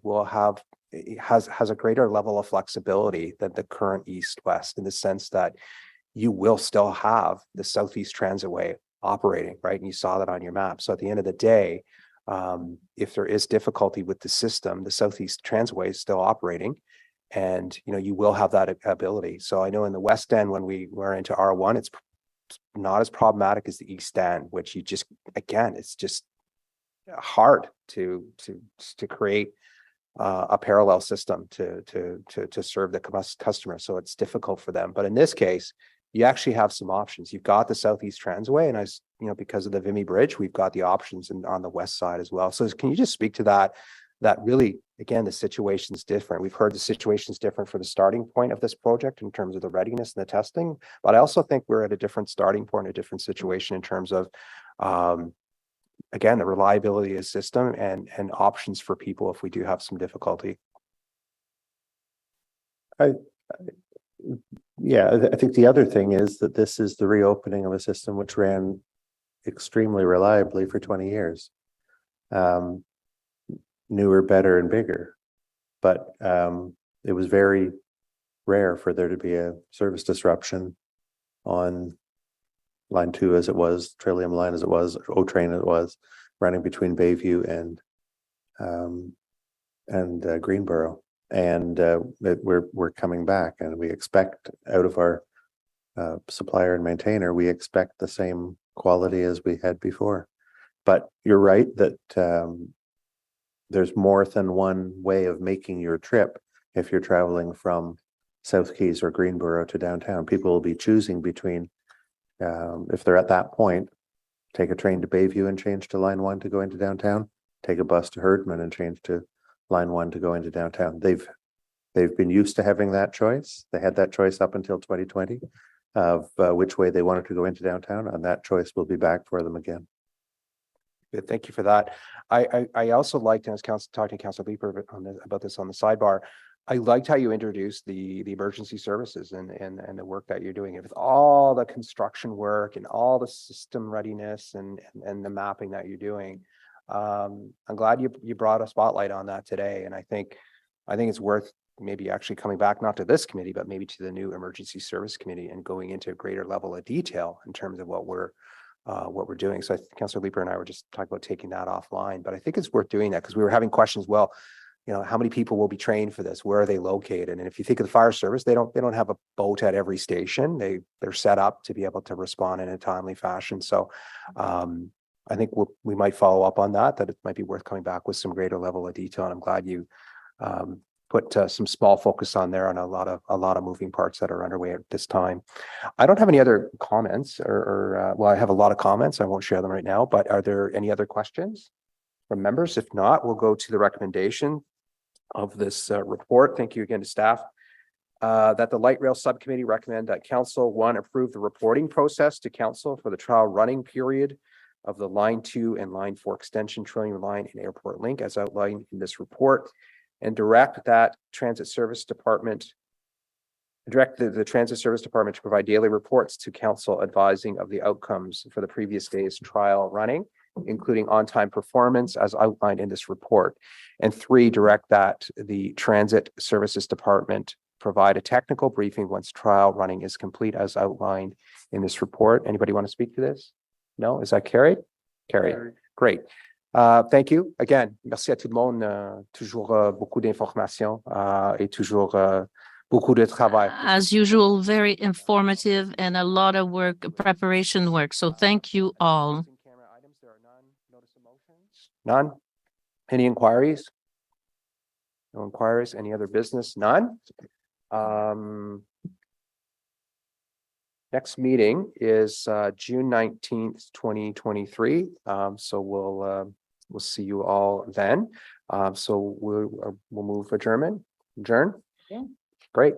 Speaker 1: has a greater level of flexibility than the current east-west, in the sense that you will still have the Southeast Transitway operating, right? And you saw that on your map. So at the end of the day, if there is difficulty with the system, the Southeast Transitway is still operating, and you will have that ability. So I know in the West End, when we were into R1, it's not as problematic as the East End, which it's just hard to create a parallel system to serve the customer. So it's difficult for them. But in this case, you actually have some options. You've got the Southeast Transitway, and because of the Vimy Bridge, we've got the options on the west side as well. So can you just speak to that really, again, the situation's different. We've heard the situation's different for the starting point of this project in terms of the readiness and the testing, but I also think we're at a different starting point, a different situation in terms of, again, the reliability of the system and options for people if we do have some difficulty.
Speaker 12: I think the other thing is that this is the reopening of a system which ran extremely reliably for 20 years. Newer, better, and bigger. But it was very rare for there to be a service disruption on line 2 as it was, Trillium line as it was, O-train as it was, running between Bayview and Greenboro. And we're coming back, and we expect out of our supplier and maintainer, we expect the same quality as we had before. But you're right that there's more than one way of making your trip if you're traveling from South Keys or Greenboro to downtown. People will be choosing between, if they're at that point, take a train to Bayview and change to line 1 to go into downtown, take a bus to Herdman and change to line 1 to go into downtown. They've been used to having that choice. They had that choice up until 2020 of which way they wanted to go into downtown, and that choice will be back for them again.
Speaker 1: Good, thank you for that. I also liked, as talking to Councilor Leeper about this on the sidebar, I liked how you introduced the emergency services and the work that you're doing with all the construction work and all the system readiness and the mapping that you're doing. I'm glad you brought a spotlight on that today, and I think it's worth maybe actually coming back, not to this committee, but maybe to the new emergency service committee and going into a greater level of detail in terms of what we're doing. So Councilor Leeper and I were just talking about taking that offline, but I think it's worth doing that because we were having questions. Well, how many people will be trained for this? Where are they located? And if you think of the fire service, they don't have a boat at every station. They're set up to be able to respond in a timely fashion. So I think we might follow up on that it might be worth coming back with some greater level of detail. And I'm glad you put some small focus on there on a lot of moving parts that are underway at this time. I don't have any other comments well, I have a lot of comments. I won't share them right now, but are there any other questions from members? If not, we'll go to the recommendation of this report. Thank you again to staff. That the Light Rail Subcommittee recommend that Council, one, approve the reporting process to Council for the trial running period of the Line 2 and Line 4 extension Trillium line and Airport Link as outlined in this report, and direct the Transit Service Department to provide daily reports to Council advising of the outcomes for the previous day's trial running, including on-time performance as outlined in this report. And 3, direct that the Transit Services Department provide a technical briefing once trial running is complete as outlined in this report. Anybody want to speak to this? No? Is that carried? Carried. Great. Thank you. Again, merci à tout le monde. Toujours beaucoup d'informations et toujours beaucoup de travail.
Speaker 10: As usual, very informative and a lot of work, preparation work. So thank you all.
Speaker 1: None? Any inquiries? No inquiries? Any other business? None? Next meeting is June 19th, 2023. So we'll see you all then. So we'll move adjournment. Adjourn?
Speaker 9: Yeah.
Speaker 1: Great.